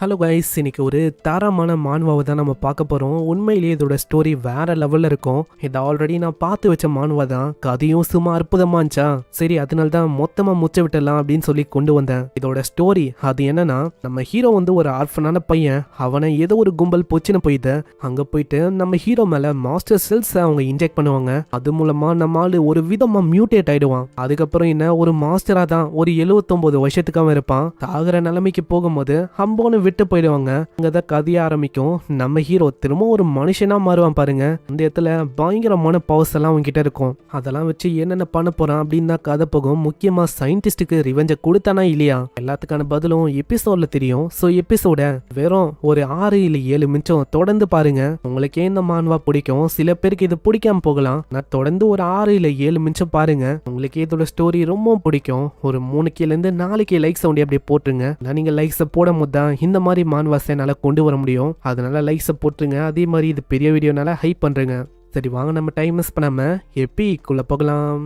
Hello guys, இன்னைக்கு ஒரு தரமான மான்வாவை தான் நம்ம பார்க்க போகிறோம். உண்மையிலேயே இதோட ஸ்டோரி வேற லெவலில் இருக்கும். இதை ஆல்ரெடி நான் பார்த்து வச்ச மான்வா தான். கதையும் சும்மா அற்புதமா இருந்துச்சா, சரி அதனால தான் மொத்தமாக முச்ச விட்டுடலாம் அப்படின்னு சொல்லி கொண்டு வந்தேன். இதோட ஸ்டோரி அது என்னன்னா, நம்ம ஹீரோ வந்து ஒரு ஆர்ஃபனான பையன். அவனை ஏதோ ஒரு கும்பல் பொச்சின்னு போயிட்டு அங்கே போயிட்டு நம்ம ஹீரோ மேலே மாஸ்டர் செல்ஸை அவங்க இன்ஜெக்ட் பண்ணுவாங்க. அது மூலமாக நம்ம ஆளு ஒரு விதமாக மியூட்டேட் ஆயிடுவான். அதுக்கப்புறம் என்ன, ஒரு மாஸ்டராக தான் ஒரு 79 வருஷத்துக்காக இருப்பான். சாகிற நிலைமைக்கு போகும்போது ஹம்போன்னு விட்டு போயிடுவாங்க. அங்கதான் கதைய ஆரம்பிக்கும். நம்ம ஹீரோ திரும்ப ஒரு மனுஷனா மாறுவான் பாருங்க. அந்த இடத்துல பயங்கரமான பவர்ஸ் எல்லாம் அவன்கிட்ட இருக்கும். அதெல்லாம் வச்சு என்னென்ன பண்ண போறான் அப்படின்னு தான் கதை போகும். முக்கியமா சயின்டிஸ்டுக்கு ரிவெஞ்ச கொடுத்தானா இல்லையா, எல்லாத்துக்கான பதிலும் எபிசோட்ல தெரியும். சோ எபிசோட வெறும் ஒரு 6 இல்ல 7 நிமிஷம் தொடர்ந்து பாருங்க. உங்களுக்கே இந்த மான்வா பிடிக்கும், சில பேருக்கு இது பிடிக்காம போகலாம். நான் தொடர்ந்து ஒரு 6 இல்ல 7 நிமிஷம் பாருங்க. உங்களுக்கு இதோட ஸ்டோரி ரொம்ப பிடிக்கும். ஒரு 3K இருந்து 4K லைக்ஸ் அப்படியே போட்டுருங்க. நான் நீங்க லைக்ஸ் போடும் போது தான் இந்த மாதிரி மான்வாஸை என்னால கொண்டு வர முடியும். அதனால லைக்ஸை போட்டுருங்க. அதே மாதிரி இது பெரிய வீடியோனால ஹைப் பண்றேங்க. சரி வாங்க, நம்ம டைம் மிஸ் பண்ணாம எப்பிக்குள்ள போகலாம்.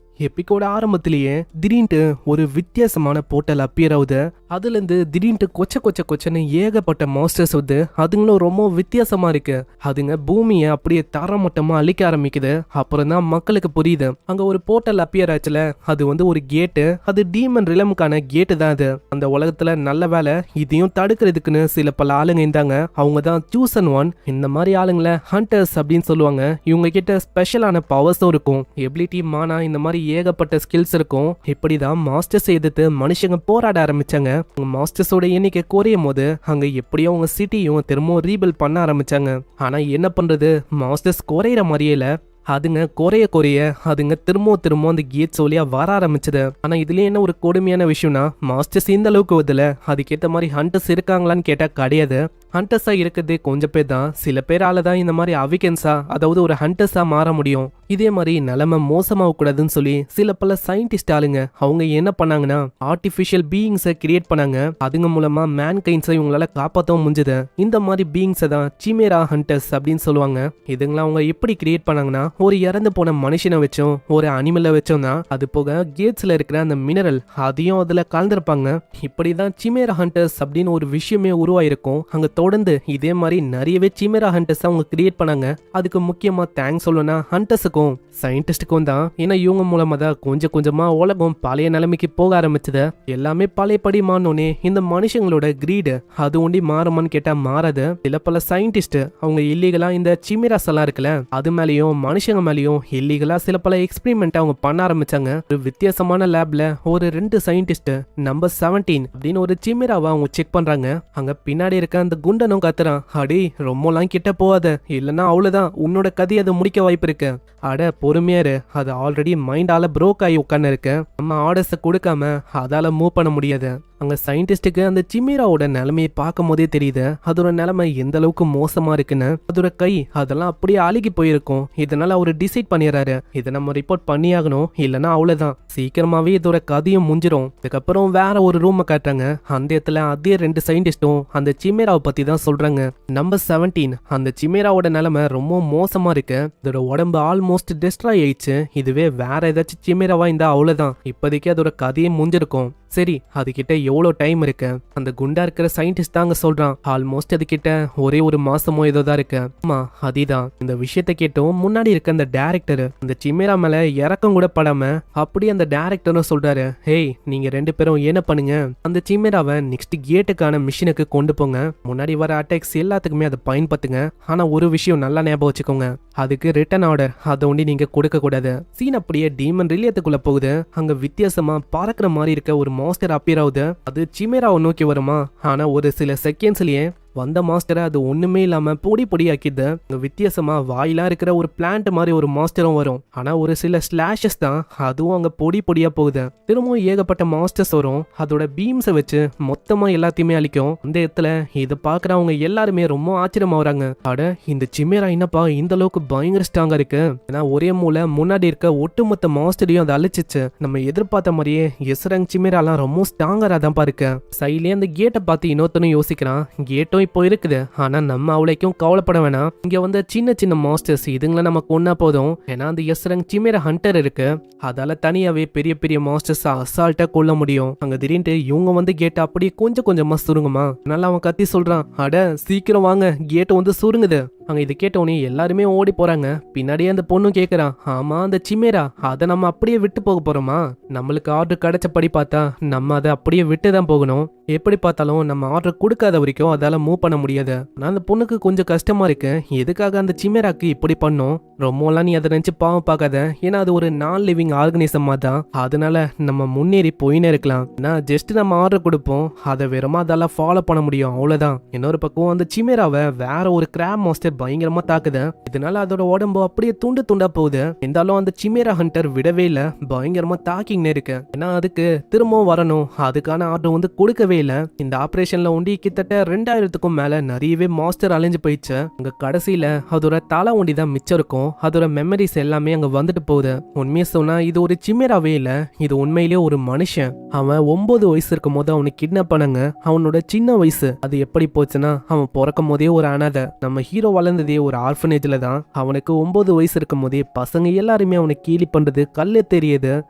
எப்பிக்கோட ஆரம்பத்திலேயே திடீர்னு ஒரு வித்தியாசமான போர்ட்டல் அப்பியர் ஆகுது. அதுலேருந்து திடீர்னு கொச்சன்னு ஏகப்பட்ட மாஸ்டர்ஸ் வந்து அதுங்களும் ரொம்ப வித்தியாசமா இருக்கு. அதுங்க பூமியை அப்படியே தரமட்டமா அழிக்க ஆரம்பிக்குது. அப்புறம் தான் மக்களுக்கு புரியுது, அங்க ஒரு போர்ட்டல் அப்பியர் ஆச்சுல, அது வந்து ஒரு கேட்டு. அது டீமன் ரிலமுக்கான கேட்டு தான். அது அந்த உலகத்துல நல்ல வேலை இதையும் தடுக்கிறதுக்குன்னு சில பல ஆளுங்க இருந்தாங்க. அவங்க தான் சூசன் ஒன். இந்த மாதிரி ஆளுங்களை ஹண்டர்ஸ் அப்படின்னு சொல்லுவாங்க. இவங்க கிட்ட ஸ்பெஷலான பவர்ஸும் இருக்கும். எபிலிட்டி, மானா, இந்த மாதிரி ஏகப்பட்ட ஸ்கில்ஸ் இருக்கும். இப்படிதான் மாஸ்டர்ஸ் எதிர்த்து மனுஷங்க போராட ஆரம்பிச்சாங்க. மாஸ்டர்ஸோட எண்ணிக்கை குறையும் போது அங்க எப்படியோ அவங்க சிட்டியும் திரும்பவும் ரீபில்ட் பண்ண ஆரம்பிச்சாங்க. ஆனா என்ன பண்றது, மாஸ்டர்ஸ் குறையிற மாதிரியே இல்ல. அதுங்க குறைய அதுங்க திரும்ப அந்த கேட்ஸ் வழியா வர ஆரம்பிச்சது. ஆனா இதுலயே என்ன ஒரு கொடுமையான விஷயம்னா, மாஸ்டர்ஸ் இந்த அளவுக்கு வருதுல, அதுக்கேற்ற மாதிரி ஹண்டர்ஸ் இருக்காங்களான்னு கேட்டா கிடையாது. ஹண்டர்ஸா இருக்கிறது கொஞ்சம் பேர் தான். சில பேரால தான் இந்த மாதிரி அவிகன்ஸா, அதாவது ஒரு ஹண்டர்ஸா மாற முடியும். இதே மாதிரி நிலைமை மோசமாக கூடாதுன்னு சொல்லி சில பல சயின்டிஸ்ட் ஆளுங்க அவங்க என்ன பண்ணாங்கன்னா, ஆர்டிஃபிஷியல் பீயிங்ஸை கிரியேட் பண்ணாங்க. அதுங்க மூலமா மேன்கைண்ட்ஸை இவங்களால காப்பாற்றவும் முடிஞ்சது. இந்த மாதிரி பீயிங்ஸை தான் சிமேரா ஹண்டர்ஸ் அப்படின்னு சொல்லுவாங்க. இதுங்களை அவங்க எப்படி கிரியேட் பண்ணாங்கன்னா, ஒரு இறந்து போன மனுஷனை வச்சோம், ஒரு அனிமலை வச்சோம் தான். அது போக கேட்ஸ்ல இருக்கிற அந்த மினரல் அதையும் அதுல கலந்துருப்பாங்க. இப்படிதான் சிமேரா ஹண்டர்ஸ் அப்படின்னு ஒரு விஷயமே உருவாயிருக்கும். அங்க தொடர்ந்து இதே மாதிரி நிறையவே சிமேரா ஹண்டர்ஸ் அவங்க கிரியேட் பண்ணாங்க. அதுக்கு முக்கியமா தேங்க்ஸ் சொல்லணும்னா ஹண்டர்ஸுக்கும் சயின்டிஸ்டுக்கும் தான். ஏன்னா இவங்க மூலமா தான் கொஞ்சமா உலகம் பழைய நிலைமைக்கு போக ஆரம்பிச்சது. எல்லாமே பழையபடி மாறினோடனே இந்த மனுஷங்களோட கிரீடு அது ஒண்டி மாறுமான்னு கேட்டா மாறாது. சில பல சயின்டிஸ்ட் அவங்க இல்லீகலா இந்த சிமேராஸ் எல்லாம் இருக்குல்ல, அது மேலேயும் மனுஷங்க மேலேயும் இல்லீகலா சில பல எக்ஸ்பெரிமெண்ட் அவங்க பண்ண ஆரம்பிச்சாங்க. ஒரு வித்தியாசமான லேப்ல ஒரு 2 சயின்டிஸ்ட் நம்பர் 17 அப்படின்னு ஒரு சிமேராவை அவங்க செக் பண்றாங்க. அங்க பின்னாடி இருக்க அந்த குண்டனும் கத்துறான், அடே ரொம்பலாம் கிட்ட போகாத, இல்லைன்னா அவ்வளவுதான், உன்னோட கதையை அதை முடிக்க வாய்ப்பு இருக்கு. அட பொறுமையாரு, அது ஆல்ரெடி மைண்டால ப்ரோக் ஆகி உட்கார்ந்து இருக்கு. நம்ம ஆர்டர்ஸை கொடுக்காம அதால மூவ் பண்ண முடியாது. அங்க சயின்டிஸ்டுக்கு அந்த சிமேராவோட நிலைமையை பார்க்கும் போதே தெரியுது அதோட நிலைமை எந்த அளவுக்கு மோசமா இருக்குன்னு. அதோட கை அதெல்லாம் அப்படியே அழுகி போயிருக்கும். இதனால அவரு டிசைட் பண்ணிடுறாரு, இதை நம்ம ரிப்போர்ட் பண்ணியாகணும், இல்லைன்னா அவ்வளவுதான், சீக்கிரமாவே இதோட கதையும் முடிஞ்சிடும். இதுக்கப்புறம் வேற ஒரு ரூமை காட்டுறாங்க. அந்த இடத்துல அதே 2 சயின்டிஸ்டும் அந்த சிமேராவை பத்தி தான் சொல்றாங்க. நம்பர் 17 அந்த சிமேராவோட நிலைமை ரொம்ப மோசமா இருக்கு. இதோட உடம்பு ஆல்மோஸ்ட் டெஸ்ட்ராய் ஆயிடுச்சு. இதுவே வேற ஏதாச்சும் சிமேராவா இருந்தா அவ்வளவுதான், இப்போதைக்கு அதோட கதையே முடிஞ்சிருக்கும். சரி அதுகிட்ட எவ்வளோ டைம் இருக்கு? அந்த குண்டா இருக்கிற சயின்டிஸ்ட் தாங்க சொல்றான், ஆல்மோஸ்ட் அதுகிட்ட ஒரே ஒரு மாசமோ ஏதோ தான் இருக்கு. ஆமா அதுதான். இந்த விஷயத்த கேட்டும் முன்னாடி இருக்க அந்த டைரக்டர் அந்த சிமேரா மேல இறக்கம் கூட படாம அப்படியே அந்த டைரக்டரும் சொல்றாரு, ஹேய் நீங்க 2 பேரும் என்ன பண்ணுங்க, அந்த சிமேராவை நெக்ஸ்ட் கேட்டுக்கான மிஷினுக்கு கொண்டு போங்க. முன்னாடி வர அட்டாக்ஸ் எல்லாத்துக்குமே அதை பயன்படுத்துங்க. ஆனா ஒரு விஷயம் நல்லா ஞாபகம் வச்சுக்கோங்க, அதுக்கு ரிட்டர்ன் ஆர்டர் அதை ஒண்டி நீங்க கொடுக்க கூடாது. சீன் அப்படியே டீமன் ரிலியத்துக்குள்ள போகுது. அங்க வித்தியாசமா பறக்கிற மாதிரி இருக்க ஒரு மாஸ்டர் அப்பியர் ஆகுது. அது சிமேராவை நோக்கி வருமா, ஆனா ஒரு சில செகண்ட்ஸ்லயே வந்த மாஸ்டரை அது ஒண்ணுமே இல்லாம பொடி ஆக்கிது. வித்தியாசமா வாயிலா இருக்கிற ஒரு பிளான்ட் மாதிரி ஒரு மாஸ்டரும் வரும். ஆனா ஒரு சில ஸ்லாஷஸ் தான், அதுவும் அங்க பொடியா போகுது. திரும்பவும் ஏகப்பட்ட மாஸ்டர்ஸ் வரும். அதோட பீம்ஸை வச்சு மொத்தமா எல்லாத்தையுமே அழிக்கும். அந்த இடத்துல இதை பாக்குறவங்க எல்லாருமே ரொம்ப ஆச்சரியமா வராங்க. அட இந்த சிமேரா என்னப்பா இந்த அளவுக்கு பயங்கர ஸ்ட்ராங்கா இருக்கு. ஏன்னா ஒரே மூளை முன்னாடி இருக்க ஒட்டுமொத்த மாஸ்டரையும் அதை அழிச்சிச்சு. நம்ம எதிர்பார்த்த மாதிரியே எஸ்ரங் சிமேராலாம் ரொம்ப ஸ்ட்ராங்கரா தான் இருக்கு. சைட்லயே அந்த கேட்டை பார்த்து இன்னொருத்தனும் யோசிக்கிறான், கேட்டும் மட்டும் இப்போ இருக்குது. ஆனா நம்ம அவளைக்கும் கவலைப்பட வேணாம். இங்க வந்து சின்ன சின்ன மாஸ்டர்ஸ் இதுங்களை நம்ம கொன்னா போதும். ஏன்னா அந்த எஸ்ரங் சிமேரா ஹண்டர் இருக்கு. அதால தனியாவே பெரிய பெரிய மாஸ்டர்ஸ் அசால்ட்டா கொல்ல முடியும். அங்க திடீர்னு இவங்க வந்து கேட் அப்படியே கொஞ்சம் கொஞ்சமா சுருங்குமா. அதனால அவன் கத்தி சொல்றான், அட சீக்கிரம் வாங்க, கேட் வந்து சுருங்குது. அங்க இது கேட்டவனே எல்லாருமே ஓடி போறாங்க. பின்னாடியே அந்த பொண்ணும் கேக்குறான், ஆமா அந்த சிமேரா அதை நம்ம அப்படியே விட்டு போக போறோமா? நம்மளுக்கு ஆர்டர் கிடைச்சபடி பார்த்தா நம்ம அதை அப்படியே விட்டு தான் போகணும். எப்படி பார்த்தாலும் நம்ம ஆர்டர் கொடுக்காத வரைக்கும் அதால மூவ் பண்ண முடியாது. ஆனா அந்த பொண்ணுக்கு கொஞ்சம் கஷ்டமா இருக்கு. எதுக்காக அந்த சிமேராக்கு இப்படி பண்ணும்? ரொம்பலாம் நீ அதை நினைச்சு பாவம் பார்க்காத. ஏன்னா அது ஒரு நான் லிவிங் ஆர்கனிசமா தான். அதனால நம்ம முன்னேறி போயினே இருக்கலாம். நான் ஜஸ்ட் நம்ம ஆர்டர் கொடுப்போம், அதை வெறுமா அதால ஃபாலோ பண்ண முடியும், அவ்வளவுதான். இன்னொரு பக்கம் அந்த சிமேராவை வேற ஒரு கிராப் மாஸ்டர் பயங்கரமா தாக்குது. இதனால அதோட உடம்பு அப்படியே துண்டு துண்டா போகுது. இருந்தாலும் அந்த சிமேரா ஹண்டர் விடவே இல்ல, பயங்கரமா தாக்கிங்கன்னு இருக்கு. ஏன்னா அதுக்கு திரும்பவும் வரணும், அதுக்கான ஆர்டர் வந்து கொடுக்கவே இல்ல. இந்த ஆபரேஷன்ல ஒண்டி கிட்டத்தட்ட 2000க்கும் மேல நிறையவே மாஸ்டர் அலைஞ்சு போயிடுச்சு. அங்க கடைசியில அதோட தலை ஒண்டி தான் மிச்சம் இருக்கும். அதோட மெமரிஸ் எல்லாமே அங்க வந்துட்டு போகுது. உண்மையை சொன்னா இது ஒரு சிமேராவே இல்ல, இது உண்மையிலேயே ஒரு மனுஷன். அவன் 9 வயசு இருக்கும் போது அவனுக்கு கிட்னாப் பண்ணாங்க. அவனோட சின்ன வயசு அது எப்படி போச்சுன்னா, அவன் பிறக்கும் போதே ஒரு அனாதை. நம்ம ஹீரோ வளர்ந்ததே ஒரு ஆர்ஃபனேஜ்ல தான். அவனுக்கு 9 வயசு இருக்கும் போதே பசங்க எல்லாருமே அவனை கேலி பண்றது, கல்ல தெரியுது,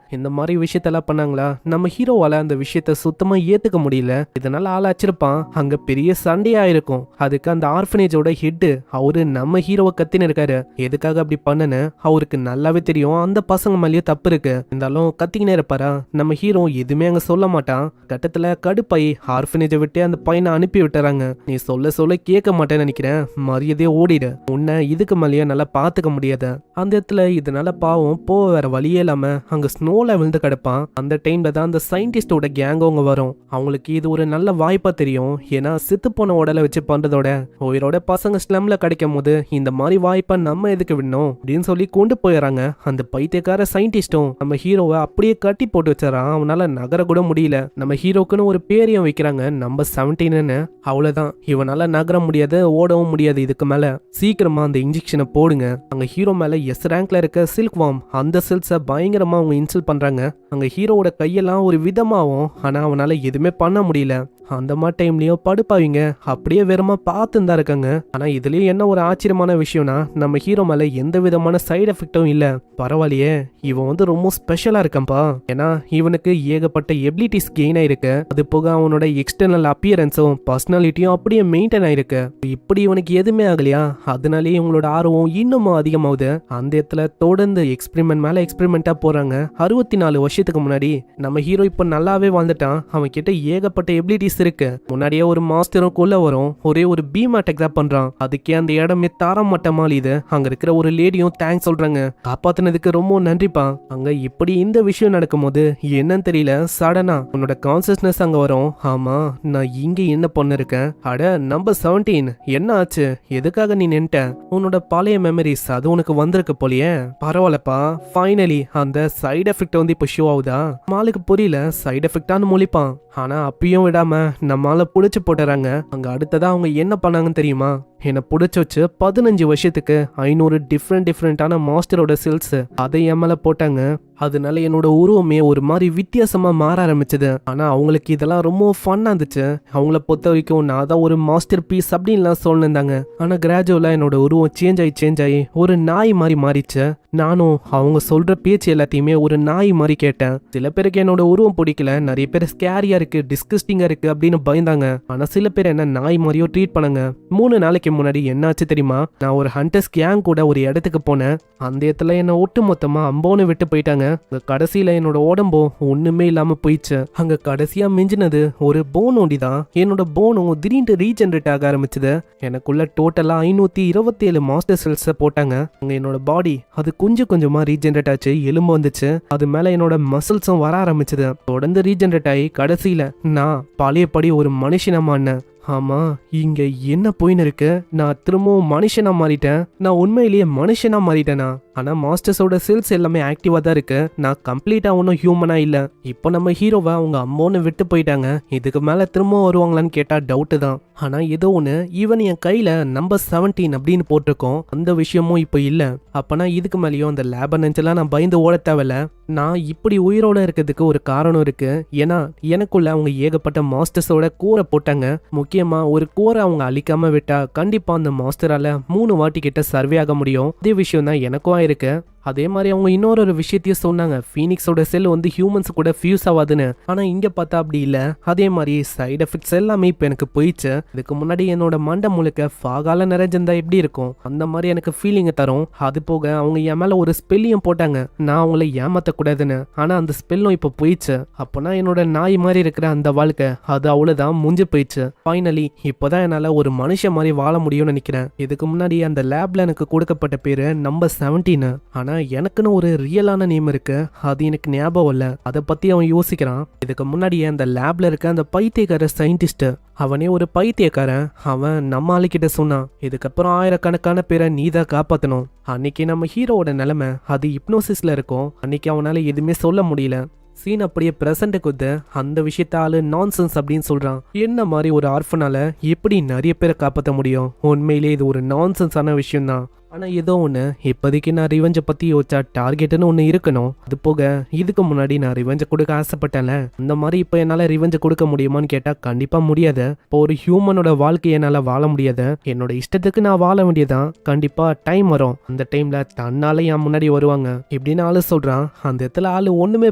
இந்த மாதிரி விஷயத்தெல்லாம் பண்ணாங்களா. நம்ம ஹீரோவால அந்த விஷயத்த சுத்தமா ஏத்துக்க முடியல. இதனால ஆள் அச்சிருப்பான். அங்க பெரிய சண்டையா இருக்கும். அதுக்கு அந்த ஆர்ஃபனேஜோட ஹெட் அவரு நம்ம ஹீரோவை கத்தின்னு இருக்காரு. எதுக்காக அப்படி பண்ணனு அவருக்கு நல்லாவே தெரியும். அந்த பசங்க மேலேயும் தப்பு இருக்கு. இருந்தாலும் கத்திக்கினே இருப்பாரா. நம்ம ஹீரோ எதுவுமே அங்க சொல்ல மாட்டான். கட்டத்துல கடுப்பாய் ஆர்ஃபனேஜை விட்டு அந்த பையனை அனுப்பி விட்டுறாங்க. நீ சொல்ல சொல்ல கேட்க மாட்டேன்னு நினைக்கிறேன், மரியாதையே ஓடிடு, உன்னை இதுக்கு மேலேயே நல்லா பாத்துக்க முடியாது. அந்த இடத்துல இதனால பாவம் போக வேற வழியே இல்லாம அங்க ஸ்னோல விழுந்து கிடப்பான். அந்த டைம்ல தான் அந்த சயின்டிஸ்டோட கேங் அவங்க வரும். அவங்களுக்கு இது ஒரு நல்ல வாய்ப்பா தெரியும். ஏன்னா செத்து போன உடலை வச்சு பண்றதோட உயிரோட பசங்க ஸ்லம்ல கிடைக்கும் போது இந்த மாதிரி வாய்ப்பா நம்ம எதுக்கு விடணும் அப்படின்னு சொல்லி கொண்டு போயிடறாங்க. அந்த பைத்தியக்கார சயின்டிஸ்டும் நம்ம ஹீரோவை அப்படியே கட்டி போட்டு வச்சாரான். அவனால நகர கூட முடியல. நம்ம ஹீரோக்குன்னு ஒரு பேரையும் வைக்கிறாங்க, நம்பர் 17ன்னு. அவ்வளவுதான், இவனால நகர முடியாது, ஓடவும் முடியாது. இதுக்கு மேல சீக்கிரமா அந்த இன்ஜெக்ஷனை போடுங்க. அங்க ஹீரோ மேல எஸ் ரேங்க்ல இருக்க சில்க் வார்ம் அந்த செல்ஸை பயங்கரமா அவங்க இன்சல்ட் பண்றாங்க. அங்க ஹீரோவோட கையெல்லாம் ஒரு விதமாகும். ஆனா அவனால எதுவுமே பண்ண முடியல. அந்த மாதிரி டைம்லயும் படுப்பாவிங்க அப்படியே வெறுமா பார்த்து தான் இருக்காங்க. ஆனா இதுலயும் என்ன ஒரு ஆச்சரியமான விஷயம்னா, நம்ம ஹீரோ மேல எந்த விதமான சைடு எஃபெக்டும் இல்ல. பரவாயில்லையே, இவன் வந்து ரொம்ப ஸ்பெஷலா இருக்கான்பா. ஏன்னா இவனுக்கு ஏகப்பட்ட எபிலிட்டிஸ் கெயின் ஆயிருக்கு. அது போக அவனோட எக்ஸ்டர்னல் அப்பியரன்ஸும் பர்சனாலிட்டியும் அப்படியே மெயின்டைன் ஆயிருக்கு. இப்படி இவனுக்கு எதுவுமே ஆகலையா, அதனாலேயே இவங்களோட ஆர்வம் இன்னமும் அதிகமாகுது. அந்த இடத்துல தொடர்ந்து எக்ஸ்பெரிமெண்ட் மேல எக்ஸ்பெரிமெண்டா போறாங்க. 64 வருஷத்துக்கு முன்னாடி நம்ம ஹீரோ இப்ப நல்லாவே வாழ்ந்துட்டான். அவன் கிட்ட ஏகப்பட்ட எபிலிட்டிஸ் இருக்கு. முன்னாடியே ஒரு மாஸ்டரும் கொல்ல வரும், ஒரே ஒரு பீம் அட்டாக் தான் பண்றான். அதுக்கே அந்த இடமே தாரம் மட்டமா இது. அங்க இருக்கிற ஒரு லேடியும் தேங்க்ஸ் சொல்றாங்க, காப்பாத்தினதுக்கு ரொம்ப நன்றிப்பா. அங்க இப்படி இந்த விஷயம் நடக்கும் போது என்னன்னு தெரியல, சடனா உன்னோட கான்சியஸ்னஸ் அங்க வரும். ஆமா, நான் இங்க என்ன பண்ண இருக்கேன். அட நம்பர் 17 என்ன ஆச்சு, எதுக்காக நீ நின்ட்ட? உன்னோட பழைய மெமரிஸ் அது உனக்கு வந்திருக்கு போலியே. பரவாயில்லப்பா, ஃபைனலி அந்த சைடு எஃபெக்ட் வந்து இப்ப ஷோ ஆகுதா. மாலுக்கு புரியல சைடு எஃபெக்டான்னு மொழிப்பான். ஆனா அப்பயும் விடாம நம்மால புடிச்சு போட்டுறாங்க. அங்க அடுத்ததா அவங்க என்ன பண்ணாங்கன்னு தெரியுமா? என்னை புடிச்சு வச்சு 15 வருஷத்துக்கு 500 டிஃப்ரெண்டான மாஸ்டரோட செல்ஸ் அதை என் மேல போட்டாங்க. அதனால என்னோட உருவமே ஒரு மாதிரி வித்தியாசமா மாற ஆரம்பிச்சது. ஆனா அவங்களுக்கு இதெல்லாம் ரொம்ப ஃபன்னா இருந்துச்சு. அவங்கள பொறுத்த வரைக்கும் நான் தான் ஒரு மாஸ்டர் பீஸ் அப்படின்லாம் சொல்லிருந்தாங்க. ஆனா கிராஜுவலா என்னோட உருவம் சேஞ்ச் ஆகி ஒரு நாய் மாதிரி மாறிச்சு. நானும் அவங்க சொல்ற பேச்சு எல்லாத்தையுமே ஒரு நாய் மாதிரி கேட்டேன். சில பேருக்கு என்னோட உருவம் பிடிக்கல, நிறைய பேர் ஸ்கேரியா இருக்கு, டிஸ்கஸ்டிங்கா இருக்கு அப்படின்னு பயந்தாங்க. ஆனா சில பேர் என்ன நாய் மாதிரியோ ட்ரீட் பண்ணாங்க. 3 நாளைக்கு முன்னாடி என்னாச்சு தெரியுமா? நான் ஒரு ஹண்டர்ஸ் கேங் கூட ஒரு இடத்துக்கு போனேன். அந்த இடத்துல என்ன ஒட்டு மொத்தமா அம்போன்னு விட்டு போயிட்டாங்க. கடைசியில என்னோட உடம்போ ஒண்ணுமே இல்லாம போயிடுச்சு. அங்க கடைசியா மிஞ்சினது ஒரு போன் ஒண்டி தான். என்னோட போனும் திடீர்னு ரீஜெனரேட் ஆக ஆரம்பிச்சது. எனக்குள்ள டோட்டலா 527 மாஸ்டர் செல்ஸ் போட்டாங்க. அங்க என்னோட பாடி அது கொஞ்சம் கொஞ்சமா ரீஜெனரேட் ஆச்சு, எலும்பு வந்துச்சு. அது மேல என்னோட மசில்ஸும் வர ஆரம்பிச்சது. தொடர்ந்து ரீஜெனரேட் ஆகி கடைசியில நான் பழையபடி ஒரு மனுஷனமான. ஆமா, இங்க என்ன போயின்னு இருக்கு? நான் திரும்பவும் மனுஷனா மாறிட்டேன். நான் உண்மையிலேயே மனுஷனா மாறிட்டேனா? ஆனா மாஸ்டர்ஸோட செல்ஸ் எல்லாமே ஆக்டிவா தான் இருக்கு. நான் கம்ப்ளீட்டா ஒன்னும் ஹியூமனா இல்ல. இப்போ நம்ம ஹீரோவை அவங்க அம்மோன்னு விட்டு போயிட்டாங்க. இதுக்கு மேல திரும்ப வருவாங்களான்னு கேட்டா டவுட் தான். ஆனா ஏதோ ஒண்ணு, ஈவன் என் கையில நம்பர் 17 அப்படின்னு போட்டிருக்கோம், அந்த விஷயமும் இப்போ இல்ல. அப்பனா இதுக்கு மேலேயும் அந்த லேப நினைச்செல்லாம் நான் பயந்து ஓட தேவையில்ல. நான் இப்படி உயிரோட இருக்கிறதுக்கு ஒரு காரணம் இருக்கு. ஏன்னா எனக்குள்ள அவங்க ஏகப்பட்ட மாஸ்டர்ஸோட கூரை போட்டாங்க. முக்கியமா ஒரு கூரை அவங்க அழிக்காம விட்டா கண்டிப்பா அந்த மாஸ்டரால 3 வாட்டி கிட்ட சர்வே ஆக முடியும். அதே விஷயம் தான் எனக்கும் ஆயிருக்கு. அதே மாதிரி அவங்க இன்னொரு விஷயத்தையும் சொன்னாங்க, ஃபீனிக்ஸோட செல் வந்து ஹியூமன்ஸ் கூட ஃபியூஸ் ஆகாதுன்னு. ஆனா இங்க பார்த்தா அப்படி இல்ல. அதே மாதிரி சைடு எஃபெக்ட்ஸ் எல்லாமே இப்ப எனக்கு போயிடுச்சு. இதுக்கு முன்னாடி என்னோட மண்டை முழுக்க ஃபாகால நிறைஞ்சிருந்தா எப்படி இருக்கும் அந்த மாதிரி எனக்கு ஃபீலிங் தரும். அது போக அவங்க என் மேல ஒரு ஸ்பெல்லையும் போட்டாங்க, நான் அவங்கள ஏமாத்தக்கூடாதுன்னு. ஆனா அந்த ஸ்பெல்லும் இப்ப போயிடுச்சு. அப்போனா என்னோட நாய் மாதிரி இருக்கிற அந்த வாழ்க்கை அது அவ்வளவுதான் முடிஞ்சு போயிடுச்சு. ஃபைனலி இப்போதான் என்னால ஒரு மனுஷன் மாதிரி வாழ முடியும்னு நினைக்கிறேன். இதுக்கு முன்னாடி அந்த லேப்ல எனக்கு கொடுக்கப்பட்ட பேரு நம்பர் 17. ஆனா எனக்குன்னு ஒரு ரியலான நேம் இருக்கு, அது எனக்கு ஞாபகம் இல்ல. அதை பத்தி அவன் யோசிக்கிறான். இதுக்கு முன்னாடி அந்த லேப்ல இருக்க அந்த பைத்தியக்கார சயின்டிஸ்ட், அவனே ஒரு பைத்தியக்காரன். அவன் நம்ம ஆளுக்கிட்ட சொன்னான், இதுக்கப்புறம் ஆயிரக்கணக்கான பேரை நீதான் காப்பாத்தணும். அன்னைக்கு நம்ம ஹீரோவோட நிலைமை அது ஹிப்னோசிஸ்ல இருக்கும். அன்னைக்கு அவனால எதுவுமே சொல்ல முடியல. சீன் அப்படியே பிரசன்ட்டுக்கு வந்து அந்த விஷயத்தால நான்சென்ஸ் அப்படின்னு சொல்றான். என்ன மாதிரி ஒரு ஆர்ஃபனால எப்படி நிறைய பேரை காப்பாற்ற முடியும்? உண்மையிலே இது ஒரு நான்சென்ஸான விஷயம் தான். ஆனா ஏதோ ஒன்று, இப்போதைக்கு நான் ரிவெஞ்சை பத்தி யோசிச்சா டார்கெட்னு ஒன்று இருக்கணும். அது போக இதுக்கு முன்னாடி நான் ரிவெஞ்சை கொடுக்க ஆசைப்பட்டேன்ல, அந்த மாதிரி இப்போ என்னால் ரிவெஞ்சை கொடுக்க முடியுமான்னு கேட்டால் கண்டிப்பாக முடியாது. இப்போ ஒரு ஹியூமனோட வாழ்க்கையை என்னால் வாழ முடியாது. என்னோட இஷ்டத்துக்கு நான் வாழ வேண்டியதான். கண்டிப்பாக டைம் வரும். அந்த டைம்ல தன்னால என் முன்னாடி வருவாங்க இப்படின்னு ஆளு சொல்றான். அந்த இடத்துல ஆளு ஒண்ணுமே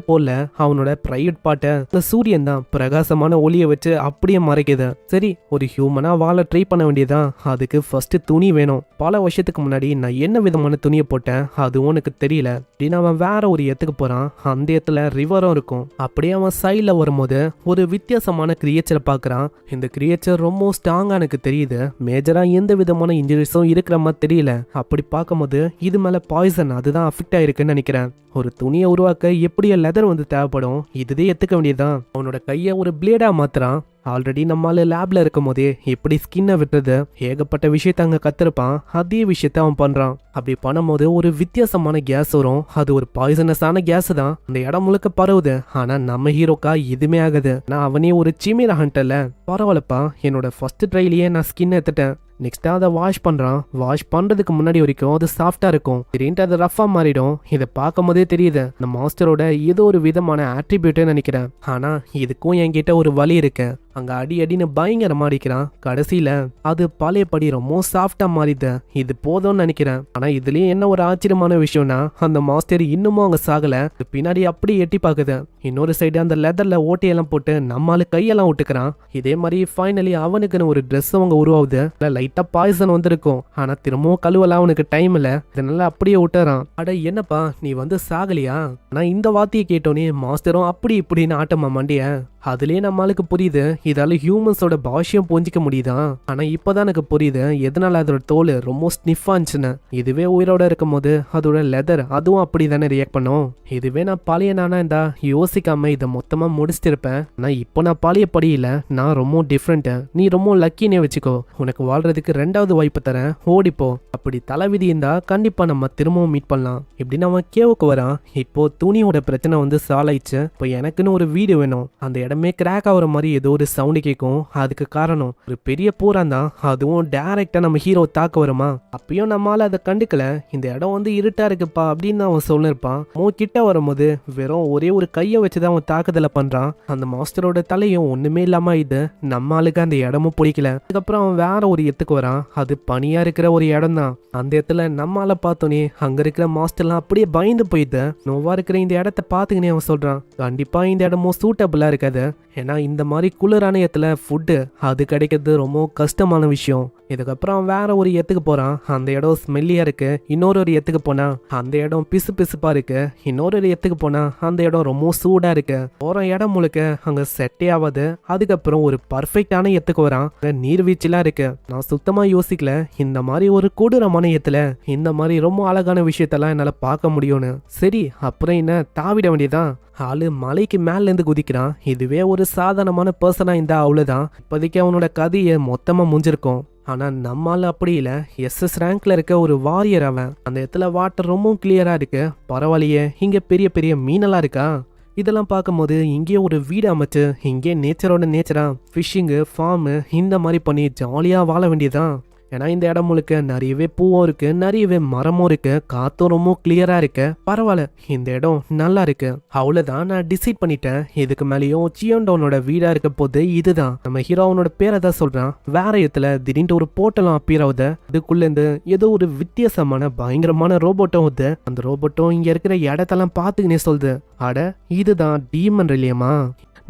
போல, அவனோட பிரைவேட் பாட்டை இந்த சூரியன் தான் பிரகாசமான ஒளியை வச்சு அப்படியே மறைக்குது. சரி, ஒரு ஹியூமனா வாழ ட்ரை பண்ண வேண்டியதான். அதுக்கு ஃபர்ஸ்ட் துணி வேணும். பல வருஷத்துக்கு முன்னாடி நான் என்ன விதமான துணியை போட்டேன் அதுவும் எனக்கு தெரியல அப்படின்னு அவன் வேற ஒரு இடத்துக்கு போறான். அந்த இடத்துல ரிவரும் இருக்கும். அப்படியே அவன் சைட்ல வரும்போது ஒரு வித்தியாசமான கிரியேச்சரை பாக்குறான். இந்த கிரியேச்சர் ரொம்ப ஸ்ட்ராங்கா எனக்கு தெரியுது. மேஜரா எந்த விதமான இன்ஜுரிஸும் இருக்கிற மாதிரி தெரியல. அப்படி பார்க்கும்போது இது மேல பாய்சன் அதுதான் அஃபெக்ட் ஆயிருக்குன்னு நினைக்கிறேன். ஒரு துணியை உருவாக்க எப்படியா லெதர் வந்து தேவைப்படும், இதுதே எடுத்துக்க வேண்டியதுதான். அவனோட கையை ஒரு பிளேடா மாத்துறான். ஆல்ரெடி நம்மளால லேப்ல இருக்கும் போதே எப்படி ஸ்கின்னை விட்டுறது ஏகப்பட்ட விஷயத்த அங்க கத்திருப்பான். அதே விஷயத்த அவன் பண்றான். அப்படி பண்ணும்போது ஒரு வித்தியாசமான கேஸ் வரும். அது ஒரு பாய்சனஸான கேஸ் தான். அந்த இடம் முழுக்க பரவுது. ஆனா நம்ம ஹீரோக்கா எதுவுமே ஆகுது. நான் அவனே ஒரு சிமிரா ஹண்டர்ல. பரவாயில்லப்பா, என்னோட ஃபர்ஸ்ட் ட்ரைலயே நான் ஸ்கின் எடுத்துட்டேன். நெக்ஸ்ட் அதை வாஷ் பண்றான். வாஷ் பண்றதுக்கு முன்னாடி வரைக்கும் அது சாஃப்டா இருக்கும். திடீர்னு அது ரஃபா மாறிடும். இதை பார்க்கும் போதே தெரியுது இந்த மாஸ்டரோட ஏதோ ஒரு விதமான ஆட்ரிபியூட்னு நினைக்கிறேன். ஆனா இதுக்கும் என்கிட்ட ஒரு வழி இருக்கு. அங்க அடி அடின்னு பயங்கரமா அடிக்கிறான். கடைசியில அது பழையபடி ரொம்ப சாஃப்டா மாறிது. இது போதும்னு நினைக்கிறேன். ஆனா இதுலயும் என்ன ஒரு ஆச்சரியமான விஷயம்னா, அந்த மாஸ்டர் இன்னமும் அங்க சாகல. பின்னாடி அப்படி எட்டி பாக்குது. இன்னொரு சைடு அந்த லெதர்ல ஓட்டையெல்லாம் போட்டு நம்மால கையெல்லாம் விட்டுக்கிறான். இதே மாதிரி ஃபைனலி அவனுக்குன்னு ஒரு ட்ரெஸ் அவங்க உருவாகுது. லைட்டா பாய்சன் வந்திருக்கும். ஆனா திரும்பவும் கழுவலாம் அவனுக்கு டைம் இல்ல. இதனால அப்படியே விட்டுறான். அட என்னப்பா நீ வந்து சாகலியா? ஆனா இந்த வார்த்தையை கேட்டோன்னே மாஸ்டரும் அப்படி இப்படின்னு ஆட்டமா மண்டிய. அதுலயே நம்மளுக்கு புரியுது இதால ஹியூமன்ஸோட பாஷையும் புரிஞ்சிக்க முடியுதா. ஆனா இப்பதான் எனக்கு புரியுது எதனால அதோட தோல் ரொம்ப ஸ்னிஃபா இருந்துச்சுன்னு. இதுவே உயிரோட இருக்கும் போது அதோட லெதர் அதுவும் அப்படிதானே ரியாக்ட் பண்ணும். இதுவே நான் பழைய நானா இருந்தா யோசிக்காம இதை மொத்தமா முடிச்சுட்டு இருப்பேன். ஆனா இப்போ நான் பழைய படியில நான் ரொம்ப டிஃப்ரெண்ட். நீ ரொம்ப லக்கினே வச்சுக்கோ. உனக்கு வாழ்றதுக்கு 2வது வாய்ப்பு தரேன், ஓடிப்போ. அப்படி தலைவிதி இருந்தா கண்டிப்பா நம்ம திரும்பவும் மீட் பண்ணலாம் இப்படின்னு அவன் கேவுக்கு வரான். இப்போ துணியோட பிரச்சனை வந்து சால்வ் ஆயிடுச்சு. இப்போ எனக்குன்னு ஒரு வீடு வேணும். அந்த இடமே கிராக் ஆகுற மாதிரி ஏதோ ஒரு சவுண்டு கேட்கும். அதுக்கு காரணம் ஒரு பெரிய போரான் தான். அதுவும் டைரக்டா நம்ம ஹீரோ தாக்க வருமா. அப்பயும் நம்மளால அதை கண்டுக்கல. இந்த இடம் வந்து இருட்டா இருக்குப்பா அப்படின்னு அவன் சொல்லிருப்பான். கிட்ட வரும்போது வெறும் ஒரே ஒரு கையை வச்சுதான் அவன் தாக்குதலை பண்றான். அந்த மாஸ்டரோட தலையும் ஒண்ணுமே இல்லாம இது நம்ம ஆளுக்கு அந்த இடமும் பிடிக்கல. அதுக்கப்புறம் அவன் வேற ஒரு இடத்துக்கு வரான். அது பனியா இருக்கிற ஒரு இடம் தான். அந்த இடத்துல நம்மால பார்த்தோன்னே அங்க இருக்கிற மாஸ்டர்லாம் அப்படியே பயந்து போயிட்டு நோவா இருக்கிற இந்த இடத்த பாத்துக்கினே அவன் சொல்றான், கண்டிப்பா இந்த இடமும் சூட்டபிளா இருக்காது. ஏன்னா இந்த மாதிரி குளிரான இடத்துல ஃபுட்டு அது கிடைக்கிறது ரொம்ப கஷ்டமான விஷயம். இதுக்கப்புறம் வேற ஒரு இடத்துக்கு போறான். அந்த இடம் ஸ்மெல்லியா இருக்கு. இன்னொரு இடத்துக்கு போனா அந்த இடம் பிசு பிசுப்பா இருக்கு. இன்னொரு இடத்துக்கு போனா அந்த இடம் ரொம்ப சூடா இருக்கு. போற இடம் முழுக்க அங்க செட்டே ஆகாது. அதுக்கப்புறம் ஒரு பர்ஃபெக்டான இடத்துக்கு வரான். நீர்வீழ்ச்சிலாம் இருக்கு. நான் சுத்தமா யோசிக்கல இந்த மாதிரி ஒரு கொடூரமான இடத்துல இந்த மாதிரி ரொம்ப அழகான விஷயத்தெல்லாம் என்னால பார்க்க முடியும்னு. சரி அப்புறம் என்ன தாவிட வேண்டியதான். ஆளு மலைக்கு மேல இருந்து குதிக்கிறான். இதுவே ஒரு சாதாரணமான பர்சனா இருந்தா அவ்வளவுதான். இப்போதைக்கு அவனோட கதையை மொத்தமா முடிஞ்சிருக்கும். ஆனா நம்மால அப்படி இல்ல. SS ரேங்க்ல இருக்க ஒரு வாரியர் அவன். அந்த இடத்துல வாட்டர் ரொம்ப கிளியரா இருக்கு. பரவாயில்லையே, இங்க பெரிய பெரிய மீனெல்லாம் இருக்கா. இதெல்லாம் பார்க்கும்போது இங்கே ஒரு வீடு அமைச்சு இங்கே நேச்சரோட நேச்சரா ஃபிஷ்ஷிங்கு ஃபார்மு இந்த மாதிரி பண்ணி ஜாலியா வாழ வேண்டியதான். ஏன்னா இந்த இடம் முழுக்க நிறையவே பூவும் இருக்கு, நிறையவே மரமும் இருக்கு, காத்தும் ரொம்ப கிளியரா இருக்கு. பரவாயில்ல, இந்த இடம் நல்லா இருக்கு. அவ்வளவுதான், நான் டிசைட் பண்ணிட்டேன். இதுக்கு மேலேயும் சியோண்டோனோட வீடா இருக்க போது இதுதான். நம்ம ஹீரோ அவனோட பேரை தான் சொல்றான். வேற இடத்துல திடீர்னு ஒரு போர்ட்டலும் அப்பீர் ஆகுது. இதுக்குள்ள இருந்து ஏதோ ஒரு வித்தியாசமான பயங்கரமான ரோபோட்டும் வருது. அந்த ரோபோட்டும் இங்க இருக்கிற இடத்தெல்லாம் பாத்துக்கினே சொல்லுது, அட இதுதான் டீமன் ரிலியமா.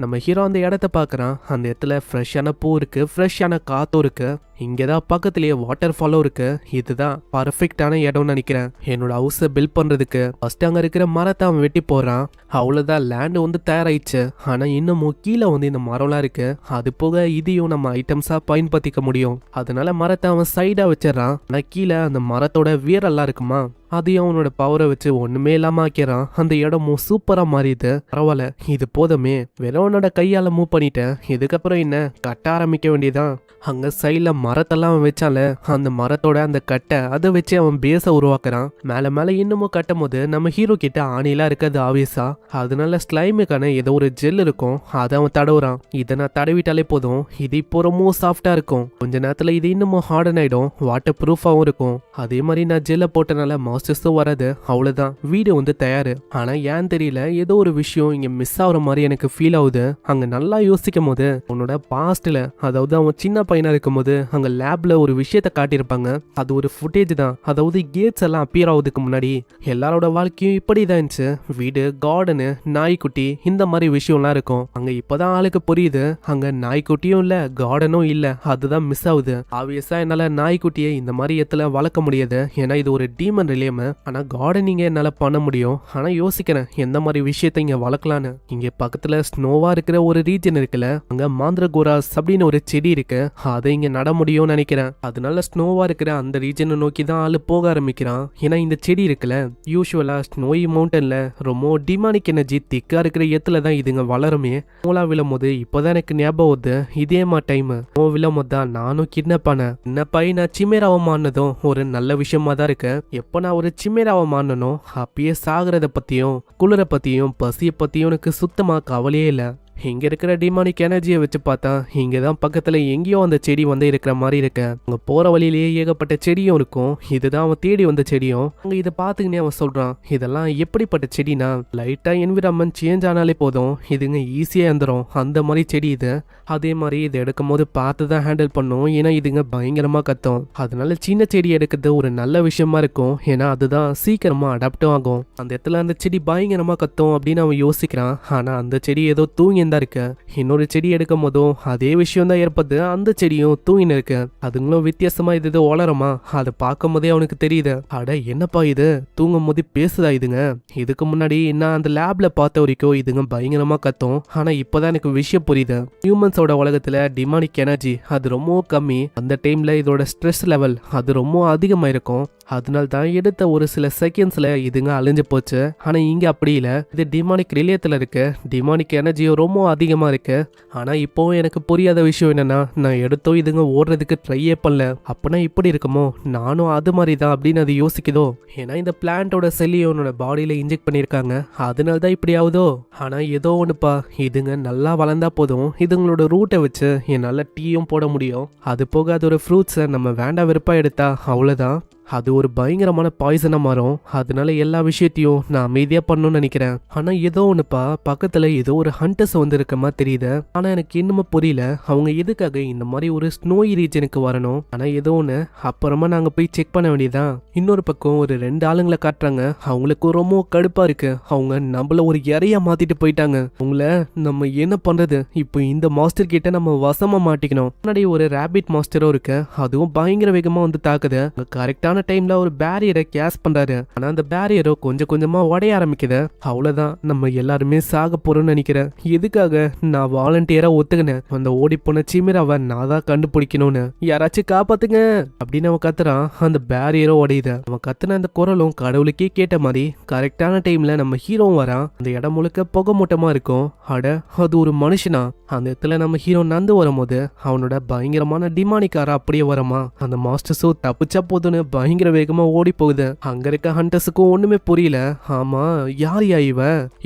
நம்ம ஹீரோ அந்த இடத்த பார்க்குறான். அந்த இடத்துல ஃப்ரெஷ்ஷான பூ இருக்கு, ஃப்ரெஷ்ஷான காத்தும் இருக்கு. இங்கேதான் பக்கத்துலயே வாட்டர் ஃபாலும் இருக்கு. இதுதான் பர்ஃபெக்டான இடம்னு நினைக்கிறேன் என்னோட ஹவுஸை பில்ட் பண்றதுக்கு. ஃபர்ஸ்ட் அங்க இருக்கிற மரத்தை அவன் வெட்டி போறான். அவ்வளவுதான், லேண்ட் வந்து தயாராயிடுச்சு. ஆனா இன்னமும் கீழே வந்து இந்த மரம்லாம் இருக்கு. அது போக இதையும் நம்ம ஐட்டம்ஸா பயன்படுத்திக்க முடியும். அதனால மரத்தை அவன் சைடா வச்சிடறான். ஆனா கீழே அந்த மரத்தோட வீரெல்லாம் இருக்குமா, அதையும் அவனோட பவரை வச்சு ஒண்ணுமே இல்லாம ஆக்கிறான். அந்த இடமும் சூப்பரா மாறிது. பரவாயில்ல, இது போதுமே. வெறும் அவனோட கையால மூவ் பண்ணிட்டேன். இதுக்கப்புறம் என்ன, கட்ட ஆரம்பிக்க வேண்டியதான். அங்க சைட்ல மரத்தெல்லாம் அவன் வச்சால, அந்த மரத்தோட அந்த கட்டை அதை வச்சு அவன் பேஸை உருவாக்குறான். மேல மேல இன்னமும் கட்டும் போது நம்ம ஹீரோ கிட்ட ஆணிலாம் இருக்காது ஆவியஸா. அதனால ஸ்லைமுக்கான ஏதோ ஒரு ஜெல் இருக்கும், அதை அவன் தடவுறான். இதை நான் தடவிட்டாலே போதும், இது இப்போ ரொம்ப சாஃப்டா இருக்கும். கொஞ்ச நேரத்துல இது இன்னமும் ஹார்டன் ஆயிடும், வாட்டர் ப்ரூஃபாவும் இருக்கும். அதே மாதிரி நான் ஜெல்லை போட்டனால மாஸ்டர்ஸும் வராது. அவ்வளவுதான், வீடு வந்து தயாரு. ஆனா ஏன் தெரியல, ஏதோ ஒரு விஷயம் இங்க மிஸ் ஆகுற மாதிரி எனக்கு ஃபீல் ஆகுது. அங்க நல்லா யோசிக்கும் போது உன்னோட பாஸ்ட்ல, அதாவது அவன் சின்ன பையனா இருக்கும் போது அங்க லேப்ல ஒரு விஷயத்த காட்டியிருப்பாங்க. அது ஒரு ஃபுட்டேஜ் தான். அதாவது கேட்ஸ் எல்லாம் அப்பியர் ஆகுதுக்கு முன்னாடி எல்லாரோட வாழ்க்கையும் இப்படிதான் இருந்துச்சு. வீடு, கார்டனு, நாய்க்குட்டி, இந்த மாதிரி விஷயம்லாம் இருக்கும். அங்க இப்பதான் ஆளுக்கு புரியுது, அங்க நாய்க்குட்டியும் இல்ல, கார்டனும் இல்ல. அதுதான் மிஸ் ஆகுது. ஆப்வியஸா என்னால நாய்க்குட்டியை இந்த மாதிரி இடத்துல வளர்க்க முடியாது, ஏன்னா இது ஒரு டீமன் ரிலேம். ஆனா கார்டனிங்க என்னால பண்ண முடியும். ஆனா யோசிக்கிறேன் எந்த மாதிரி விஷயத்த இங்க வளர்க்கலான்னு. இங்க பக்கத்துல ஸ்னோவா இருக்கிற ஒரு ரீஜன் இருக்குல்ல, அங்க மாந்திரகோராஸ் அப்படின்னு ஒரு செடி இருக்கு. அதை இங்க நட முடியும்னு நினைக்கிறேன். அதனால ஸ்னோவா இருக்கிற அந்த ரீஜனை நோக்கி தான் ஆளு போக ஆரம்பிக்கிறான். ஏன்னா இந்த செடி இருக்குல்ல, யூஸ்வலா ஸ்னோயி மவுண்டன்ல ரொம்ப டிமானிக் எனர்ஜி திக்கா இருக்கிற இடத்துல தான் இதுங்க வளருமே. மூலா விழும் போது இப்பதான் எனக்கு ஞாபகம் வருது, இதே மா டைம் விழும் போது தான் நானும் கிட்னாப் ஆனேன். கிட்னாப்பாயி நான் சிமேராவை மாறினதும் ஒரு நல்ல விஷயமா தான் இருக்கு. எப்போ நான் ஒரு சிமேராவை மாறினோ அப்பயே சாகிறத பத்தியும் குளிர பத்தியும் பசிய பத்தியும் எனக்கு சுத்தமா கவலையே இல்லை. இங்க இருக்கிற டிமானிக் எனர்ஜியை வச்சு பார்த்தா இங்கதான் பக்கத்துல எங்கேயோ அந்த செடி வந்து இருக்கிற மாதிரி இருக்கு. அங்க போற வழியிலேயே ஏகப்பட்ட செடியும் இருக்கும். இதுதான் அவன் தேடி வந்த செடியும். அங்க இதை பாத்துக்கினே அவன் சொல்றான், இதெல்லாம் எப்படிப்பட்ட செடினா, லைட்டா என்விரான்மெண்ட் சேஞ்ச் ஆனாலே போதும் இதுங்க ஈஸியா வந்துடும், அந்த மாதிரி செடி இது. அதே மாதிரி இதை எடுக்கும் போது பார்த்துதான் ஹேண்டில் பண்ணும், ஏன்னா இதுங்க பயங்கரமா கத்தும். அதனால சின்ன செடி எடுக்கிறது ஒரு நல்ல விஷயமா இருக்கும், ஏன்னா அதுதான் சீக்கிரமா அடாப்டும் ஆகும். அந்த இடத்துல அந்த செடி பயங்கரமா கத்தும் அப்படின்னு அவன் யோசிக்கிறான். ஆனா அந்த செடி ஏதோ தூங்கி தான் இருக்கு. இன்னொரு செடி எடுக்கும் போதும் அதே விஷயம் தான் ஏற்படுது, அந்த செடியும் தூங்கின்னு இருக்கு. அதுங்களும் வித்தியாசமா இது வளருமா, அதை பார்க்கும் போதே அவனுக்கு தெரியுது, அட என்னப்பா இது தூங்கும் போது பேசுதா இதுங்க. இதுக்கு முன்னாடி நான் அந்த லேப்ல பார்த்த வரைக்கும் இதுங்க பயங்கரமா கத்தும். ஆனா இப்பதான் எனக்கு விஷயம் புரியுது, ஹியூமன்ஸோட உலகத்துல டிமானிக் எனர்ஜி அது ரொம்ப கம்மி. அந்த டைம்ல இதோட ஸ்ட்ரெஸ் லெவல் அது ரொம்ப அதிகமா இருக்கும். அதனால தான் எடுத்த ஒரு சில செகண்ட்ஸ்ல இதுங்க அழிஞ்சு போச்சு. ஆனா இங்க அப்படி இல்ல, இது டிமானிக் ரிலேயத்துல இருக்கு. டிமானிக் எனர்ஜியும் ரொம்ப அதிகமா இருக்கு. ஆனா இப்போ எனக்கு புரியாத விஷயம் என்னன்னா, நான் எடுத்தோ இதுங்க ஓடுறதுக்கு ட்ரையே பண்ணல. அப்பனா இப்படி இருக்குமோ, நானும் அது மாதிரி தான் அப்படின்னு அது யோசிக்குதோ. ஏன்னா இந்த பிளான்ட்டோட செல்லியோனோட பாடியில இன்ஜெக்ட் பண்ணிருக்காங்க, அதனால தான் இப்படி ஆகுதோ. ஆனா ஏதோ ஒண்ணுப்பா, இதுங்க நல்லா வளர்ந்தா போதும், இதுங்களோட ரூட்டை வச்சு என்னால டீயும் போட முடியும். அது போக அதோட ஃப்ரூட்ஸை நம்ம வேண்டா வெறுப்பா எடுத்தா அவ்வளவுதான், அது ஒரு பயங்கரமான பாய்சனா மாறும். அதனால எல்லா விஷயத்தையும் நான் அமைதியா பண்ணணும்னு நினைக்கிறேன். ஆனா ஏதோ ஒண்ணுப்பா, பக்கத்துல ஏதோ ஒரு ஹண்டர்ஸ் வந்து இருக்கமா தெரியுது. ஆனா எனக்கு இன்னமும் புரியல அவங்க எதுக்காக இந்த மாதிரி ஒரு ஸ்னோய் ரீஜனுக்கு வரணும். ஆனா ஏதோ ஒண்ணு, அப்புறமா நாங்க போய் செக் பண்ண வேண்டியதான். இன்னொரு பக்கம் ஒரு 2 ஆளுங்களை காட்டுறாங்க. அவங்களுக்கு ரொம்ப கடுப்பா இருக்கு, அவங்க நம்மள ஒரு இறையா மாத்திட்டு போயிட்டாங்க. அவங்கள நம்ம என்ன பண்றது, இப்போ இந்த மாஸ்டர் கிட்ட நம்ம வசமா மாட்டிக்கணும். முன்னாடி ஒரு ரேபிட் மாஸ்டரும் இருக்கு, அதுவும் பயங்கர வேகமா வந்து தாக்குது. கரெக்டான டைம்ல ஒரு பேரியரை கேஸ் பண்றாரு. ஆனா அந்த பேரியரோ கொஞ்சம் கொஞ்சமா உடைய ஆரம்பிக்குது. அவ்வளவுதான், நம்ம எல்லாருமே சாக போறோம்னு நினைக்கிறேன். எதுக்காக நான் வாலண்டியரா ஒத்துக்கினேன், அந்த ஓடி போன சிமிராவை நான் தான் கண்டுபிடிக்கணும்னு. யாராச்சும் காப்பாத்துங்க அப்படின்னு அவன் கத்துறான். அந்த பேரியரோ உடையுது. அவன் கத்துன அந்த குரலும் கடவுளுக்கே கேட்ட மாதிரி கரெக்டான டைம்ல நம்ம ஹீரோவும் வரான். அந்த இடம் முழுக்க புகை மூட்டமா இருக்கும். அட அது ஒரு மனுஷனா. அந்த இடத்துல நம்ம ஹீரோ நந்து வரும்போது அவனோட பயங்கரமான டிமானிக்காரா அப்படியே வரமா. அந்த மாஸ்டர்ஸோ தப்பிச்சா போதுன்னு பயங்கர வேகமா ஓடி போகுது. அங்க இருக்க ஹண்டர்ஸுக்கும் ஒண்ணுமே புரியல. ஆமா, யார்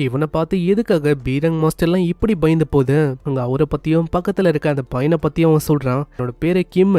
இவனை பார்த்து எதுக்காக பீரங் மாஸ்டர் எல்லாம் இப்படி பயந்து போகுது? அங்க அவரை பத்தியும் பக்கத்துல இருக்க அந்த பையனை பத்தியும் அவன் சொல்றான். என்னோட பேரு கிம்,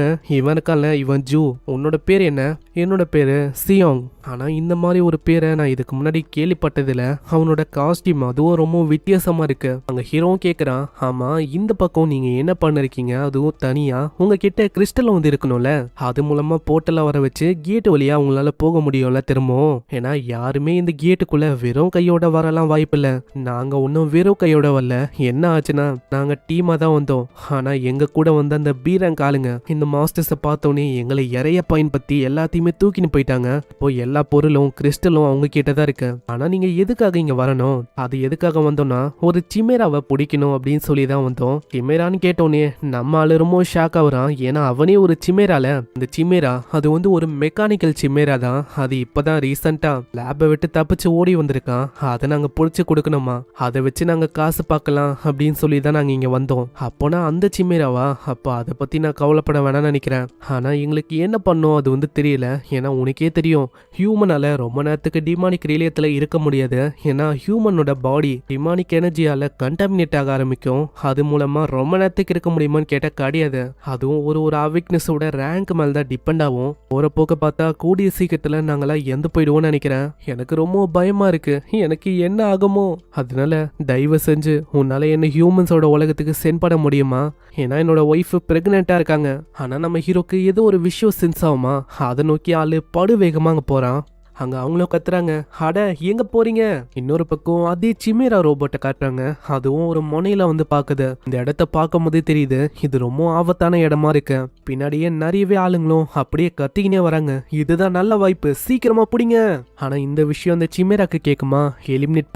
இவன் ஜூ. உன்னோட பேர் என்ன? என்னோட பேரு சியோங். ஆனா இந்த மாதிரி ஒரு பேரை நான் இதுக்கு முன்னாடி கேள்விப்பட்டதில்ல. அவனோட காஸ்டியூம் அதுவும் ரொம்ப வித்தியாசமா இருக்கு. அங்க ஹீரோவும் கேக்குறான், ஆமா இந்த பக்கம் நீங்க என்ன பண்ணிருக்கீங்க? அதுவும் தனியா உங்ககிட்ட கிறிஸ்டல் வந்து இருக்கணும்ல, அது மூலமா போர்ட்டல வர வச்சு கேட் வழியா உங்களால போக முடியும்ல திரும்பவும். ஏன்னா யாருமே இந்த கேட்டுக்குள்ள வெறும் கையோட வரலாம் வாய்ப்பு இல்ல. நாங்க ஒன்னும் வெறும் கையோட வரல. என்ன ஆச்சுன்னா நாங்க டீமா தான் வந்தோம். ஆனா எங்க கூட வந்த அந்த பீரங் ஆளுங்க இந்த மாஸ்டர்ஸை பார்த்தோன்னே எங்களை இறைய பயன்படுத்தி எல்லாத்தையுமே தூக்கின்னு போயிட்டாங்க. இப்போ எல்லா பொருளும் கிறிஸ்டலும் அவங்க கிட்டதான் இருக்கு. ஆனா நீங்க எதுக்காக இங்க வரணும்? அது எதுக்காக வந்தோம்னா ஒரு சிமேராவை பிடிக்கணும் அப்படின்னு சொல்லி தான் வந்தோம். சிமேரான்னு கேட்டோன்னே நம்ம ஆளு ரொம்ப ஷாக் ஆகுறான். ஏன்னா அவனே ஒரு சிமேரால, இந்த சிமேரா அது வந்து ஒரு மெக்கானிக்கல் சிமேரா தான். அது இப்பதான் ரீசெண்டா லேபை விட்டு தப்பிச்சு ஓடி வந்திருக்கான். அதை நாங்க புடிச்சு கொடுக்கணுமா, அதை வச்சு நாங்க காசு பார்க்கலாம் அப்படின்னு சொல்லி தான் நாங்க இங்க வந்தோம். அப்போனா அந்த சிமேராவா? அப்போ அதை பத்தி நான் கவலைப்பட வேணாம்னு நினைக்கிறேன். ஆனா எங்களுக்கு என்ன பண்ணோம் அது வந்து தெரியல. ஏன்னா உனக்கே தெரியும், ஹியூமனால ரொம்ப நேரத்துக்கு டிமானிக் ரிலேயத்துல இருக்க முடியாது. ஏன்னா ஹியூமனோட பாடி டிமானிக் எனர்ஜியால கண்டாமினேட் ஆக ஆரம்பிக்கும். அது மூலமா ரொம்ப நேரத்துக்கு இருக்க முடியுமான்னு கேட்டா கிடையாது. அதுவும் ஒரு அவிக்னஸோட ரேங்க் மேல தான் டிபெண்ட் ஆகும். போற போக்க பார்த்தா கூடிய சீக்கிரத்துல நாங்களாம் எந்த போயிடுவோம்னு நினைக்கிறேன். எனக்கு ரொம்ப பயமா இருக்கு, எனக்கு என்ன ஆகுமோ. அதனால தயவு செஞ்சு உன்னால என்ன ஹியூமன்ஸோட உலகத்துக்கு சென்ட் பண்ண முடியுமா? ஏன்னா என்னோட ஒய்ஃப் பிரெக்னெண்டா இருக்காங்க. ஆனா நம்ம ஹீரோக்கு ஏதோ ஒரு விஷயம் சென்ஸ் ஆகுமா, அதை நோக்கி ஆளு படு வேகமா அங்க போறான். அங்க அவங்களும் கத்துறாங்க, அட எங்க போறீங்க? இன்னொரு பக்கம் அதே சிமேரா ரோபோட்டை காட்டுறாங்க. அதுவும் ஒரு முனையில வந்து பாக்குது. இந்த இடத்த பார்க்கும் போதே தெரியுது இது ரொம்ப ஆபத்தான இடமா இருக்கு. பின்னாடியே நிறையவே ஆளுங்களும் அப்படியே கத்திக்கினே வராங்க. இதுதான் நல்ல வாய்ப்பு, சீக்கிரமா பிடிங்க. ஆனா இந்த விஷயம் அந்த சிமேராக்கு கேக்குமா? எலிமினேட்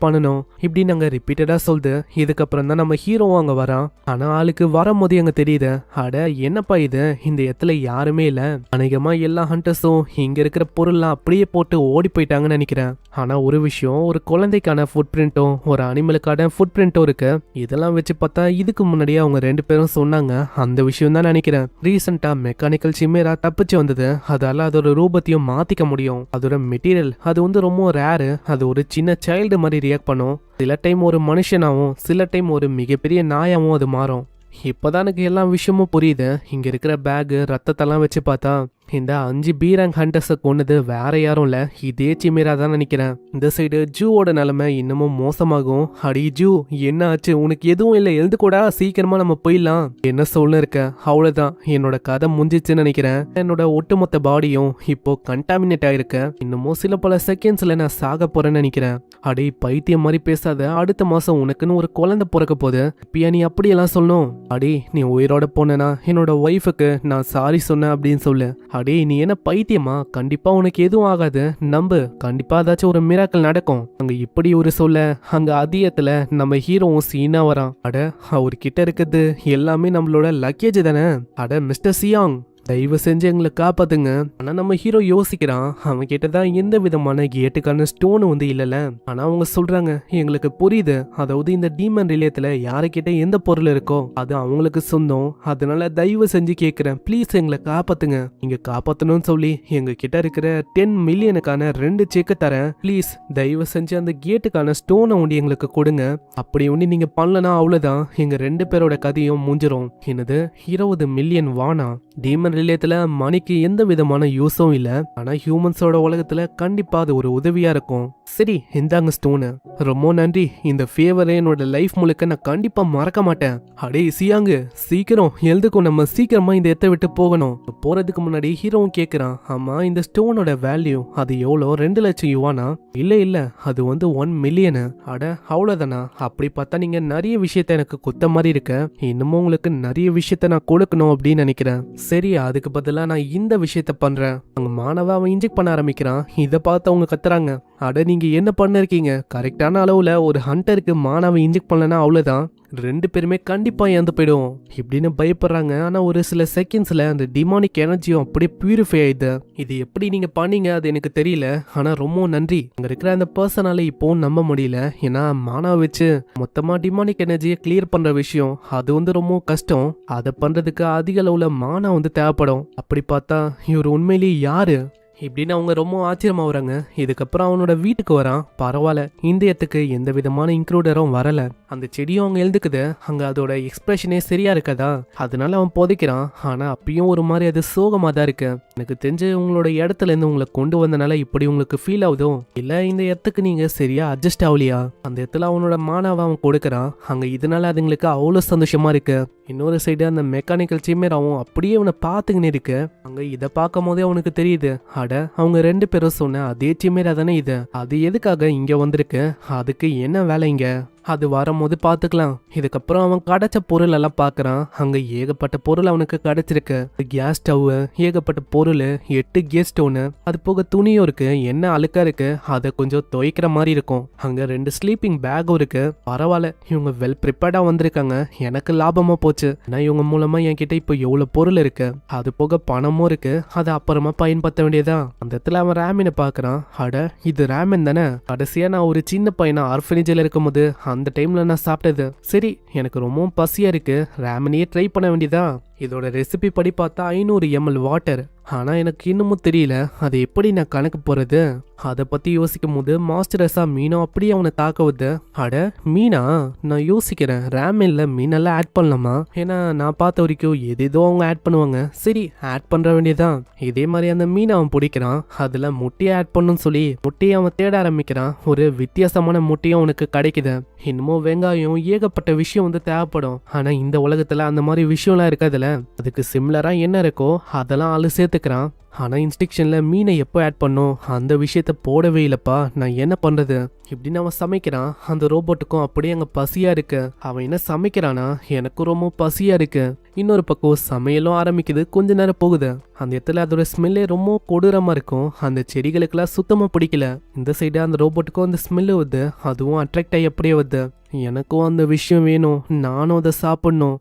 பண்ணணும் இப்படி நாங்க ரிப்பீட்டடா சொல்லுது. இதுக்கப்புறம் தான் நம்ம ஹீரோவும் அங்க வரான். ஆனா ஆளுக்கு வரும்போது அங்க தெரியுது, அட என்னப்பா இது, இந்த இடத்துல யாருமே இல்ல. அநேகமா எல்லா ஹண்டர்ஸும் இங்க இருக்கிற பொருள் அப்படியே போட்டு ஓடி போயிட்டாங்கன்னு நினைக்கிறேன். ஆனா ஒரு விஷயம், ஒரு குழந்தைக்கான ஃபுட் பிரிண்டும் ஒரு அனிமலுக்கான ஃபுட் பிரிண்டும் இருக்கு. இதெல்லாம் வச்சு பார்த்தா இதுக்கு முன்னாடியே அவங்க ரெண்டு பேரும் சொன்னாங்க. அந்த விஷயம் தான் நினைக்கிறேன். ரீசெண்டா மெக்கானிக்கல் சிமேரா தப்பிச்சு வந்தது. அதால அதோட ரூபத்தையும் மாத்திக்க முடியும். அதோட மெட்டீரியல் அது வந்து ரொம்ப ரேரு. அது ஒரு சின்ன சைல்டு மாதிரி ரியாக்ட் பண்ணும். சில டைம் ஒரு மனுஷனாவும் சில டைம் ஒரு மிகப்பெரிய நாயாவும் அது மாறும். இப்பதான் எனக்கு எல்லா விஷயமும் புரியுது. இங்க இருக்கிற பேகு ரத்தத்தெல்லாம் வச்சு பார்த்தா இந்த 5 பீரங் ஹண்டர்ஸை கொன்னது வேற யாரும் இல்ல, இதே சிமேரா தான் நினைக்கிறேன். இந்த சைடு ஜூவோட நிலைமை இன்னமும் மோசமாகும். அடி ஜூ, என்ன ஆச்சு? உனக்கு எதுவும் இல்லை, எழுந்து கூட, சீக்கிரமா நம்ம போயிடலாம். என்ன சொல்ல இருக்க? அவ்வளவுதான், என்னோட கதை முடிஞ்சிச்சுன்னு நினைக்கிறேன். என்னோட ஒட்டுமொத்த பாடியும் இப்போ கண்டாமினேட் ஆயிருக்கு. இன்னமும் சில பல செகண்ட்ஸ்ல நான் சாக போறேன்னு நினைக்கிறேன். அடி பைத்தியம் மாதிரி பேசாத. அடுத்த மாசம் உனக்குன்னு ஒரு குழந்தை பிறக்க போகுது. இப்பயா நீ அப்படியெல்லாம் சொல்லணும்? அடி நீ உயிரோட போனா என்னோட ஒய்ஃபுக்கு நான் சாரி சொன்னேன் அப்படின்னு சொல்லு. அடே நீ என்ன பைத்தியமா? கண்டிப்பா உனக்கு எதுவும் ஆகாது, நம்பு. கண்டிப்பா ஏதாச்சும் ஒரு மிராக்கல் நடக்கும். அங்க இப்படி ஒரு சொல்ல அங்க அதிகத்துல நம்ம ஹீரோவும் சீனா வரான். அட அவர்கிட்ட இருக்குது எல்லாமே நம்மளோட லக்கேஜ் தானே. அட மிஸ்டர் சியாங், தயவு செஞ்சு எங்களை காப்பாத்துங்க. ஆனா நம்ம ஹீரோ யோசிக்கிறான், அவன் கிட்டதான் எந்த விதமான கேட்டுக்கான ஸ்டோன் வந்து இல்லல. ஆனா அவங்க சொல்றாங்க, எங்களுக்கு புரியுது, அதாவது இந்த டீமன் ரிலேயத்துல யாருக்கிட்ட எந்த பொருள் இருக்கோ அது அவங்களுக்கு சொந்தம். அதனால தயவு செஞ்சு கேக்குறேன், ப்ளீஸ் எங்களை காப்பாத்துங்க. நீங்க காப்பாத்தணும்னு சொல்லி எங்க கிட்ட இருக்கிற 10 மில்லியனுக்கான 2 செக் தரேன். ப்ளீஸ் தயவு செஞ்சு அந்த கேட்டுக்கான ஸ்டோனை ஒண்டி எங்களுக்கு கொடுங்க. அப்படி ஒண்ணு நீங்க பண்ணலனா அவ்வளவுதான், எங்க 2 பேரோட கதையும் முடிஞ்சிரும். என்னது 20 மில்லியன் வானா? டீமன் ரிலேயத்துல மணிக்கு எந்த விதமான யூஸும் இல்ல. ஆனா ஹியூமன்ஸோட உலகத்துல கண்டிப்பா அது ஒரு உதவியா இருக்கும். சரி இந்தாங்க ஸ்டோனு, ரொம்ப நன்றி. இந்த ஃபேவரை என்னோட லைஃப் முழுக்க நான் கண்டிப்பா மறக்க மாட்டேன். அடே சியாங்கு, சீக்கிரம் எழுதுக்கும், நம்ம சீக்கிரமா இந்த இடத்தை விட்டு போகணும். போறதுக்கு முன்னாடி ஹீரோவும் கேக்குறான், ஆமா இந்த ஸ்டோனோட வேல்யூ அது எவ்வளோ? 2 லட்சம் யுவானா? இல்ல அது வந்து 1 மில்லியனு. அட அவ்வளவுதானா? அப்படி பார்த்தா நீங்க நிறைய விஷயத்த எனக்கு குத்த மாதிரி இருக்க. இன்னமும் உங்களுக்கு நிறைய விஷயத்த நான் கொடுக்கணும் அப்படின்னு நினைக்கிறேன். சரி அதுக்கு பதிலா நான் இந்த விஷயத்த பண்றேன். அங்க மாணவ அவன் இன்ஜெக்ட் பண்ண ஆரம்பிக்கிறான். இதை பார்த்து அவங்க கத்துறாங்க, அட நீங்க என்ன பண்ணிருக்கீங்க? கரெக்டான அளவுல ஒரு ஹண்டருக்கு மாணவ இன்ஜெக்ட் பண்ணலன்னா அவ்வளவுதான். 2 பேருமே கண்டிப்பா இறந்து போயிடுவோம் இப்படின்னு பயப்படுறாங்க. ஆனா ஒரு சில செகண்ட்ஸ்ல அந்த டிமானிக் எனர்ஜியும் அப்படியே பியூரிஃபை ஆயிடுது. இது எப்படி நீங்க பண்ணீங்க அது எனக்கு தெரியல, ஆனா ரொம்ப நன்றி. அங்க இருக்கிற அந்த பர்சனால இப்போ நம்ப முடியல. ஏன்னா மானா வச்சு மொத்தமா டிமானிக் எனர்ஜியை கிளியர் பண்ற விஷயம் அது ரொம்ப கஷ்டம். அதை பண்றதுக்கு அதிக அளவுல மானா தேவைப்படும். அப்படி பார்த்தா இவர் உண்மையிலேயே யாரு இப்படின்னு அவங்க ரொம்ப ஆச்சரியமாகறாங்க. இதுக்கப்புறம் அவனோட வீட்டுக்கு வரான். பரவாயில்ல, இந்த இடத்துக்கு எந்த விதமான இன்க்ளூடரும் வரல. அந்த செடியும் அவங்க எழுதுக்குது. அங்க அதோட எக்ஸ்பிரஷனே சரியா இருக்கதா, அதனால அவன் புதைக்கிறான். ஆனா அப்பயும் ஒரு மாதிரி அது சோகமா தான் இருக்கு. எனக்கு தெரிஞ்சு உங்களோட இடத்துல இருந்து உங்களை கொண்டு வந்தனால இப்படி உங்களுக்கு ஃபீல் ஆகுதோ, இல்ல இந்த இடத்துக்கு நீங்க சரியா அட்ஜஸ்ட் ஆகலையா? அந்த இடத்துல அவனோட மானாவை அவன் கொடுக்கறான். அங்க இதனால அதுங்களுக்கு அவ்வளவு சந்தோஷமா இருக்கு. இன்னொரு சைடு அந்த மெக்கானிக்கல் சிம்மராவும் அப்படியே அவனை பார்த்துக்கின்னு இருக்கு. அங்க இதை பார்க்கும் போதே அவனுக்கு தெரியுது, அட அவங்க 2 பேரும் சொன்ன அதே சிம்மரா தானே இது. அது எதுக்காக இங்க வந்திருக்கு, அதுக்கு என்ன வேலை இங்க? அது வரும்போது பாத்துக்கலாம். இதுக்கப்புறம் அவன் கிடைச்ச பொருள் எல்லாம் பாக்குறான். அங்க ஏகப்பட்ட பொருள் அவனுக்கு கிடைச்சிருக்கு. கேஸ் ஸ்டவ், ஏகப்பட்ட பொருள், 8 கேஸ் ஸ்டோனு, அது போக துணியும் இருக்கு. என்ன அழுக்கா இருக்கு, அதை கொஞ்சம் துவைக்கிற மாதிரி இருக்கும். அங்க 2 ஸ்லீப்பிங் பேக்கும் இருக்கு. பரவாயில்ல, இவங்க வெல் ப்ரிப்பேர்டா வந்திருக்காங்க. எனக்கு லாபமா போச்சு. ஆனா இவங்க மூலமா என்கிட்ட இப்போ எவ்வளவு பொருள் இருக்கு, அது போக பணமும் இருக்கு. அதை அப்புறமா பயன்படுத்த வேண்டியதான். அந்த இடத்துல அவன் ரேமினை பாக்குறான். அட இது ரேமன் தானே, கடைசியா நான் ஒரு சின்ன பையனா ஆர்ஃபனேஜ்ல இருக்கும் போது அந்த டைம்ல நான் சாப்பிட்டது. சரி, எனக்கு ரொம்பவும் பசியா இருக்கு, ரேமனையே ட்ரை பண்ண வேண்டியதா. இதோட ரெசிபி படி பார்த்தா 500 ml வாட்டர். ஆனா எனக்கு இன்னமும் தெரியல அதை எப்படி நான் கணக்கு போறது. அதை பத்தி யோசிக்கும் போது மாஸ்டரஸா மீனோ அப்படியே அவனை தாக்குவது. அட மீனா, நான் யோசிக்கிறேன் ரேமென்ல மீனெல்லாம் ஆட் பண்ணலாமா? ஏன்னா நான் பார்த்த வரைக்கும் எதேதோ அவங்க ஆட் பண்ணுவாங்க. சரி, ஆட் பண்ற வேண்டியதான். இதே மாதிரி அந்த மீனை அவன் பிடிக்கிறான். அதுல முட்டையை ஆட் பண்ணுன்னு சொல்லி முட்டையை அவன் தேட ஆரம்பிக்கிறான். ஒரு வித்தியாசமான முட்டையும் அவனுக்கு கிடைக்குது. இன்னமும் வெங்காயம், ஏகப்பட்ட விஷயம் தேவைப்படும். ஆனா இந்த உலகத்துல அந்த மாதிரி விஷயம்லாம் இருக்காதுல்ல. அதுக்கு சிமிலரா என்ன இருக்கோ அதெல்லாம் ஆளு சேர்த்துக்கிறான். ஆனா இன்ஸ்ட்ரக்ஷன்ல மீனை எப்போ ஆட் பண்ணும் அந்த விஷயத்த போடவே இல்லப்பா, நான் என்ன பண்றது இப்படின்னு அவன் சமைக்கிறான். அந்த ரோபோட்டுக்கும் அப்படியே அங்க பசியா இருக்கு. அவன் என்ன சமைக்கிறானா, எனக்கும் ரொம்ப பசியா இருக்கு. இன்னொரு பக்கம் சமையலும் ஆரம்பிக்குது. கொஞ்ச நேரம் போகுது. அந்த இடத்துல அதோட ஸ்மெல்லே ரொம்ப கொடூரமா இருக்கும். அந்த செடிகளுக்கெல்லாம் சுத்தமா பிடிக்கல. இந்த சைடு அந்த ரோபோட்டுக்கும் அந்த ஸ்மெல்லு வருது. அதுவும் அட்ராக்ட் ஆகி அப்படியே வருது. எனக்கும் அந்த விஷயம் வேணும், நானும் அதை சாப்பிடணும்.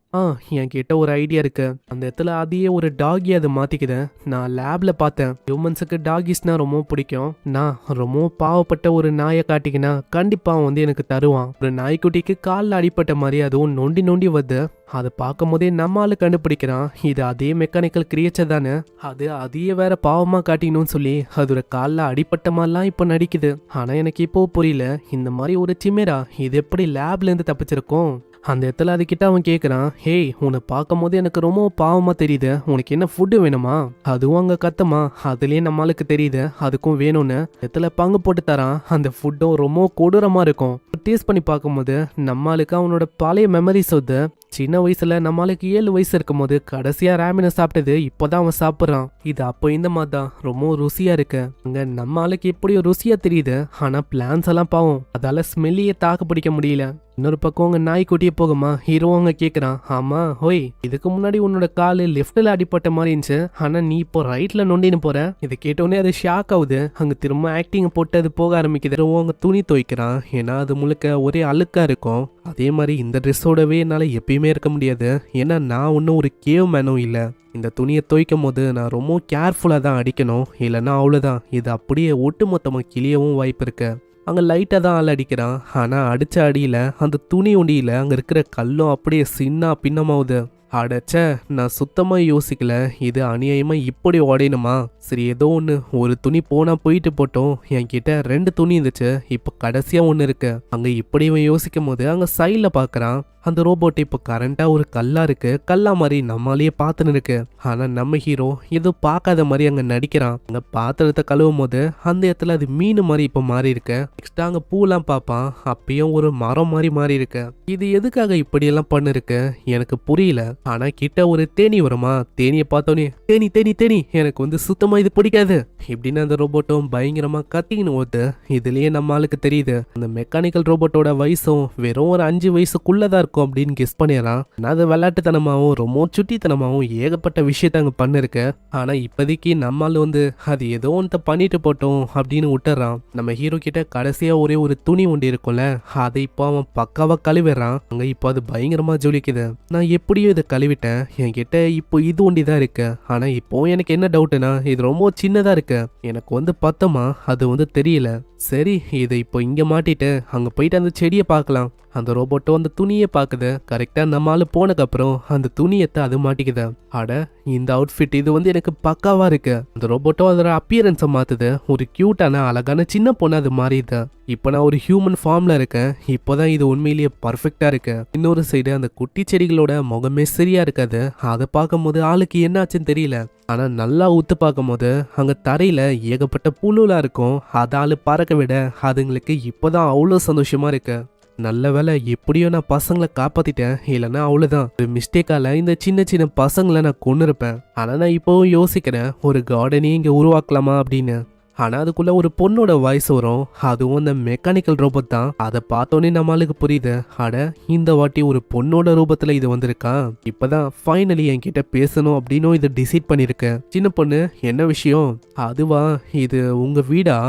என்கிட்ட ஒரு ஐடியா இருக்கு. அந்த இடத்துல அதையே ஒரு டாகி அதை மாத்திக்குது. நான் லேப்ல பார்த்தேன், ஹியூமன்ஸுக்கு டாகிஸ்னா ரொம்ப பிடிக்கும். நான் ரொம்ப பாவப்பட்ட ஒரு நாயை காட்டிக்கினா கண்டிப்பா அவன் எனக்கு தருவான். ஒரு நாய்க்குட்டிக்கு காலில் அடிப்பட்ட மாதிரி அதுவும் நொண்டி நொண்டி வருது. அதை பார்க்கும் போதே நம்மால கண்டுபிடிக்கிறான், இது அதே மெக்கானிக்கல் கிரியேச்சர் தானே. அது அதையே வேற பாவமா காட்டிக்கணும்னு சொல்லி அதோட காலில் அடிப்பட்ட மாதிரிலாம் இப்போ நடிக்குது. ஆனா எனக்கு இப்போ புரியல, இந்த மாதிரி ஒரு சிம்மரா இது எப்படி லேப்ல இருந்து தப்பிச்சிருக்கும்? அந்த இடத்துல அதுக்கிட்ட அவன் கேட்குறான், ஹேய் உன்னை பார்க்கும் போது எனக்கு ரொம்ப பாவமா தெரியுது, உனக்கு என்ன ஃபுட்டு வேணுமா? அதுவும் அங்கே கத்தமா, அதுலேயே நம்மளுக்கு தெரியுது அதுக்கும் வேணும்னு. இடத்துல பங்கு போட்டு தரான். அந்த ஃபுட்டும் ரொம்ப கொடூரமா இருக்கும். டேஸ்ட் பண்ணி பார்க்கும்போது நம்மளுக்கு அவனோட பழைய மெமரிஸ் வந்து சின்ன வயசுல நம்மளுக்கு 7 வயசு இருக்கும் போது கடைசியா ரேமினை சாப்பிட்டது இப்போதான் அவன் சாப்பிட்றான். இது அப்போ இந்த மாதிரி தான் ரொம்ப ருசியா இருக்கு. அங்க நம்மளுக்கு எப்படியோ ருசியா தெரியுது. ஆனா பிளான்ஸ் எல்லாம் பாவம், அதால ஸ்மெல்லியே தாக்கு பிடிக்க முடியல. இன்னொரு பக்கம் உங்க நாய்க்குட்டியே போகுமா, ஹீரோ அவங்க கேட்குறான், ஆமா ஹோய் இதுக்கு முன்னாடி உன்னோட காலு லெஃப்ட்ல அடிப்பட்ட மாதிரி இருந்துச்சு, ஆனா நீ இப்போ ரைட்ல நொண்டின்னு போற. இதை கேட்டோடனே அது ஷாக் ஆகுது. அங்க திரும்ப ஆக்டிங் போட்டு அது போக ஆரம்பிக்குது. அவங்க துணி துவைக்கிறான். ஏன்னா அது முழுக்க ஒரே அழுக்கா இருக்கும். அதே மாதிரி இந்த ட்ரெஸ்ஸோடவே என்னால் எப்பயுமே இருக்க முடியாது. ஏன்னா நான் ஒன்றும் ஒரு கேவ் மேனும் இல்லை. இந்த துணியை துவைக்கும் போது நான் ரொம்ப கேர்ஃபுல்லாக தான் அடிக்கணும், இல்லைன்னா அவ்வளோதான் இது அப்படியே ஒட்டு மொத்தமாக கிளியவும் வாய்ப்பு இருக்கு. அங்கே லைட்டாக தான் ஆள் அடிக்கிறான். ஆனால் அடித்த அடியில் அந்த துணி ஒண்டியில் அங்கே இருக்கிற கல்லும் அப்படியே சின்ன பின்னமாவுது. அடச்ச, நான் சுத்தமாக யோசிக்கல, இது அநியாயமாக இப்படி உடையணுமா? சரி ஏதோ ஒன்று, ஒரு துணி போனால் போயிட்டு போட்டோம். என்கிட்ட 2 துணி இருந்துச்சு, இப்போ கடைசியாக ஒன்று இருக்கு. அங்கே இப்படி இவன் யோசிக்கும் போது அங்கே சைடில் பார்க்குறான். அந்த ரோபோட் இப்போ கரண்டா ஒரு கல்லா இருக்கு. கல்லா மாதிரி நம்மளாலேயே பார்த்துன்னு இருக்கு. ஆனா நம்ம ஹீரோ ஏதோ பார்க்காத மாதிரி அங்க நடிக்கிறான். அங்க பாத்திரத்தை கழுவும் போது அந்த இடத்துல அது மீன் மாதிரி இப்போ மாறி இருக்கு. நெக்ஸ்ட் அங்க பூலாம் பார்ப்பான், அப்பயும் ஒரு மரம் மாதிரி மாறி இருக்கு. இது எதுக்காக இப்படி எல்லாம் பண்ணிருக்கு எனக்கு புரியல. ஆனா கிட்ட ஒரு தேனி வருமா, தேனியை பார்த்தோன்னே தேனி தேனி தேனி எனக்கு வந்து சுத்தமா இது பிடிக்காது இப்படின்னு அந்த ரோபோட்டும் பயங்கரமா கத்தின்னு ஓட்டு. இதுலயே நம்ம ஆளுக்கு தெரியுது அந்த மெக்கானிக்கல் ரோபோட்டோட வயசும் வெறும் ஒரு 5 வயசுக்குள்ளதான் இருக்கும் அப்படின்னு கெஸ் பண்ணிடலாம். ஆனா அது விளையாட்டுத்தனமாவும் ரொம்ப சுட்டித்தனமாவும் ஏகப்பட்ட விஷயத்த அங்க பண்ணிருக்கு. ஆனா இப்போதைக்கு நம்மால் வந்து அது ஏதோ ஒன்று பண்ணிட்டு போட்டோம் அப்படின்னு விட்டுறான். நம்ம ஹீரோ கிட்ட கடைசியா ஒரே ஒரு துணி ஒண்டி இருக்கும்ல, அதை இப்போ அவன் பக்காவா கழுவிடுறான். அங்க இப்போ அது பயங்கரமா ஜொலிக்குது. நான் எப்படியோ இதை கழுவிட்டேன், என்கிட்ட இப்போ இது ஒண்டி தான் இருக்கு. ஆனா இப்போ எனக்கு என்ன டவுட்னா இது ரொம்ப சின்னதா இருக்கு, எனக்கு வந்து பத்தமா அது வந்து தெரியல. சரி இதை இப்போ இங்க மாட்டிட்டு அங்க போயிட்டு அந்த செடியை பார்க்கலாம். அந்த ரோபோட்டோ அந்த துணியை பாக்குது. கரெக்டா நம்ம ஆளு போனக்கு அப்புறம் அந்த துணியத்தை அது மாட்டிக்குது. அட இந்த அவுட்ஃபிட் இது வந்து எனக்கு பக்காவா இருக்கு. அந்த ரோபோட்டோ அதோட அப்பியரன்ஸை மாத்துது. ஒரு கியூட்டான அழகான சின்ன பொண்ணு அது மாறிது. இப்போ நான் ஒரு ஹியூமன் ஃபார்ம்ல இருக்கேன். இப்போதான் இது உண்மையிலேயே பர்ஃபெக்டா இருக்கு. இன்னொரு சைடு அந்த குட்டி செடிகளோட முகமே சரியா இருக்காது. அதை பார்க்கும்போது ஆளுக்கு என்ன ஆச்சுன்னு தெரியல. ஆனா நல்லா ஊத்து பார்க்கும் போது அங்க தரையில ஏகப்பட்ட புழுலாம் இருக்கும். அதால பறக்க விட அதுங்களுக்கு இப்போதான் அவ்வளோ சந்தோஷமா இருக்கு. நல்ல வேலை எப்படியோ நான் பசங்களை காப்பாத்திட்டேன், இல்லைன்னா அவ்வளவுதான். ஒரு மிஸ்டேக்கால இந்த சின்ன சின்ன பசங்களை நான் கொண்டு இருப்பேன். ஆனா நான் இப்போவும் யோசிக்கிறேன் ஒரு கார்டனையும் இங்க உருவாக்கலாமா அப்படின்னு. ஆனா அதுக்குள்ள ஒரு பொண்ணோட வாய்ஸ் வரும். அதுவும் அந்த மெக்கானிக்கல் ரோபோட் தான். அதை பார்த்தோன்னே நம்மளுக்கு புரியுது, அட இந்த வாட்டி ஒரு பொண்ணோட ரூபத்துல இது வந்திருக்கா. இப்பதான் ஃபைனலி என்கிட்ட பேசணும் அப்படின்னு இதை டிசைட் பண்ணிருக்கேன். சின்ன பொண்ணு என்ன விஷயம்? அதுவா, இது உங்க வீடா?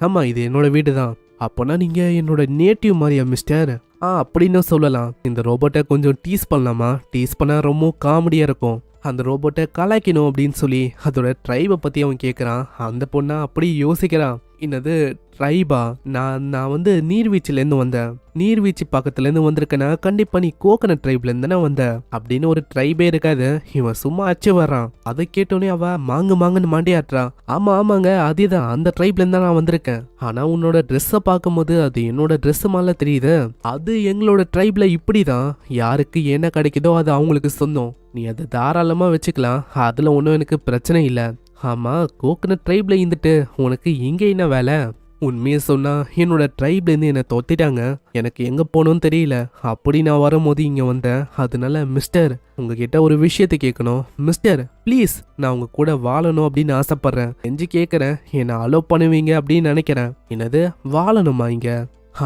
ஆமா இது என்னோட வீடு தான். அப்போனா நீங்க என்னோட நேட்டிவ் மாதிரியா மிஸ்டர்? அப்படின்னு சொல்லலாம். இந்த ரோபோட்டை கொஞ்சம் டீஸ் பண்ணலாமா? டீஸ் பண்ணா ரொம்ப காமெடியா இருக்கும். அந்த ரோபோட்டை கலாய்க்கணும் அப்படின்னு சொல்லி அதோட ட்ரைபை பத்தி அவன் கேட்குறான். அந்த பொண்ணா அப்படி யோசிக்கிறான், என்னது ட்ரைபா? நான் வந்து நீர்வீழ்ச்சிலேருந்து வந்தேன். நீர்வீழ்ச்சி பக்கத்துலேருந்து வந்திருக்கேன்னா கண்டிப்பா நீ கோகனட் ட்ரைப்லேருந்து தானே வந்த அப்படின்னு ஒரு ட்ரைபே இருக்காது. இவன் சும்மா அச்சு வர்றான். அதை கேட்டோன்னே அவ மாங்குன்னு மாண்டியாட்டுறான். ஆமாங்க அதேதான், அந்த ட்ரைப்லேருந்து தான் நான் வந்திருக்கேன். ஆனா உன்னோட ட்ரெஸ்ஸை பார்க்கும்போது அது என்னோட ட்ரெஸ் மாதிரில தெரியுது. அது எங்களோட ட்ரைப்ல இப்படிதான், யாருக்கு என்ன கிடைக்குதோ அது அவங்களுக்கு சொந்தம். நீ அதை தாராளமா வச்சுக்கலாம், அதுல ஒன்றும் எனக்கு பிரச்சனை இல்லை. ஆமா கோகனட் ட்ரைப்ல இருந்துட்டு உனக்கு இங்க என்ன வேலை? உண்மையை சொன்னா என்னோட ட்ரைப்ல இருந்து என்னை தொத்திட்டாங்க, எனக்கு எங்க போகணும்னு தெரியல. அப்படி நான் வரும்போது இங்க வந்தேன். அதனால மிஸ்டர் உங்ககிட்ட ஒரு விஷயத்தை கேட்கணும். மிஸ்டர் ப்ளீஸ், நான் உங்க கூட வாழணும் அப்படின்னு ஆசைப்படுறேன். செஞ்சு கேட்கறேன், என்னை அலோவ் பண்ணுவீங்க அப்படின்னு நினைக்கிறேன். என்னது வாழணுமா இங்க?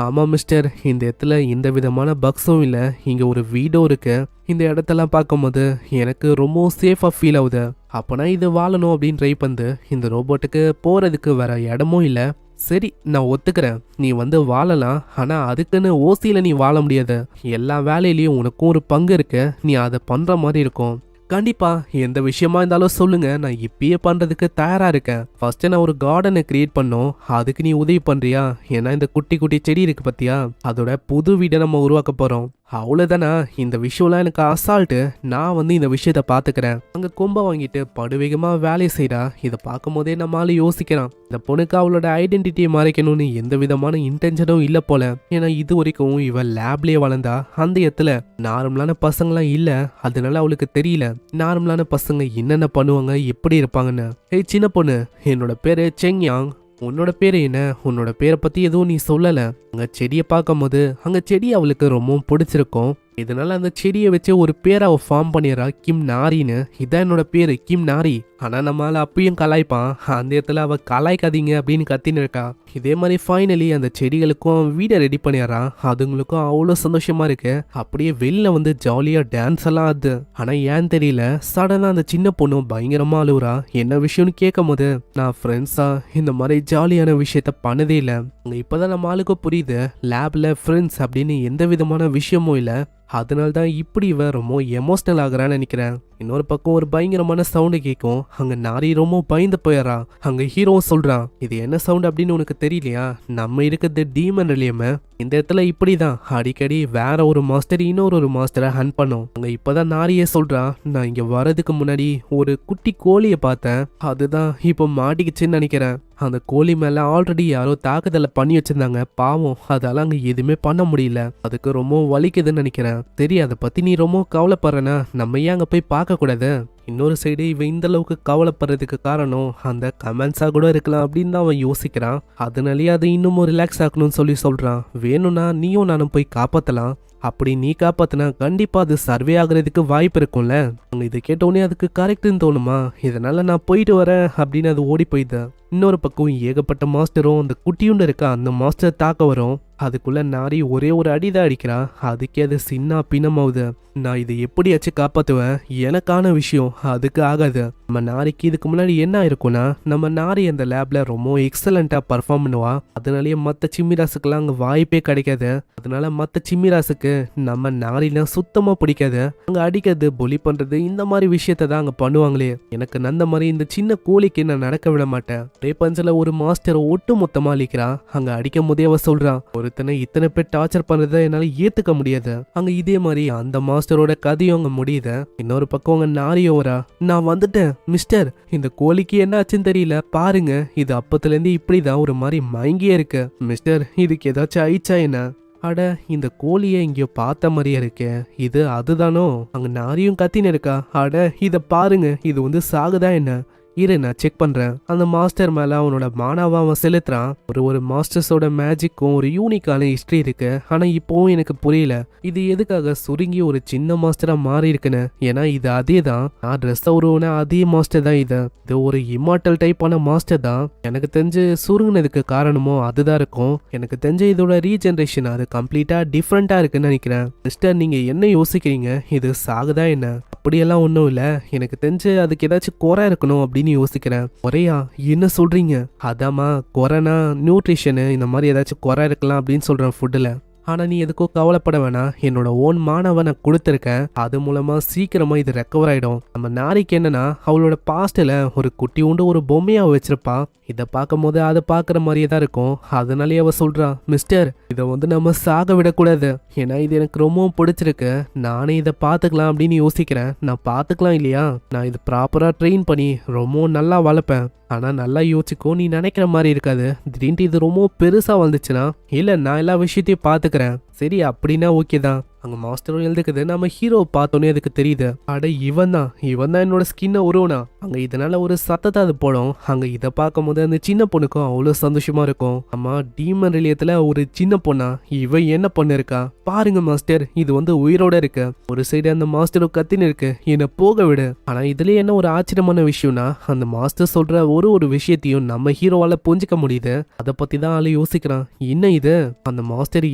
ஆமா மிஸ்டர், இந்த இடத்துல எந்த விதமான பக்ஸும் இல்லை. இங்க ஒரு வீடும் இருக்கு. இந்த இடத்தெல்லாம் பார்க்கும்போது எனக்கு ரொம்ப சேஃபா ஃபீல் ஆகுது. அப்போனா இது வாழணும் அப்படின்னு ட்ரை பண்ணு. இந்த ரோபோட்டுக்கு போறதுக்கு வேற இடமும் இல்லை. சரி நான் ஒத்துக்கிறேன், நீ வந்து வாழலாம். ஆனா அதுக்குன்னு ஓசியில நீ வாழ முடியாது. எல்லா வேலையிலயும் உனக்கும் ஒரு பங்கு இருக்கு, நீ அதை பண்ற மாதிரி இருக்கும். கண்டிப்பா எந்த விஷயமா இருந்தாலும் சொல்லுங்க, நான் இப்பயே பண்றதுக்கு தயாரா இருக்கேன். ஃபர்ஸ்ட் நான் ஒரு கார்டனை கிரியேட் பண்ணோம், அதுக்கு நீ உதவி பண்றியா? ஏன்னா இந்த குட்டி குட்டி செடி இருக்கு பத்தியா, அதோட புது வீடை நம்ம உருவாக்க போறோம். அவ்வளவுதானா? இந்த விஷயம்லாம் எனக்கு அசால்ட்டு. நான் வந்து இந்த விஷயத்த பாத்துக்கிறேன். அங்க கொம்ப வாங்கிட்டு படுவேகமா வேலையை செய்யறா. இதை பார்க்கும் போதே நம்மளால யோசிக்கிறான், இந்த பொண்ணுக்கு அவளோட ஐடென்டிட்டியை மறைக்கணும்னு எந்த விதமான இன்டென்ஷனும் இல்ல போல. ஏன்னா இது வரைக்கும் இவ லேப்லயே வளர்ந்தா. அந்த இடத்துல நார்மலான பசங்களாம் இல்ல, அதனால அவளுக்கு தெரியல நார்மலான பசங்க என்னென்ன பண்ணுவாங்க, எப்படி இருப்பாங்கன்னு. ஏய் சின்ன பொண்ணு, என்னோட பேரு செங்யாங். உன்னோட பேரு என்ன? உன்னோட பேரை பத்தி எதுவும் நீ சொல்லல. அங்க செடியை பார்க்கும் போது அங்க செடி அவளுக்கு ரொம்ப பிடிச்சிருக்கும். இதனால அந்த செடியை வச்சு ஒரு பேரை அவ ஃபார்ம் பண்ணிடுறா, கிம் நாரின்னு. இதான் என்னோட பேரு கிம் நாரி. ஆனா நம்மளால அப்பயும் கலாய்ப்பான். அந்த இடத்துல அவ கலாய்க்காதீங்க அப்படின்னு கத்தின்னு இருக்கா. இதே மாதிரி ஃபைனலி அந்த செடிகளுக்கும் வீடை ரெடி பண்ணிடுறான். அதுங்களுக்கும் அவ்வளோ சந்தோஷமா இருக்கு. அப்படியே வெளில வந்து ஜாலியா டான்ஸ் எல்லாம் ஆகுது. ஆனா ஏன் தெரியல சடனா அந்த சின்ன பொண்ணு பயங்கரமா அழுவுறா. என்ன விஷயம்னு கேட்கும் போது, நான் ஃப்ரெண்ட்ஸா இந்த மாதிரி ஜாலியான விஷயத்த பண்ணதே இல்லை. இப்பதான் நம்ம ஆளுக்கு புரியுது, லேப்ல ஃப்ரெண்ட்ஸ் அப்படின்னு எந்த விதமான விஷயமும் இல்லை. அதனால்தான் இப்படி இவ ரொம்ப எமோஷனல் ஆகுறான்னு நினைக்கிறேன். இன்னொரு பக்கம் ஒரு பயங்கரமான சவுண்டு கேட்கும். அங்க நாரி ரொம்ப பயந்து போயிடறா. அங்க ஹீரோவும் சொல்றான், இது என்ன சவுண்ட் அப்படின்னு உனக்கு தெரியலையா? நம்ம இருக்கிறது டீமன் ரிலியம். இந்த இடத்துல இப்படிதான் அடிக்கடி வேற ஒரு மாஸ்டர் இன்னொரு மாஸ்டரை ஹண்ட் பண்ணும். அங்க இப்பதான் நாரியே சொல்றா, நான் இங்க வர்றதுக்கு முன்னாடி ஒரு குட்டி கோழியை பார்த்தேன், அதுதான் இப்போ மாட்டிக்கிச்சுன்னு நினைக்கிறேன். அந்த கோழி மேல ஆல்ரெடி யாரோ தாக்குதலை பண்ணி வச்சிருந்தாங்க. பாவம், அதால அங்க எதுவுமே பண்ண முடியல. அதுக்கு ரொம்ப வலிக்குதுன்னு நினைக்கிறேன். சரி அதை பத்தி நீ ரொம்ப கவலைப்படுறனா, நம்ம ஏன் அங்க போய் பார்க்க கூடாது? இன்னொரு சைடு இவன் இந்த அளவுக்கு கவலைப்படுறதுக்கு காரணம் அந்த கமெண்ட்ஸா கூட இருக்கலாம் அப்படின்னு தான் அவன் யோசிக்கிறான். அதனாலேயே அது இன்னும் ரிலாக்ஸ் ஆகணும்னு சொல்றான். வேணும்னா நீயும் நானும் போய் காப்பாத்தலாம். அப்படி நீ காப்பாத்தினா கண்டிப்பா அது சர்வே ஆகுறதுக்கு வாய்ப்பு இருக்கும்ல. அங்க இதை கேட்டோடனே அதுக்கு கரெக்ட்னு தோணுமா, இதனால நான் போயிட்டு வரேன் அப்படின்னு அது ஓடி போயிடுது. இன்னொரு பக்கம் ஏகப்பட்ட மாஸ்டரும் அந்த குட்டியுண்டு இருக்க அந்த மாஸ்டர் தாக்க வரும். அதுக்குள்ள நாரி ஒரே ஒரு அடிதான் அடிக்கிறா. அதுக்கே அது சின்ன பின்னமாவுது. நான் இதை எப்படியாச்சும் காப்பாத்துவேன், எனக்கான விஷயம் அதுக்கு ஆகாது. நம்ம நாரிக்கு இதுக்கு முன்னாடி என்ன இருக்கும்னா, நம்ம நாரி அந்த லேப்ல ரொம்ப எக்ஸலண்டா பர்ஃபார்ம் பண்ணுவா. அதனாலயே மற்ற சிம்மிராசுக்கெல்லாம் அங்க வாய்ப்பே கிடைக்காது. அதனால மற்ற சிம்மிராசுக்கு நம்ம நாரிலாம் சுத்தமா பிடிக்காது. அங்க அடிக்கிறது பொலி பண்றது இந்த மாதிரி விஷயத்த தான் அங்க பண்ணுவாங்களே. எனக்கு அந்த மாதிரி இந்த சின்ன கோழிக்கு நான் நடக்க விட மாட்டேன். ஒரே பஞ்சில் ஒரு மாஸ்டரை ஒட்டு மொத்தமா அழிக்கிறா. அங்க அடிக்கும் போதே அவ சொல்றான், ஒருத்தனை இத்தனை பேர் டார்ச்சர் பண்றதை என்னால ஏத்துக்க முடியாது. அங்க இதே மாதிரி அந்த மாஸ்டரோட கதையும் அங்க முடியுது. இன்னொரு பக்கம் அங்க நாரியும் வரா. நான் வந்துட்டேன் மிஸ்டர், இந்த கோழிக்கு என்ன ஆச்சுன்னு தெரியல பாருங்க, இது அப்பத்துல இருந்து இப்படிதான் ஒரு மாதிரி மயங்கியே இருக்கு. மிஸ்டர், இதுக்கு ஏதாச்சும் ஆயிடுச்சா என்ன? அட, இந்த கோழியை இங்கேயோ பார்த்த மாதிரியே இருக்கே, இது அதுதானோ? அங்க நாரியும் கத்தின்னு இருக்கா. அட இத பாருங்க, இது வந்து சாகுதா என்ன? இரு நான் செக் பண்றேன். அந்த மாஸ்டர் மேல அவனோட மானாவா அவன் செலுத்துறான். ஒரு மாஸ்டர்ஸோட மேஜிக்கும் ஒரு யூனிக்கான ஹிஸ்டரி இருக்கு. ஆனா இப்போவும் எனக்கு புரியல, இது எதுக்காக சுருங்கி ஒரு சின்ன மாஸ்டரா மாறி இருக்குன்னு. ஏன்னா இது அதே தான், நான் ட்ரெஸ் உருவன அதே மாஸ்டர் தான். இது ஒரு இம்மார்டல் டைப்பான மாஸ்டர் தான். எனக்கு தெரிஞ்சு சுருங்கினதுக்கு காரணமோ அதுதான் இருக்கும். எனக்கு தெரிஞ்ச இதோட ரீஜெனரேஷன் அது கம்ப்ளீட்டா டிஃப்ரெண்டா இருக்குன்னு நினைக்கிறேன். மிஸ்டர், நீங்க என்ன யோசிக்கிறீங்க, இது சாகுதா என்ன? அப்படியெல்லாம் ஒன்றும் இல்லை, எனக்கு தெரிஞ்சு அதுக்கு ஏதாச்சும் குறை இருக்கணும் அப்படின்னு யோசிக்கிறேன். குறையா? என்ன சொல்றீங்க? அதாம்மா, குறைனா நியூட்ரிஷனு இந்த மாதிரி ஏதாச்சும் குறை இருக்கலாம் அப்படின்னு சொல்றேன் ஃபுட்டில். ஆனா நீ எதுக்கோ கவலைப்பட வேணாம், என்னோட ஓன் மாணவனை கொடுத்துருக்கேன். அது மூலமா சீக்கிரமா இது ரெக்கவர் ஆயிடும். நம்ம நாரிக்கு என்னன்னா, அவளோட பாஸ்ட்ல ஒரு குட்டி உண்டு ஒரு பொம்மையா வச்சிருப்பா. இதை பார்க்கும் போது அதை பார்க்குற மாதிரியே தான் இருக்கும். அதனாலேயே அவ சொல்றா, மிஸ்டர், இதை வந்து நம்ம சாக விடக்கூடாது. ஏன்னா இது எனக்கு ரொம்பவும் பிடிச்சிருக்கு. நானே இதை பார்த்துக்கலாம் அப்படின்னு யோசிக்கிறேன். நான் பார்த்துக்கலாம் இல்லையா, நான் இது ப்ராப்பராக ட்ரெயின் பண்ணி ரொம்பவும் நல்லா வளர்ப்பேன். ஆனா நல்லா யோசிக்கோ, நீ நினைக்கிற மாதிரி இருக்காது. திடீர்னு இது ரொம்ப பெருசா வந்துச்சுன்னா, இல்ல நான் எல்லா விஷயத்தையும் பாத்துக்கிறேன். சரி அப்படின்னா ஓகே தான். அங்க மாஸ்டரும் எழுதுக்குது. நம்ம ஹீரோ பார்த்தோன்னே அதுக்கு தெரியுது, அட இவன் தான் என்னோட ஸ்கின்னை உருவனா. அங்க இதனால ஒரு சத்தத்தை அது போடும். அங்க இதை பார்க்கும் போது அந்த சின்ன பொண்ணுக்கும் அவ்வளவு சந்தோஷமா இருக்கும். அம்மா, டீமன் ரிலியத்துல ஒரு சின்ன பொண்ணா, இவ என்ன பொண்ணு இருக்கா பாருங்க மாஸ்டர், இது வந்து உயிரோட இருக்கு. ஒரு சைடு அந்த மாஸ்டரும் கத்தின்னு இருக்கு, என்ன போக விடு. ஆனா இதுல என்ன ஒரு ஆச்சரியமான விஷயம்னா, அந்த மாஸ்டர் சொல்ற ஒரு விஷயத்தையும் நம்ம ஹீரோவால புரிஞ்சிக்க முடியுது. அதை பத்தி தான் ஆளு யோசிக்கிறான். என்ன இது, அந்த மாஸ்டர்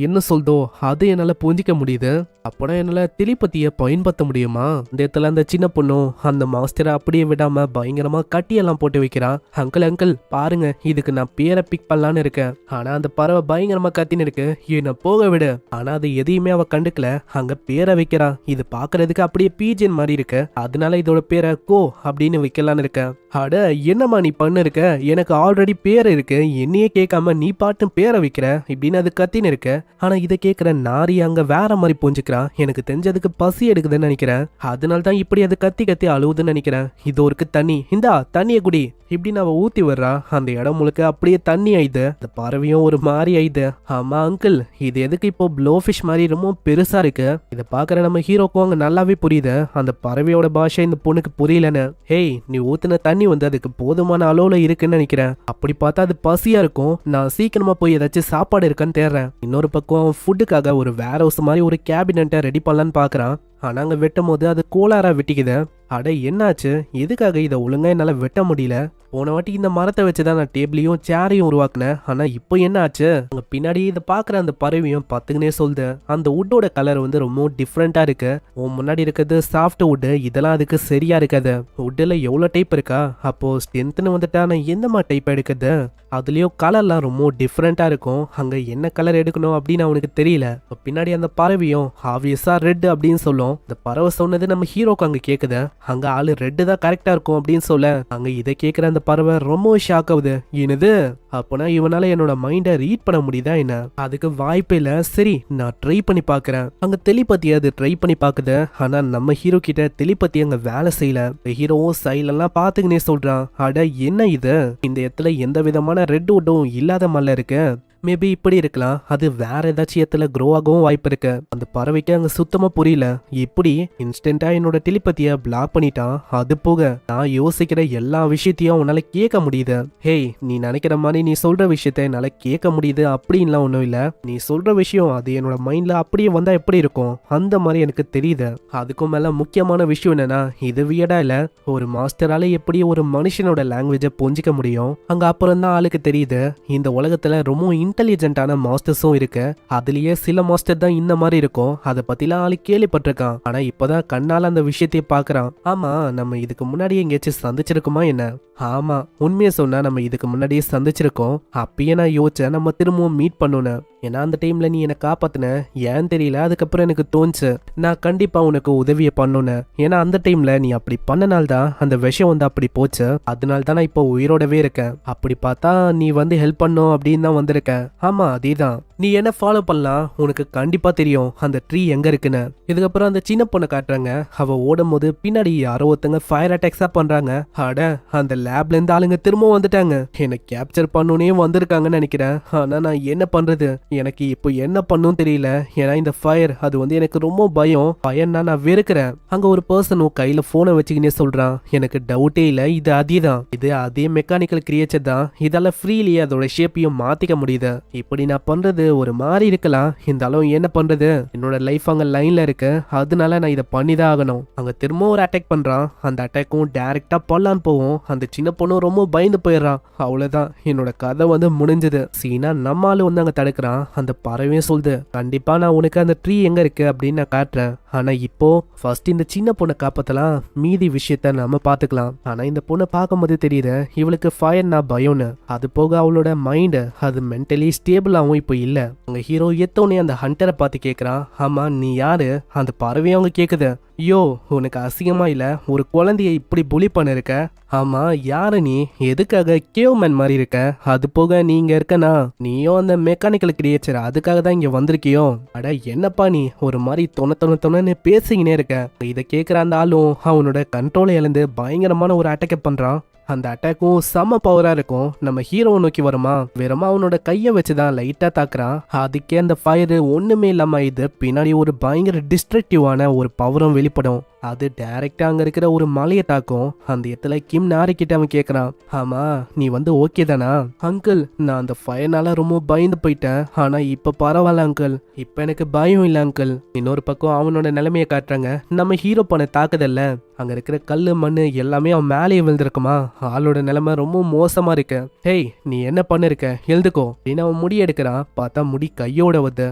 என்ன சொல்தோ அதை என்னால புரிஞ்சிக்க முடியுது. அப்போனா என்னால டெலிபதியை பயன்படுத்த முடியுமா? இந்த இடத்துல அந்த சின்ன பொண்ணும் அந்த மாஸ்டரை அப்படியே விடாம பயங்கரமா கட்டியெல்லாம் போட்டு வைக்கிறான். அங்கிள் பாருங்க, இதுக்கு நான் பேரை பிக் பண்ணலான்னு இருக்கேன். ஆனா அந்த பறவை பயங்கரமா கத்தின்னு இருக்கு, என்ன போக விடு. ஆனா அது எதையுமே அவ கண்டுக்கல. அங்க பேரை வைக்கிறான். இது பாக்குறதுக்கு அப்படியே பீஜன் மாதிரி இருக்கு. அதனால இதோட பேரை கோ அப்படின்னு வைக்கலான்னு இருக்கேன். அட என்னம்மா நீ பண்ண இருக்க, எனக்கு ஆல்ரெடி பேர் இருக்கு, என்னையே கேட்காம நீ பாட்டு பேரை வைக்கிற இப்படின்னு அது கத்தின்னு இருக்க. ஆனா இதை கேட்கிற நாரி அங்க வேற மாதிரி புரிஞ்சுக்கிறான். எனக்கு தெரிஞ்சதுக்கு பசி எடுக்குதுன்னு நினைக்கிறேன். அதனால தான் இப்படி அது கத்தி அழுவுதுன்னு நினைக்கிறேன். இது ஒருக்கு தண்ணி, இந்தா தண்ணியை குடி இப்படின்னு அவ ஊத்தி வர்றா. அந்த இடம் முழுக்க அப்படியே தண்ணி ஆயிடுது. அந்த பறவையும் ஒரு மாதிரி ஆயிடுது. ஆமா அங்கிள், இது எதுக்கு இப்போ ப்ளோஃபிஷ் மாதிரி ரொம்ப பெருசா இருக்கு. இதை பாக்குற நம்ம ஹீரோக்கும் அங்க நல்லாவே புரியுது. அந்த பறவையோட பாஷை இந்த பொண்ணுக்கு புரியலன்னு. ஹேய், நீ ஊத்துன தண்ணி வந்து அதுக்கு போதுமான அளவுல இருக்குன்னு நினைக்கிறேன். அப்படி பார்த்தா அது பசியா இருக்கும். நான் சீக்கிரமா போய் ஏதாச்சும் சாப்பாடு இருக்கான்னு தேடுறேன். இன்னொரு பக்கம் ஃபுட்டுக்காக ஒரு வேர் ஹவுஸ் மாதிரி ஒரு கேபினட்டை ரெடி பண்ணலான்னு பாக்குறான். ஆனா அங்க வெட்டும் போது அது கோளாரா வெட்டிக்குது. அட என்னாச்சு, எதுக்காக இதை ஒழுங்கா என்னால வெட்ட முடியல? போன வாட்டி இந்த மரத்தை வச்சுதான் நான் டேபிளையும் சேரையும் உருவாக்குனேன். ஆனா இப்போ என்ன ஆச்சு? அங்க பின்னாடி இதை பாக்குற அந்த பறவையும் பத்துக்குனே சொல்லுது, அந்த வுட்டோட கலர் வந்து ரொம்ப டிஃப்ரெண்டா இருக்கு. உன் முன்னாடி இருக்கிறது சாஃப்ட் வுட், இதெல்லாம் அதுக்கு சரியா இருக்காது. வுட்ல எவ்வளவு டைப் இருக்கா? அப்போ ஸ்ட்ரென்த்னு வந்துட்டா நான் எந்த மாதிரி டைப் எடுக்குது? அதுலயும் கலர்லாம் ரொம்ப டிஃப்ரெண்டா இருக்கும். அங்க என்ன கலர் எடுக்கணும் அப்படின்னு அவனுக்கு தெரியல. பின்னாடி அந்த பறவையும் ஆப்வியஸா ரெட் அப்படின்னு சொல்லும். இந்த பறவை சொன்னது நம்ம ஹீரோக்கு அங்க கேக்குது. அங்க ஆளு ரெட்டு தான் கரெக்டா இருக்கும் அப்படின்னு சொல்ல, அங்க இதை கேக்குற அந்த பறவை ரொம்ப ஷாக் ஆகுது. என்னது, அப்போனா இவனால என்னோட மைண்டை ரீட் பண்ண முடியுதா என்ன? அதுக்கு வாய்ப்பே இல்ல. சரி நான் ட்ரை பண்ணி பாக்குறேன். அங்க டெலிபதி அது ட்ரை பண்ணி பாக்குது. ஆனா நம்ம ஹீரோ கிட்ட டெலிபதி அங்க வேலை செய்யல. ஹீரோவும் சைலெல்லாம் பாத்துக்கினே சொல்றான், அட என்ன இது, இந்த இடத்துல எந்த விதமான ரெட் வுட்டும் இல்லாத மாதிரி இருக்கு. மேபி இப்படி இருக்கலாம், அது வேற ஏதாச்சும் இடத்துல க்ரோ ஆகவும் வாய்ப்பு இருக்கு. அந்த பறவைக்கு அங்க சுத்தமா புரியல, இப்படி இன்ஸ்டன்டா என்னோட டெலிபதியை பிளாக் பண்ணிட்டான். அது போக நான் யோசிக்கிற எல்லா விஷயத்தையும் உன்னால கேட்க முடியுது. ஹேய், நீ நினைக்கிற மாதிரி நீ சொல்ற விஷயத்த என்னால கேட்க முடியுது அப்படின்லாம் ஒன்றும் இல்ல. நீ சொல்ற விஷயம் அது என்னோட மைண்ட்ல அப்படியே வந்தா எப்படி இருக்கும் அந்த மாதிரி எனக்கு தெரியுது. அதுக்கும் மேல முக்கியமான விஷயம் என்னன்னா, இது வியடா இல்ல, ஒரு மாஸ்டரால எப்படி ஒரு மனுஷனோட லாங்குவேஜை புரிஞ்சிக்க முடியும். அங்க அப்புறம் தான் ஆளுக்கு தெரியுது, இந்த உலகத்துல ரொம்ப இன்டெலிஜென்ட்டான மாஸ்டர்ஸும் இருக்கு. அதுலயே சில மாஸ்டர் தான் இந்த மாதிரி இருக்கும். அதை பத்திலாம் ஆளு கேள்விப்பட்டிருக்கான். ஆனா இப்பதான் கண்ணால அந்த விஷயத்தை பாக்குறான். ஆமா, நம்ம இதுக்கு முன்னாடி எங்கேயாச்சும் சந்திச்சிருக்குமா என்ன? ஆமா, உண்மையை சொன்னா நம்ம இதுக்கு முன்னாடியே சந்திச்சிருக்கோம். அப்பயே நான் யோசிச்சேன் நம்ம திரும்பவும் மீட் பண்ணணும். ஏன்னா அந்த டைம்ல நீ என்னை காப்பாத்தின, ஏன் தெரியல, அதுக்கப்புறம் எனக்கு தோணுச்சு நான் கண்டிப்பா உனக்கு உதவியை பண்ணணும். ஏன்னா அந்த டைம்ல நீ அப்படி பண்ணனால்தான் அந்த விஷயம் வந்து அப்படி போச்சு. அதனால தான் நான் இப்போ உயிரோடவே இருக்கேன். அப்படி பார்த்தா நீ வந்து ஹெல்ப் பண்ணும் அப்படின்னு தான் வந்திருக்கேன். ஆமா, அதேதான். நீ என்ன ஃபாலோ பண்ணலாம், உனக்கு கண்டிப்பா தெரியும் அந்த ட்ரீ எங்க இருக்குன்னு. இதுக்கப்புறம் அந்த சின்ன பொண்ணை காட்டுறாங்க. அவ ஓடும் போது பின்னாடி யாரோ ஒருத்தங்க ஃபயர் அட்டாக்ஸா பண்றாங்க. அட, அந்த லேப்ல இருந்து ஆளுங்க திரும்பவும் வந்துட்டாங்க. என்னை கேப்சர் பண்ணனே வந்திருக்காங்கன்னு நினைக்கிறேன். ஆனா நான் என்ன பண்றது, எனக்கு இப்போ என்ன பண்ணும் தெரியல. ஏன்னா இந்த ஃபயர் அது வந்து எனக்கு ரொம்ப பயம். பயம்னா நான் வெறுக்கிறேன். அங்க ஒரு பர்சனும் கையில போனை வச்சுக்கினே சொல்றான், எனக்கு டவுட்டே இல்ல, இது அதேதான், இது அதே மெக்கானிக்கல் கிரியேச்சர் தான். இதால ஃப்ரீலியே அதோட ஷேப்பையும் மாத்திக்க முடியுது. இப்படி நான் பண்றது ஒரு மாதிரி இருக்கலாம், இருந்தாலும் என்ன பண்றது, என்னோட லைஃப் அங்க லைன்ல இருக்கு. அதனால நான் இதை பண்ணிதான் ஆகணும். அங்க திரும்ப ஒரு அட்டாக் பண்றான். அந்த அட்டாக்கும் டைரக்டா பல்லான்னு போவோம். அந்த சின்ன பொண்ணு ரொம்ப பயந்து போயிடுறான். அவ்வளவுதான், என்னோட கதை வந்து முடிஞ்சது. சீனா நம்மால வந்து அங்க தடுக்கிறான். அந்த பறவையும் சொல்லுது, கண்டிப்பா நான் உனக்கு அந்த ட்ரீ எங்க இருக்கு அப்படின்னு நான் காட்டுறேன். ஆனா இப்போ ஃபர்ஸ்ட் இந்த சின்ன பொண்ணை காப்பாத்தலாம், மீதி விஷயத்த நம்ம பாத்துக்கலாம். ஆனா இந்த பொண்ணை பார்க்கும்போது தெரியுது இவளுக்கு ஃபயர்னா பயம்னு. அது போக அவளோட மைண்ட் அது மென்டலி ஸ்டேபிளாகவும் இப்போ இல்ல. அங்க ஹீரோ எத்தோனே அந்த ஹண்டரை பார்த்து கேட்கறான், ஆமா நீ யாரு? அந்த பறவையும் அவங்க கேக்குது, யோ உனக்கு அசிங்கமா இல்ல, ஒரு குழந்தைய இப்படி புலி பண்ணிருக்க? ஆமா, யாரு நீ? எதுக்காக கேவ்மேன் மாதிரி இருக்க? அது போக நீங்க இருக்கனா, நீயும் அந்த மெக்கானிக்கல் கிரியேச்சர், அதுக்காக தான் இங்க வந்திருக்கியோ? அட என்னப்பா நீ ஒரு மாதிரி தொண பேசிக்கினே இருக்க. இதை கேட்கிற அந்த ஆளும் அவனோட கண்ட்ரோலை இழந்து பயங்கரமான ஒரு அட்டாக் பண்றான். அந்த அட்டாக்கும் செம்ம பவரா இருக்கும். நம்ம ஹீரோவை நோக்கி வருமா, வெறுமா அவனோட கையை வச்சுதான் லைட்டா தாக்குறான். அதுக்கே அந்த ஃபயர் ஒண்ணுமே இல்லாம இது பின்னாடி ஒரு பயங்கர டிஸ்ட்ரக்டிவான ஒரு பவரும் வெளிப்படும். அது டைரக்டா அங்க இருக்கிற ஒரு மலையை தாக்கும். அந்த இடத்துல கிம் நாரிக்கிட்ட அவன் கேக்குறான், ஆமா நீ வந்து ஓகே தானா? அங்கிள், நான் அந்த ஃபயர்னால ரொம்ப பயந்து போயிட்டேன். ஆனா இப்ப பரவாயில்ல அங்கிள், இப்ப எனக்கு பயம் இல்ல அங்கிள். இன்னொரு பக்கம் அவனோட நிலைமையை காட்டுறாங்க. நம்ம ஹீரோ பண்ண தாக்குதல்ல அங்க இருக்கிற கல்லு மண்ணு எல்லாமே அவன் மேலேயே விழுந்திருக்குமா. ஆளோட நிலைமை ரொம்ப மோசமா இருக்கு. ஹேய், நீ என்ன பண்ணிருக்க, எழுதுக்கோ அப்படின்னு அவன் முடி எடுக்கிறான். பார்த்தா முடி கையோட வந்து,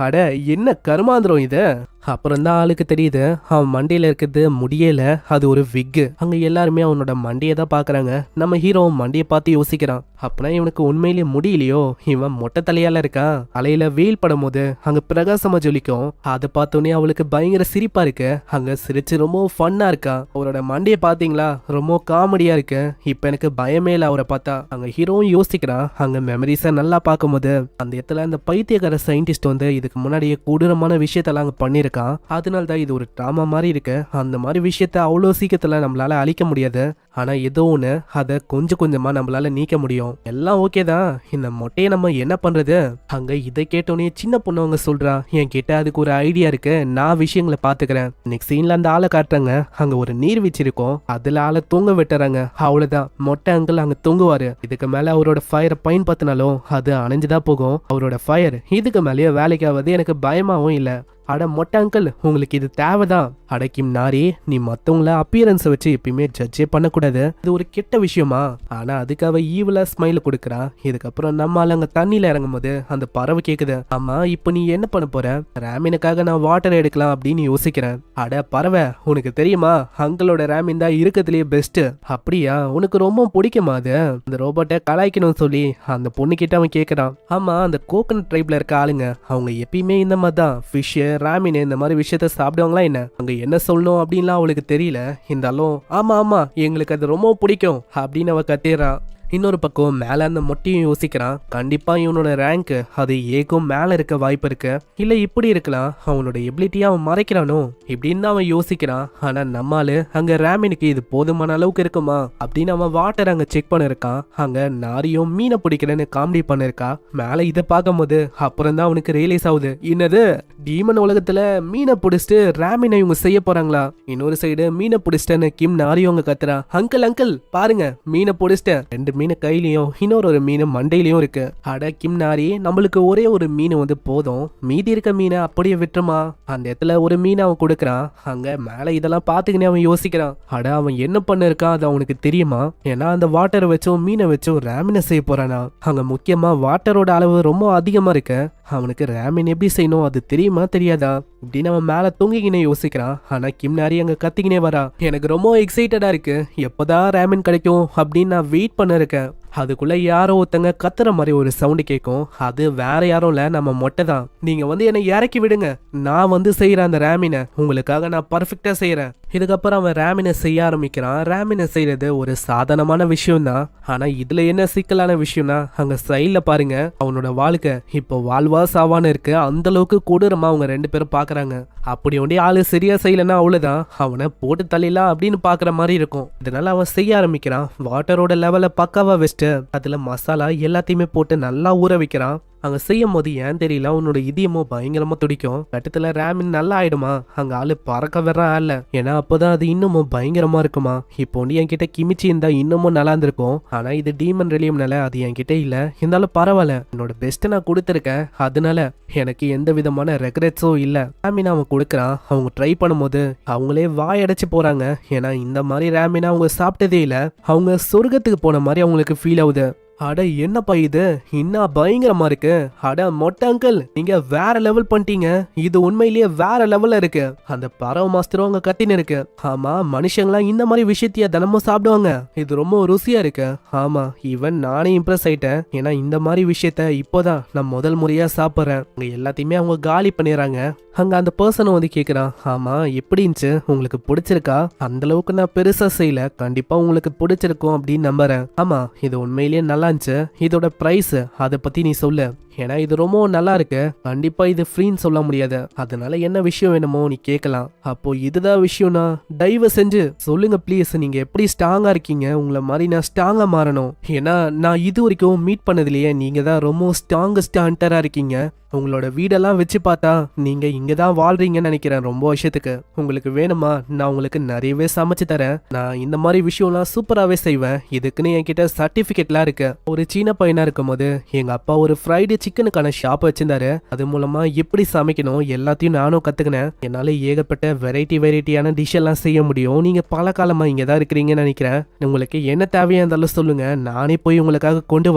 அட என்ன கருமாந்திரம் இது. அப்புறம் தான் ஆளுக்கு தெரியுது அவன் மண்டையில இருக்கிறது முடியல, அது ஒரு விக்கு. அங்க எல்லாருமே அவனோட மண்டையை தான் பாக்குறாங்க. நம்ம ஹீரோ மண்டையை பார்த்து யோசிக்கிறான், அப்படின்னா இவனுக்கு உண்மையிலேயே முடியலையோ, இவன் மொட்டை தலையால இருக்கான். அலையில வெயில் படும் போது அங்க பிரகாசமா ஜொலிக்கும். அதை பார்த்தோன்னே அவளுக்கு பயங்கர சிரிப்பா இருக்கு. அங்க சிரிச்சு ரொம்ப ஃபன்னா இருக்கா. அவரோட மண்டையை பாத்தீங்களா, ரொம்ப காமெடியா இருக்கு. இப்ப எனக்கு பயமே இல்ல அவரை பார்த்தா. அங்க ஹீரோவும் யோசிக்கிறான். அங்க மெமரிஸை நல்லா பார்க்கும்போது அந்த இடத்துல அந்த பைத்தியக்கார சயின்டிஸ்ட் வந்து இதுக்கு முன்னாடியே கொடூரமான விஷயத்தெல்லாம் அங்க பண்ணிருக்கான். அதனால தான் இது ஒரு டிராமா மாதிரி இருக்கு. அந்த மாதிரி விஷயத்த அவ்வளோ சீக்கிரத்துல நம்மளால அழிக்க முடியாது. ஆனா ஏதோ ஒண்ணு அதை கொஞ்சம் கொஞ்சமா நம்மளால நீக்க முடியும். எல்லாம் ஓகே தான், இந்த மொட்டையை நம்ம என்ன பண்றது? அங்க இதை கேட்டோன்னே சின்ன பொண்ணவங்க சொல்றா, என் கிட்ட அதுக்கு ஒரு ஐடியா இருக்கு, நான் விஷயங்களை பாத்துக்கிறேன். நெக்ஸ்ட் சீன்ல அந்த ஆளை காட்டுறாங்க. அங்க ஒரு நீர்வீழ்ச்சி இருக்கும், அதுல ஆளை தொங்க விட்டுறாங்க. அவ்வளவுதான், மொட்டை அங்கிள் அங்க தொங்குவாரு. இதுக்கு மேல அவரோட ஃபயரை பயன்படுத்தினாலும் அது அணைஞ்சுதான் போகும். அவரோட ஃபயர் இதுக்கு மேலேயே வேலைக்காவது எனக்கு பயமாவும் இல்ல. அட மொட்டை அங்கிள், உங்களுக்கு இது தேவைதான். அடக்கிம் நாரி, நீ மத்தவங்கள அப்பியரன்ஸை வச்சு எப்பயுமே ஜட்ஜே பண்ணக்கூடாது, இது ஒரு கெட்ட விஷயமா? ஆனா அதுக்காக ஈவிலா ஸ்மைல் கொடுக்குறா. இதுக்கப்புறம் நம்மால அங்க தண்ணியில இறங்கும் போது அந்த பறவை கேக்குது, ஆமா இப்போ நீ என்ன பண்ண போற? ரேமினுக்காக நான் வாட்டர் எடுக்கலாம் அப்படின்னு யோசிக்கிறேன். அட பறவை, உனக்கு தெரியுமா அங்கிளோட ரேமின் தான் இருக்கிறதுலயே பெஸ்ட். அப்படியா, உனக்கு ரொம்ப பிடிக்குமா அது? அந்த ரோபோட்டை கலாய்க்கணும்னு சொல்லி அந்த பொண்ணு கிட்ட அவன் கேட்கறான். ஆமா, அந்த கோகனட் ட்ரைப்ல இருக்க ஆளுங்க அவங்க எப்பயுமே இந்த மாதிரி தான் ஃபிஷ் ராமின் இந்த மாதிரி விஷயத்த சாப்பிடுவாங்களா என்ன? அங்க என்ன சொல்லணும் அப்படின்லாம் அவளுக்கு தெரியல. இருந்தாலும் ஆமா ஆமா எங்களுக்கு அது ரொம்ப பிடிக்கும் அப்படின்னு அவ கத்திடுறான். இன்னொரு பக்கம் மேல அந்த மொட்டையும் யோசிக்கிறான், கண்டிப்பா இவனோட ரேங்க் அது ஏக்கும் மேல இருக்க வாய்ப்பு இருக்கு, இல்ல இப்படி இருக்கலாம், அவனோட எபிலிட்டியா அவன் மறைக்கிறானோ இப்படின்னு அவன் யோசிக்கிறான். ஆனா நம்மால அங்க ராமினுக்கு இது போதுமான அளவுக்கு இருக்குமா அப்படின்னு அவன் வாட்டர் அங்க செக் பண்ணிருக்கான். அங்க நாரியும் மீனை பிடிக்கிறேன்னு காமெடி பண்ணிருக்கா. மேல இதை பார்க்கும்போது அப்புறம் தான் அவனுக்கு ரியலைஸ் ஆகுது, என்னது டீமன் உலகத்துல மீனை பிடிச்சிட்டு ராமினை இவங்க செய்ய போறாங்களா. இன்னொரு சைடு மீனை பிடிச்சிட்டேன்னு கிம் நாரியவங்க கத்துறா, அங்கிள் அங்கிள் பாருங்க மீனை பிடிச்சிட்டேன், 2 மீன் கையிலயும் இன்னொரு மீன் மண்டையிலயும் இருக்கு. அட கிம் நாரி, நம்மளுக்கு ஒரே ஒரு மீன் வந்து போதும், மீதி இருக்க மீனை அப்படியே விட்டுருமா. அந்த இடத்துல ஒரு மீன் அவன் கொடுக்கறான். அங்க மேல இதெல்லாம் பாத்துக்கினே அவன் யோசிக்கிறான், அட அவன் என்ன பண்ணிருக்கான் அது அவனுக்கு தெரியுமா, ஏன்னா அந்த வாட்டரை வச்சும் மீனை வச்சும் ராமினை செய்ய போறானா. அங்க முக்கியமா வாட்டரோட அளவு ரொம்ப அதிகமா இருக்கு, அவனுக்கு ராமின் எப்படி செய்யணும் அது தெரியுமா தெரியாதா இப்படின்னு அவன் மேல தொங்கிக்கினே யோசிக்கிறான். ஆனா கிம் நாரி அங்க கத்திக்கினே வரா, எனக்கு ரொம்ப எக்ஸைட்டடா இருக்கு, எப்பதான் ராமின் கிடைக்கும் அப்படின்னு நான் வெயிட் பண்ண இருக்கேன். அதுக்குள்ள யாரோ ஒருத்தங்க கத்துற மாதிரி ஒரு சவுண்டு கேட்கும். அது வேற யாரும் இல்ல, நம்ம மொட்டை தான். நீங்க வந்து என்னை இறக்கி விடுங்க, நான் வந்து செய்யறேன் அந்த ராமினை, உங்களுக்காக நான் பர்ஃபெக்டா செய்யறேன். இதுக்கப்புறம் அவன் ராமினை செய்ய ஆரம்பிக்கிறான். ராமினை செய்யறது ஒரு சாதாரணமான விஷயம் தான். ஆனா இதுல என்ன சிக்கலான விஷயம்னா, அங்க சைட்ல பாருங்க அவனோட வாழ்க்கை இப்போ வாழ்வா சாவான்னு இருக்கு. அந்த அளவுக்கு கொடூரமா அவங்க 2 பேரும் பாக்குறாங்க. அப்படி ஒண்டி ஆளு சரியா செய்யலன்னா அவ்வளவுதான், அவனை போட்டு தள்ளிடலாம் அப்படின்னு பாக்குற மாதிரி இருக்கும். இதனால அவன் செய்ய ஆரம்பிக்கிறான். வாட்டரோட லெவல பக்காவா வச்சுட்டு அதுல மசாலா எல்லாத்தையுமே போட்டு நல்லா ஊற வைக்கிறான். அங்க செய்யும் போது ஏன் தெரியல அவனோட இதயமும் பயங்கரமா துடிக்கும். கட்டத்துல ராமின் நல்லா ஆயிடுமா, அங்க ஆளு பறக்க வர்றான் ஆள்ல, ஏன்னா அப்பதான் அது இன்னமும் பயங்கரமா இருக்குமா. இப்போ என்கிட்ட கிமிச்சி இருந்தா இன்னமும் நல்லா இருந்திருக்கும். ஆனா இது டீமன் ரெலியம்னால அது என்கிட்ட இல்ல, இருந்தாலும் பரவாயில்ல, என்னோட பெஸ்ட்டை நான் கொடுத்துருக்கேன், அதனால எனக்கு எந்த விதமான ரெக்ரெட்ஸும் இல்ல. ராமின் அவன் கொடுக்குறான். அவங்க ட்ரை பண்ணும்போது அவங்களே வாயடைச்சு போறாங்க. ஏன்னா இந்த மாதிரி ராமின் அவங்க சாப்பிட்டதே இல்ல, அவங்க சொர்க்கத்துக்கு போன மாதிரி அவங்களுக்கு ஃபீல் ஆகுது. அட என்னப்பா இது இன்னும் பயங்கரமா இருக்கு, அட மொட்டை அங்கிள் நீங்க வேற லெவல் பண்ணிட்டீங்க, இது உண்மையிலேயே வேற லெவல்ல இருக்கு. அந்த பறவை மாஸ்டரும் அங்க கத்தின்னு இருக்கு, ஆமா மனுஷங்களாம் இந்த மாதிரி விஷயத்தைய தினமும் சாப்பிடுவாங்க, இது ரொம்ப ருசியா இருக்கு. ஆமா ஈவன் நானே இம்ப்ரெஸ் ஆயிட்டேன், ஏன்னா இந்த மாதிரி விஷயத்த இப்போதான் நான் முதல் முறையா சாப்பிட்றேன். அங்க எல்லாத்தையுமே அவங்க காலி பண்ணிடுறாங்க. அங்க அந்த பர்சன் வந்து கேக்குறான், ஆமா எப்படி இருந்துச்சு, உங்களுக்கு பிடிச்சிருக்கா. அந்த அளவுக்கு நான் பெருசா செய்யல, கண்டிப்பா உங்களுக்கு பிடிச்சிருக்கும் அப்படின்னு நம்புறேன். ஆமா இது உண்மையிலேயே நல்லா இருந்துச்சு, இதோட பிரைஸ் அதை பத்தி நீ சொல்லு, ஏன்னா இது ரொம்ப நல்லா இருக்கு, கண்டிப்பா இது ஃப்ரீன்னு சொல்ல முடியாது, அதனால என்ன விஷயம் வேணுமோ நீ கேட்கலாம். அப்போ இதுதான் விஷயம்னா தயவு செஞ்சு சொல்லுங்க ப்ளீஸ், நீங்க எப்படி ஸ்ட்ராங்கா இருக்கீங்க, உங்களை மாதிரி நான் ஸ்ட்ராங்கா மாறணும். ஏன்னா நான் இது வரைக்கும் மீட் பண்ணதுலயே நீங்க தான் ரொம்ப ஸ்ட்ராங்கஸ்ட் ஹண்டரா இருக்கீங்க. உங்களோட வீடெல்லாம் வச்சு பார்த்தா நீங்க இங்க தான் வாழ்றீங்கன்னு நினைக்கிறேன் ரொம்ப வருஷத்துக்கு. உங்களுக்கு வேணுமா, நான் உங்களுக்கு நிறையவே சமைச்சு தரேன், நான் இந்த மாதிரி விஷயம்லாம் சூப்பராகவே செய்வேன், இதுக்குன்னு என்கிட்ட சர்டிஃபிகேட்லாம் இருக்கு. ஒரு சீன பையனா இருக்கும் போது எங்க அப்பா ஒரு ஃப்ரைடே சிக்கனுக்கான ஷாப் வச்சிருந்தாரு, அது மூலமா எப்படி சமைக்கணும் எல்லாத்தையும் நானும் கத்துக்கினேன். என்னால ஏகப்பட்ட வெரைட்டியான டிஷ் எல்லாம் செய்ய முடியும். நீங்க பல காலமா இங்க தான் இருக்கிறீங்கன்னு நினைக்கிறேன். உங்களுக்கு என்ன தேவையா இருந்தாலும் சொல்லுங்க, நானே போய் உங்களுக்காக கொண்டு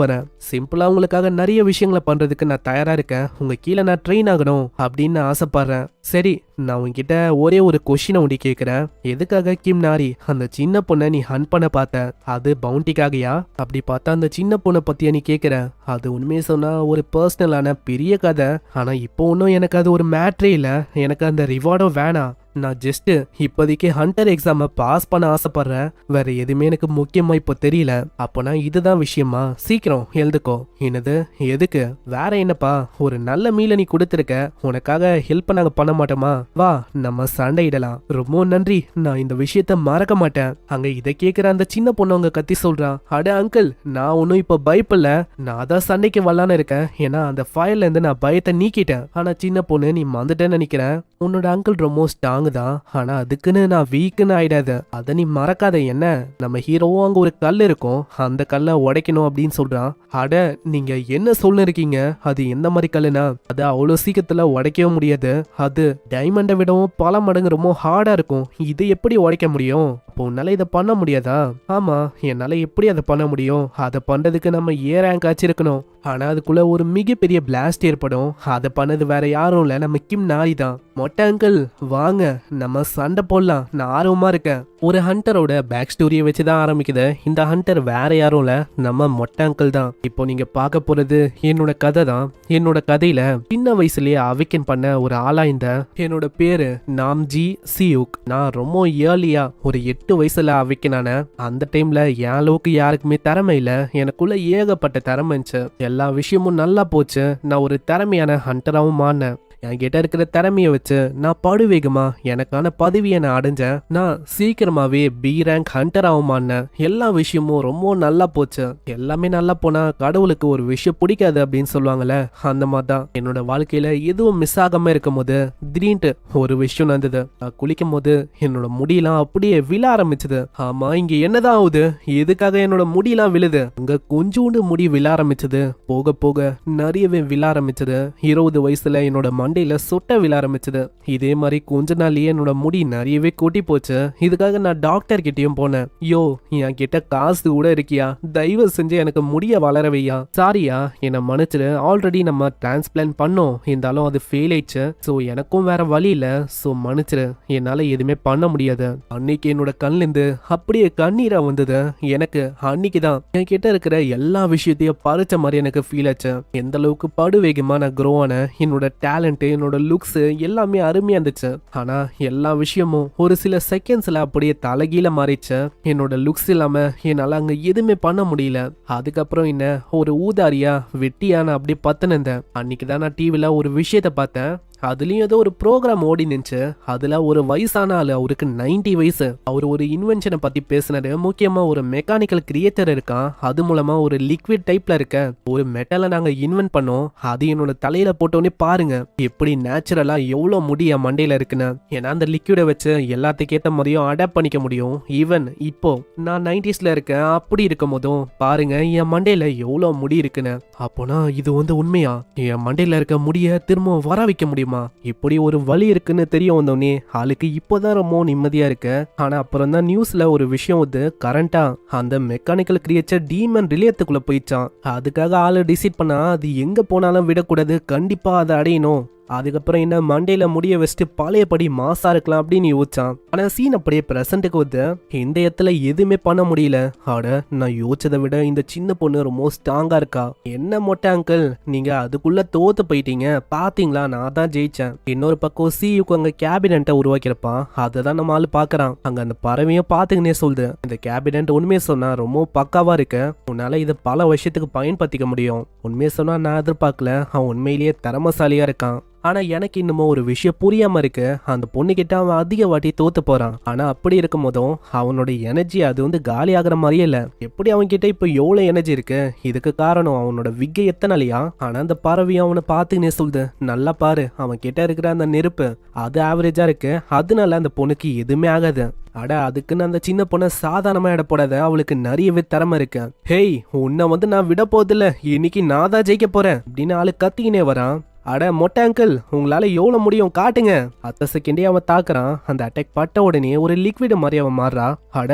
வரேன். சிம்பிளா உங்களுக்காக நிறைய விஷயங்களை பண்றதுக்கு நான் தயாரா இருக்கேன், உங்க கீழே நான் ட்ரெயின் ஆகணும் அப்படின்னு ஆசைப்படுறேன். சரி நான் உங்ககிட்ட ஒரே ஒரு கொஸ்டினை ஒண்டி கேட்கிறேன், எதுக்காக கிம் நாரி அந்த சின்ன பொண்ணை நீ ஹண்ட் பண்ண பார்த்த, அது பவுண்டிக்காகயா? அப்படி பார்த்தா அந்த சின்ன பொண்ணை பத்தியா நீ கேட்கிற, அது உண்மையை சொன்னா ஒரு பர்சனலான பெரிய கதை. ஆனா இப்போ ஒன்றும் எனக்கு அது ஒரு மேட்ரே இல்லை, எனக்கு அந்த ரிவார்டும் வேணாம். நான் ஜஸ்ட் இப்போதைக்கு ஹண்டர் எக்ஸாமை பாஸ் பண்ண ஆசைப்படுறேன், வேற எதுவுமே எனக்கு முக்கியமா இப்போ தெரியல. அப்போனா இதுதான் விஷயமா, சீக்கிரம் எழுதுக்கோ. என்னது எதுக்கு, வேற என்னப்பா, ஒரு நல்ல மீலை நீ கொடுத்துருக்க, உனக்காக ஹெல்ப் நாங்க பண்ண மாட்டோமா, வா நம்ம சண்டையிடலாம். ரொம்ப நன்றி, நான் இந்த விஷயத்த மறக்க மாட்டேன். அங்க இதை கேட்கிற அந்த சின்ன பொண்ணு அவங்க கத்தி சொல்றான், அட அங்கிள் நான் ஒன்னும் இப்போ பயப்படல, நான் தான் சண்டைக்கு வரலான்னு இருக்கேன், ஏன்னா அந்த ஃபயர்ல இருந்து நான் பயத்தை நீக்கிட்டேன். ஆனா சின்ன பொண்ணு நீ மறந்துட்டேன்னு நினைக்கிறேன், உன்னோட அங்கிள் ரொம்ப ஸ்ட்ராங் தான், ஆனா அதுக்குன்னு நான் வீக்குன்னு ஆயிடாத, அதை நீ மறக்காத. என்ன நம்ம ஹீரோவும் அங்க ஒரு கல் இருக்கும், அந்த கல்லை உடைக்கணும் அப்படின்னு சொல்றான். அட நீங்க என்ன சொல்ல இருக்கீங்க, அது எந்த மாதிரி கல்லுனா, அது அவ்வளவு சீக்கிரத்துல உடைக்கவே முடியாது, அது டைமண்டை விடவும் பல மடங்கு ரொம்ப ஹார்டா இருக்கும், இதை எப்படி உடைக்க முடியும்? அப்போ உன்னால இதை பண்ண முடியாதா? ஆமா என்னால எப்படி அதை பண்ண முடியும், அதை பண்றதுக்கு நம்ம ஏ ரேங்க் ஆச்சிருக்கணும், ஆனா அதுக்குள்ள ஒரு மிகப்பெரிய பிளாஸ்ட் ஏற்படும், அதை பண்ணது வேற யாரும் இல்ல நம்ம கிம் நாரி தான். மொட்டை அங்கிள் வாங்க நம்ம சண்டை போடலாம், நான் ஆர்வமா இருக்கேன். ஒரு ஹண்டரோட பேக் ஸ்டோரியை வச்சுதான் ஆரம்பிக்குது. இந்த ஹண்டர் வேற யாரும் இல்ல நம்ம மொட்டை அங்கிள் தான். இப்போ நீங்க பார்க்க போறது என்னோட கதை தான். என்னோட கதையில சின்ன வயசுலயே அவிக்கன் பண்ண ஒரு ஆளா இந்த என்னோட பேரு நாம்ஜி சியூக். நான் ரொம்ப ஏர்லியா ஒரு 8 வயசுல அவைக்கினானே அந்த டைம்ல என் அளவுக்கு யாருக்குமே திறமை இல்ல, எனக்குள்ள ஏகப்பட்ட திறமை இருந்துச்சு. எல்லா விஷயமும் நல்லா போச்சு. நான் ஒரு திறமையான ஹண்டராகவும் மாறினேன். என்கிட்ட இருக்கிற திறமையை வச்சு நான் படுவேகமா எனக்கான பதவியை நான் அடைஞ்சேன். நான் சீக்கிரமாவே பி ரேங்க் ஹண்டர் ஆகுமான்னேன். எல்லா விஷயமும் ரொம்ப நல்லா போச்சு. எல்லாமே நல்லா போனா கடவுளுக்கு ஒரு விஷயம் பிடிக்காது அப்படின்னு சொல்லுவாங்கல்ல, அந்த மாதிரி தான் என்னோட வாழ்க்கையில எதுவும் மிஸ் ஆகாம இருக்கும் போது திடீர்னு ஒரு விஷயம் நடந்தது. நான் குளிக்கும் போது என்னோட முடியெல்லாம் அப்படியே விழ ஆரம்பிச்சது. ஆமா, இங்க என்னதான் ஆகுது, எதுக்காக என்னோட முடியெல்லாம் விழுது? அங்க கொஞ்சோண்டு முடி விழ ஆரம்பிச்சது. போக போக நிறையவே விழ ஆரம்பிச்சது. 20 வயசுல என்னோட மண்டையில சொட்ட விழ ஆரம்பிச்சது. இதே மாதிரி கொஞ்ச நாள்லயே என்னோட முடி நிறையவே கொட்டி போச்சு. இதுக்காக நான் டாக்டர் கிட்டயும் போனேன். யோ, என் கிட்ட காசு கூட இருக்கியா, தயவு செஞ்சு எனக்கு முடிய வளர வையா, சாரியா என்னை மன்னிச்சிடு, ஆல்ரெடி நம்ம டிரான்ஸ்பிளான்ட் பண்ணோம், இருந்தாலும் அது ஃபெயில் ஆயிடுச்சு, ஸோ எனக்கும் வேற வழி இல்ல, ஸோ மன்னிச்சிடு, என்னால எதுவுமே பண்ண முடியாது. அன்னைக்கு என்னோட கண்ணிலிருந்து அப்படியே கண்ணீரா வந்தது. எனக்கு அன்னைக்கு தான் என் கிட்ட இருக்கிற எல்லா விஷயத்தையும் பறிச்ச மாதிரி எனக்கு ஃபீல் ஆச்சு. எந்த அளவுக்கு படுவேகமா நான் க்ரோ ஆன, என்னோட டேலண்ட், என்னோட லுக்ஸ் எல்லாமே அருமையா இருந்துச்சு. ஆனா எல்லா விஷயமும் ஒரு சில செகண்ட்ஸ்ல அப்படியே தலைகீழ மாறிச்சு. என்னோட லுக்ஸ் இல்லாம என்னால அங்க எதுவுமே பண்ண முடியல. அதுக்கப்புறம் என்ன ஒரு ஊதாரியா வெட்டியான அப்படியே பத்துனேன். அன்னைக்குதான் நான் டிவில ஒரு விஷயத்த பார்த்தேன். அதுலயும் ஏதோ ஒரு ப்ரோக்ராம் ஓடி நின்ச்சு. அதுல ஒரு வயசான ஆளு, அவருக்கு 90 வயசு, அவர் ஒரு இன்வென்ஷனை பத்தி பேசினாரு. முக்கியமா ஒரு மெக்கானிக்கல் கிரியேட்டர் இருக்கான், அது மூலமா ஒரு லிக்விட் டைப்ல இருக்க ஒரு மெட்டலை நாங்க இன்வென்ட் பண்ணோம். அது என்னோட தலையில போட்டோன்னே பாருங்க எப்படி நேச்சுரலா எவ்வளவு முடி என் மண்டையில இருக்குன்னு. ஏன்னா அந்த லிக்விடை வச்சு எல்லாத்துக்கு ஏற்ற மாதிரியும் அடாப்ட் பண்ணிக்க முடியும். ஈவன் இப்போ நான் 90ஸ்ல இருக்கேன், அப்படி இருக்கும் போதும் பாருங்க என் மண்டையில எவ்வளவு முடி இருக்குன்னு. அப்போனா இது உண்மையா? என் மண்டையில இருக்க முடிய திரும்ப வர வைக்க முடியுமா? இப்படி ஒரு வழி இருக்குன்னு தெரிய வந்தோடனே ஆளுக்கு இப்போதான் ரொம்ப நிம்மதியா இருக்கு. ஆனா அப்புறம் தான் நியூஸ்ல ஒரு விஷயம் வந்து கரண்டா அந்த மெக்கானிக்கல் கிரியேச்சர் டீமன் ரிலேயத்துக்குள்ள போயிடுச்சான். அதுக்காக ஆளு டிசைட் பண்ணா அது எங்க போனாலும் விடக்கூடாது, கண்டிப்பா அதை அடையணும். அதுக்கப்புறம் என்ன மண்டையில முடிய வச்சுட்டு பழையபடி மாசா இருக்கலாம் அப்படின்னு யோசிச்சான். ஆனா சீன் அப்படியே பிரசன்ட்டுக்கு வந்து இந்த இடத்துல எதுவுமே பண்ண முடியல. ஆட நான் யோசிச்சதை விட இந்த சின்ன பொண்ணு ரொம்ப ஸ்ட்ராங்கா இருக்கா. என்ன மொட்டை அங்கிள், நீங்க அதுக்குள்ள தோத்து போயிட்டீங்க பாத்தீங்களா, நான் தான் ஜெயிச்சேன். இன்னொரு பக்கம் சியுக்கு அங்க கேபினட்டை உருவாக்கிருப்பான். அதை தான் நம்ம ஆளு பாக்குறான். அங்க அந்த பறவையும் பாத்துக்கினே சொல்லுது, இந்த கேபினட் உண்மையை சொன்னா ரொம்ப பக்காவா இருக்கு, உன்னால இதை பல வருஷத்துக்கு பயன்படுத்திக்க முடியும். உண்மையை சொன்னா நான் எதிர்பார்க்கல, அவன் உண்மையிலேயே திறமசாலியா இருக்கான். ஆனா எனக்கு இன்னமும் ஒரு விஷயம் புரியாம இருக்கு. அந்த பொண்ணுகிட்ட அவன் அதிக வாட்டி தோத்து போறான். ஆனா அப்படி இருக்கும் போதும் அவனோட எனர்ஜி அது காலி ஆகுற மாதிரியே இல்ல. எப்படி அவன் கிட்ட இப்ப எவ்வளவு எனர்ஜி இருக்கு? இதுக்கு காரணம் அவனோட விக்கை எத்தனாலையா? ஆனா அந்த பறவையும் அவனை பார்த்துன்னே சொல்லுது, நல்லா பாரு அவன் கிட்ட இருக்கிற அந்த நெருப்பு அது ஆவரேஜா இருக்கு, அதனால அந்த பொண்ணுக்கு எதுவுமே ஆகாது. அட அதுக்குன்னு அந்த சின்ன பொண்ணை சாதாரணமா இட போடாத, அவளுக்கு நிறையவே திறமை இருக்கு. ஹேய், உன்னை நான் விட போதில்ல, இன்னைக்கு நான் தான் ஜெயிக்க போறேன் அப்படின்னு ஆளு கத்திக்கினே வரான். அட மொட்டை அங்கிள், உங்களால எவ்வளவு முடியும் காட்டுங்க. அடுத்த செகண்டே அவன் தாக்குறான். அந்த அட்டாக் பட்ட உடனே ஒரு லிக்விட் மாதிரி அவன் மாறுறா. அட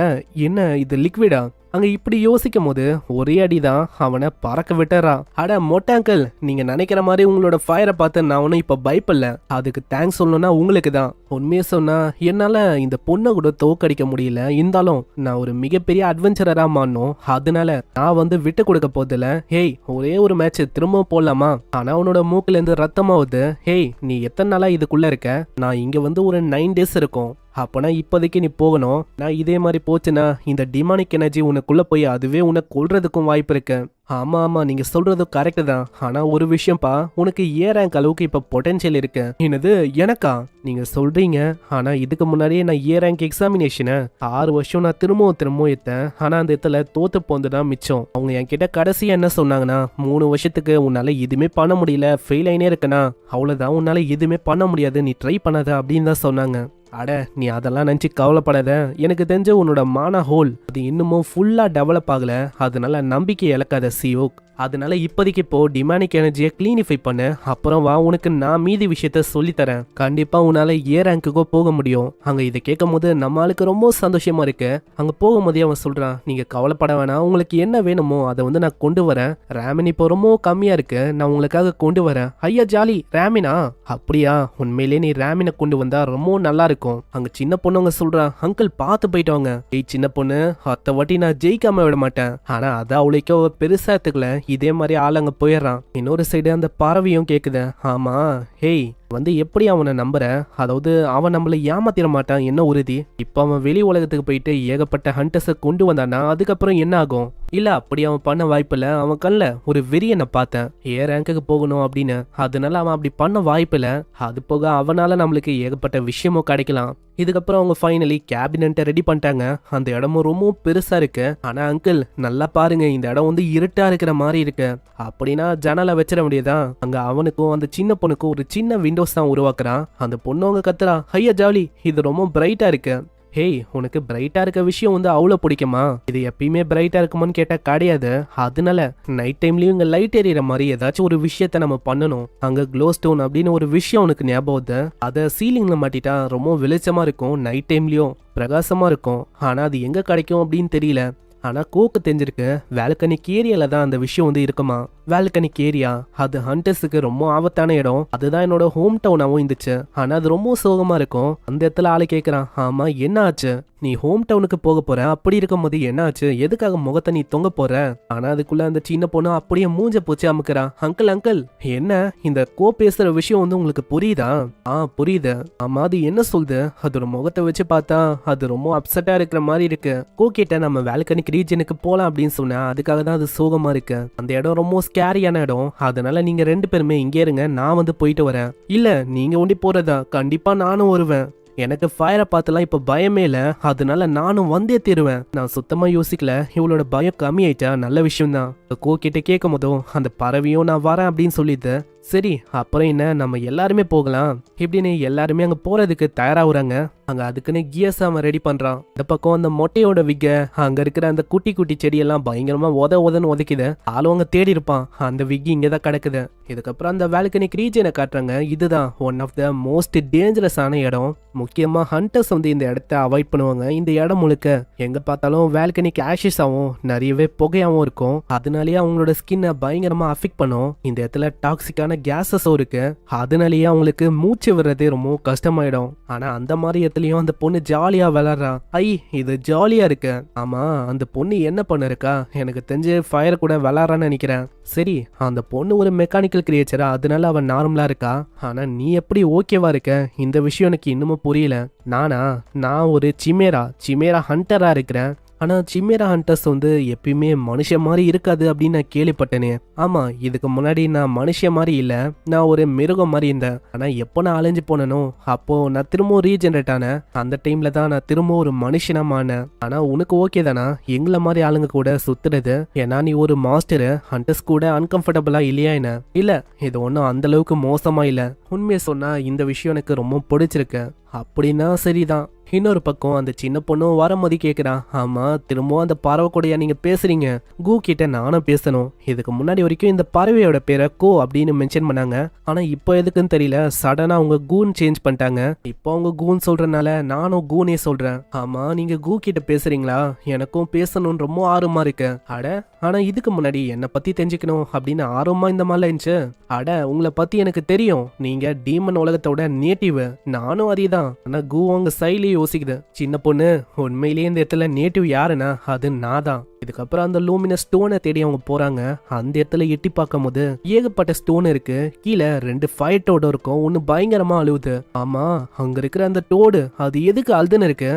என்ன இது லிக்விடா? அங்க இப்படி யோசிக்கும் போது ஒரே அடிதான் அவனை பறக்க விட்டுறான். அட மொட்டை அங்கிள், நீங்க நினைக்கிற மாதிரி உங்களோட ஃபயரை பார்த்து நான் ஒன்னும் இப்ப பயப்படல, அதுக்கு தேங்க்ஸ் சொல்லணும்னா உங்களுக்கு தான். உண்மையை சொன்னா என்னால இந்த பொண்ணை கூட தோக்கடிக்க முடியல, இருந்தாலும் நான் ஒரு மிகப்பெரிய அட்வென்ச்சரரா மாறணும், அதனால நான் விட்டு கொடுக்க போதில்ல. ஹேய், ஒரே ஒரு மேட்ச் திரும்ப போடலாமா? ஆனா உன்னோட மூக்குல இருந்து ரத்தமாவுது. ஹேய், நீ எத்தனை நாளா இதுக்குள்ள இருக்க? நான் இங்க ஒரு 9 டேஸ் இருக்கும். அப்பனா இப்போதைக்கு நீ போகணும். நான் இதே மாதிரி போச்சுன்னா இந்த டிமானிக் எனர்ஜி உனக்குள்ள போய் அதுவே உன்னை கொல்றதுக்கும் வாய்ப்பு இருக்கு. ஆமா ஆமா, நீங்க சொல்றது கரெக்ட் தான். ஆனா ஒரு விஷயம்ப்பா, உனக்கு ஏ ரேங்க் அளவுக்கு இப்ப பொட்டன்ஷியல் இருக்கு. என்னது எனக்கா? நீங்க சொல்றீங்க, ஆனா இதுக்கு முன்னாடியே நான் ஏ ரேங்க் எக்ஸாமினேஷனை 6 வருஷம் நான் திரும்பவும் எடுத்தேன். ஆனா அந்த இடத்துல தோத்து போந்துதான் மிச்சம். அவங்க என்கிட்ட கடைசியா என்ன சொன்னாங்கன்னா, 3 வருஷத்துக்கு உன்னால எதுவுமே பண்ண முடியல, ஃபெயில் ஆயினே இருக்கனா, அவ்வளவுதான், உன்னால எதுவுமே பண்ண முடியாது, நீ ட்ரை பண்ணாத அப்படின்னு தான் சொன்னாங்க. அட நீ அதெல்லாம் நினச்சி கவலைப்படாத. எனக்கு தெரிஞ்ச உன்னோட மான ஹோல் அது இன்னமும் ஃபுல்லாக டெவலப் ஆகலை, அதனால நம்பிக்கை இழக்காத சியோக். அதனால இப்போதைக்கு இப்போ டிமானிக் எனர்ஜியை கிளீனிஃபை பண்ண, அப்புறம் வா உனக்கு நான் மீதி விஷயத்த சொல்லித்தரேன். கண்டிப்பா உன்னால ஏ ரேங்குக்கோ போக முடியும். அங்க இதை கேட்கும் போது நம்ம ஆளுக்கு ரொம்ப சந்தோஷமா இருக்கு. அங்க போகும்போதே அவன் சொல்றான், நீங்க கவலைப்பட வேணாம், உங்களுக்கு என்ன வேணுமோ அதை நான் கொண்டு வரேன். ரேமின் இப்போ ரொம்ப கம்மியா இருக்கு, நான் உங்களுக்காக கொண்டு வரேன். ஐயா ஜாலி, ரேமினா? அப்படியா? உண்மையிலே நீ ரேமினை கொண்டு வந்தா ரொம்ப நல்லா இருக்கும். அங்க சின்ன பொண்ணுங்க சொல்றான், அங்கிள் பார்த்து போயிட்டவங்க. ஏய் சின்ன பொண்ணு, அத்த வாட்டி நான் ஜெயிக்காம விட மாட்டேன். ஆனா அதை அவளுக்கோ பெருசா எடுத்துக்கல. இதே மாதிரி ஆள் அங்க போயிடுறான். இன்னொரு சைடு அந்த பறவையும் கேக்குது, ஆமா ஹேய் எப்படி அவனை நம்புற? அதாவது அவன் நம்மள ஏமாத்திர மாட்டான் என்ன உறுதி? இப்ப அவன் வெளி உலகத்துக்கு போயிட்டு ஏகப்பட்ட ஹண்டர்ஸை கொண்டு வந்தானா அதுக்கப்புறம் என்ன ஆகும்? இல்ல அப்படி அவன் பண்ண வாய்ப்பில்ல. அவன் கண்ல ஒரு வெறிய நான் பார்த்தேன், ரேங்குக்கு போகணும் அப்படின்னு. அதனால அவன் அப்படி பண்ண வாய்ப்பில்ல. அது போக அவனால நம்மளுக்கு ஏகப்பட்ட விஷயமும் கிடைக்கலாம். இதுக்கப்புறம் அவங்க ஃபைனலி கேபினெட்டை ரெடி பண்ணிட்டாங்க. அந்த இடமும் ரொம்பவும் பெருசா இருக்கு. ஆனா அங்கிள் நல்லா பாருங்க, இந்த இடம் வந்து இருட்டா இருக்கிற மாதிரி இருக்கு. அப்படின்னா ஜன்னலை வச்சிட முடியாதா? அங்க அவனுக்கும் அந்த சின்ன பொண்ணுக்கும் ஒரு சின்ன விண்டோஸ் தான் உருவாக்குறான். அந்த பொண்ணு அவங்க கத்துறா, ஐயா ஜாலி, இது ரொம்ப பிரைட்டா இருக்கு. ஹேய், உனக்கு பிரைட்டா இருக்க விஷயம் வந்து அவ்வளோ பிடிக்குமா? இது எப்பயுமே பிரைட்டா இருக்குமான்னு கேட்டா கிடையாது. அதனால நைட் டைம்லயும் இங்க லைட் எறிகிற மாதிரி ஏதாச்சும் ஒரு விஷயத்த நம்ம பண்ணணும். அங்க க்ளோ ஸ்டோன் அப்படின்னு ஒரு விஷயம் உனக்கு ஞாபகம் வருது. அதை சீலிங்ல மாட்டிட்டா ரொம்ப வெளிச்சமா இருக்கும், நைட் டைம்லயும் பிரகாசமா இருக்கும். ஆனா அது எங்க கிடைக்கும் அப்படின்னு தெரியல. ஆனா கோக்கு தெரிஞ்சிருக்கு, வேல்கனிக் ஏரியால தான் அந்த விஷயம் வந்து இருக்குமா. வேல்கனிக் ஏரியா அது ஹண்டர்ஸுக்கு ரொம்ப ஆபத்தான இடம். அதுதான் என்னோட ஹோம் டவுனாவும் இருந்துச்சு. ஆனா அது ரொம்ப சோகமா இருக்கும். அந்த இடத்துல ஆளு கேட்கறான், ஆமா என்ன ஆச்சு? நீ ஹோம் டவுனுக்கு போக போற, அப்படி இருக்கும் போது என்ன ஆச்சு? எதுக்காக முகத்தை நீ தொங்க போற? ஆனா அதுக்குள்ள அந்த சின்ன பொண்ணு அப்படியே மூஞ்ச பூச்சி அமுக்குறா. அங்கிள் அங்கிள், என்ன இந்த கோ பேசுற விஷயம் வந்து உங்களுக்கு புரியுதா? புரியுது. ஆமா அது என்ன சொல்லுது? அதோட முகத்தை வச்சு பார்த்தா அது ரொம்ப அப்செட்டா இருக்கிற மாதிரி இருக்கு. கோ கிட்ட நம்ம வேல்கனிக் ரீஜனுக்கு போலாம் அப்படின்னு சொன்னா அதுக்காக தான் அது சோகமா இருக்கு. அந்த இடம் ரொம்ப ஸ்கேரியான இடம். அதனால நீங்க 2 பேருமே இங்கே இருங்க, நான் வந்து போயிட்டு வரேன். இல்ல நீங்க ஒண்டி போறதா? கண்டிப்பா நானும் வருவேன். எனக்கு ஃபயரை பார்த்துலாம் இப்ப பயமே இல்ல. அதனால நானும் வந்தே தீருவேன். நான் சுத்தமா யோசிக்கல. இவளோட பயம் கம்மி ஆயிட்டா நல்ல விஷயம் தான். கோ கிட்ட கேட்கும் போதும் அந்த பறவையும் நான் வரேன் அப்படின்னு சொல்லிட்டு, சரி அப்புறம் என்ன, நம்ம எல்லாருமே போகலாம் இப்படின்னு எல்லாருமே அங்க போறதுக்கு தயாராகுறாங்க. அங்க அதுக்குன்னு கியர்ஸ் அவன் ரெடி பண்றான். இந்த பக்கம் அந்த மொட்டையோட விக்க அங்க இருக்கிற அந்த குட்டி குட்டி செடியெல்லாம் பயங்கரமா உதன்னு உதைக்குது. ஆளும் அங்க தேடி இருப்பான். அந்த விக்கி இங்கதான் கிடக்குது. இதுக்கப்புறம் அந்த வேல்கனிக் ரீஜனை காட்டுறாங்க. இதுதான் ஒன் ஆஃப் த மோஸ்ட் டேஞ்சரஸான இடம். முக்கியமா ஹண்டர்ஸ் வந்து இந்த இடத்த அவாய்ட் பண்ணுவாங்க. இந்த இடம் முழுக்க எங்க பார்த்தாலும் வேல்கனிக் ஆஷஸாவும் நிறையவே புகையாவும் இருக்கும். அதனாலேயே அவங்களோட ஸ்கின்னை பயங்கரமா அஃபெக்ட் பண்ணும். இந்த இடத்துல டாக்ஸிக்கான கேஸஸும் இருக்கு. அதனாலேயே அவங்களுக்கு மூச்சு விடுறது ரொம்ப கஷ்டமாயிடும். ஆனா அந்த மாதிரி இடத்துலயும் அந்த பொண்ணு ஜாலியா விளையாடுறா. இது ஜாலியா இருக்கு. ஆமா அந்த பொண்ணு என்ன பண்ணிருக்கா? எனக்கு தெரிஞ்சு ஃபயர் கூட விளையாடுறான்னு நினைக்கிறேன். சரி அந்த பொண்ணு ஒரு மெக்கானிக்கல் கிரியேச்சரா, அதனால அவன் நார்மலா இருக்கா. ஆனா நீ எப்படி ஓகேவா இருக்க? இந்த விஷயம் எனக்கு இன்னமும் புரியல. நான் ஒரு சிமேரா ஹண்டரா இருக்கிறேன். ஆனா சிமேரா ஹண்டர்ஸ் வந்து எப்பயுமே மனுஷன் மாதிரி இருக்காது அப்படின்னு நான் கேள்விப்பட்டேனே. ஆமா இதுக்கு முன்னாடி நான் மனுஷன் மாதிரி இல்ல, நான் ஒரு மிருகம் மாதிரி இருந்தேன். ஆனா எப்போ நான் அலைஞ்சு போனனோ அப்போ நான் திரும்பவும் ரீஜெனரேட் ஆனேன். அந்த டைம்ல தான் நான் திரும்பவும் ஒரு மனுஷனா மாறினேன். ஆனா உனக்கு ஓகே தானா எங்களை மாதிரி ஆளுங்க கூட சுத்துறது? ஏன்னா நீ ஒரு மாஸ்டரு, ஹண்டர்ஸ் கூட அன்கம்ஃபர்டபுளா இல்லையா என்ன? இல்ல இது ஒன்றும் அந்த அளவுக்கு மோசமா இல்ல. உண்மையை சொன்னா இந்த விஷயம் எனக்கு ரொம்ப பிடிச்சிருக்கு. அப்படின்னா சரிதான். இன்னொரு பக்கம் அந்த சின்ன பொண்ணும் வரும்போது கேட்குறான், ஆமா திரும்பவும் அந்த பறவை கூடயா நீங்க பேசுறீங்க? கூ கிட்ட நானும் பேசணும். இதுக்கு முன்னாடி வரைக்கும் இந்த பறவையோட பேரை கோ அப்படின்னு மென்ஷன் பண்ணாங்க. ஆனா இப்போ எதுக்குன்னு தெரியல சடனா அவங்க கூன் சேஞ்ச் பண்ணிட்டாங்க. இப்போ அவங்க கூன் சொல்றதுனால நானும் கூனே சொல்றேன். ஆமா நீங்க கூ கிட்ட பேசுறீங்களா? எனக்கும் பேசணும்னு ரொம்ப ஆர்வமா இருக்கு. ஆனா இதுக்கு முன்னாடி என்னை பத்தி தெரிஞ்சுக்கணும் அப்படின்னு ஆர்வமா இந்த மாதிரிலாம் இருந்துச்சு. உங்களை பத்தி எனக்கு தெரியும், நீங்க டீமன் உலகத்தோட நேட்டிவ். நானும் அதேதான். ஆனா கூ அவங்க சைட்லயே யோசிக்குது. சின்ன பொண்ணு உண்மையிலேயே இந்த இடத்துல நேட்டிவ் யாருன்னா அது நான் தான். இதுக்கப்புறம் அந்த லூமினஸ் ஸ்டோனை தேடி அவங்க போறாங்க. அந்த இடத்துல எட்டி பார்க்கும் போது ஏகப்பட்ட ஸ்டோன் இருக்கு. கீழே 2 ஃபயர் டோடு இருக்கும். ஒன்னு பயங்கரமா அழுவுது. ஆமா அங்க இருக்கிற அந்த டோடு அது எதுக்கு அழுதுன்னு இருக்கு?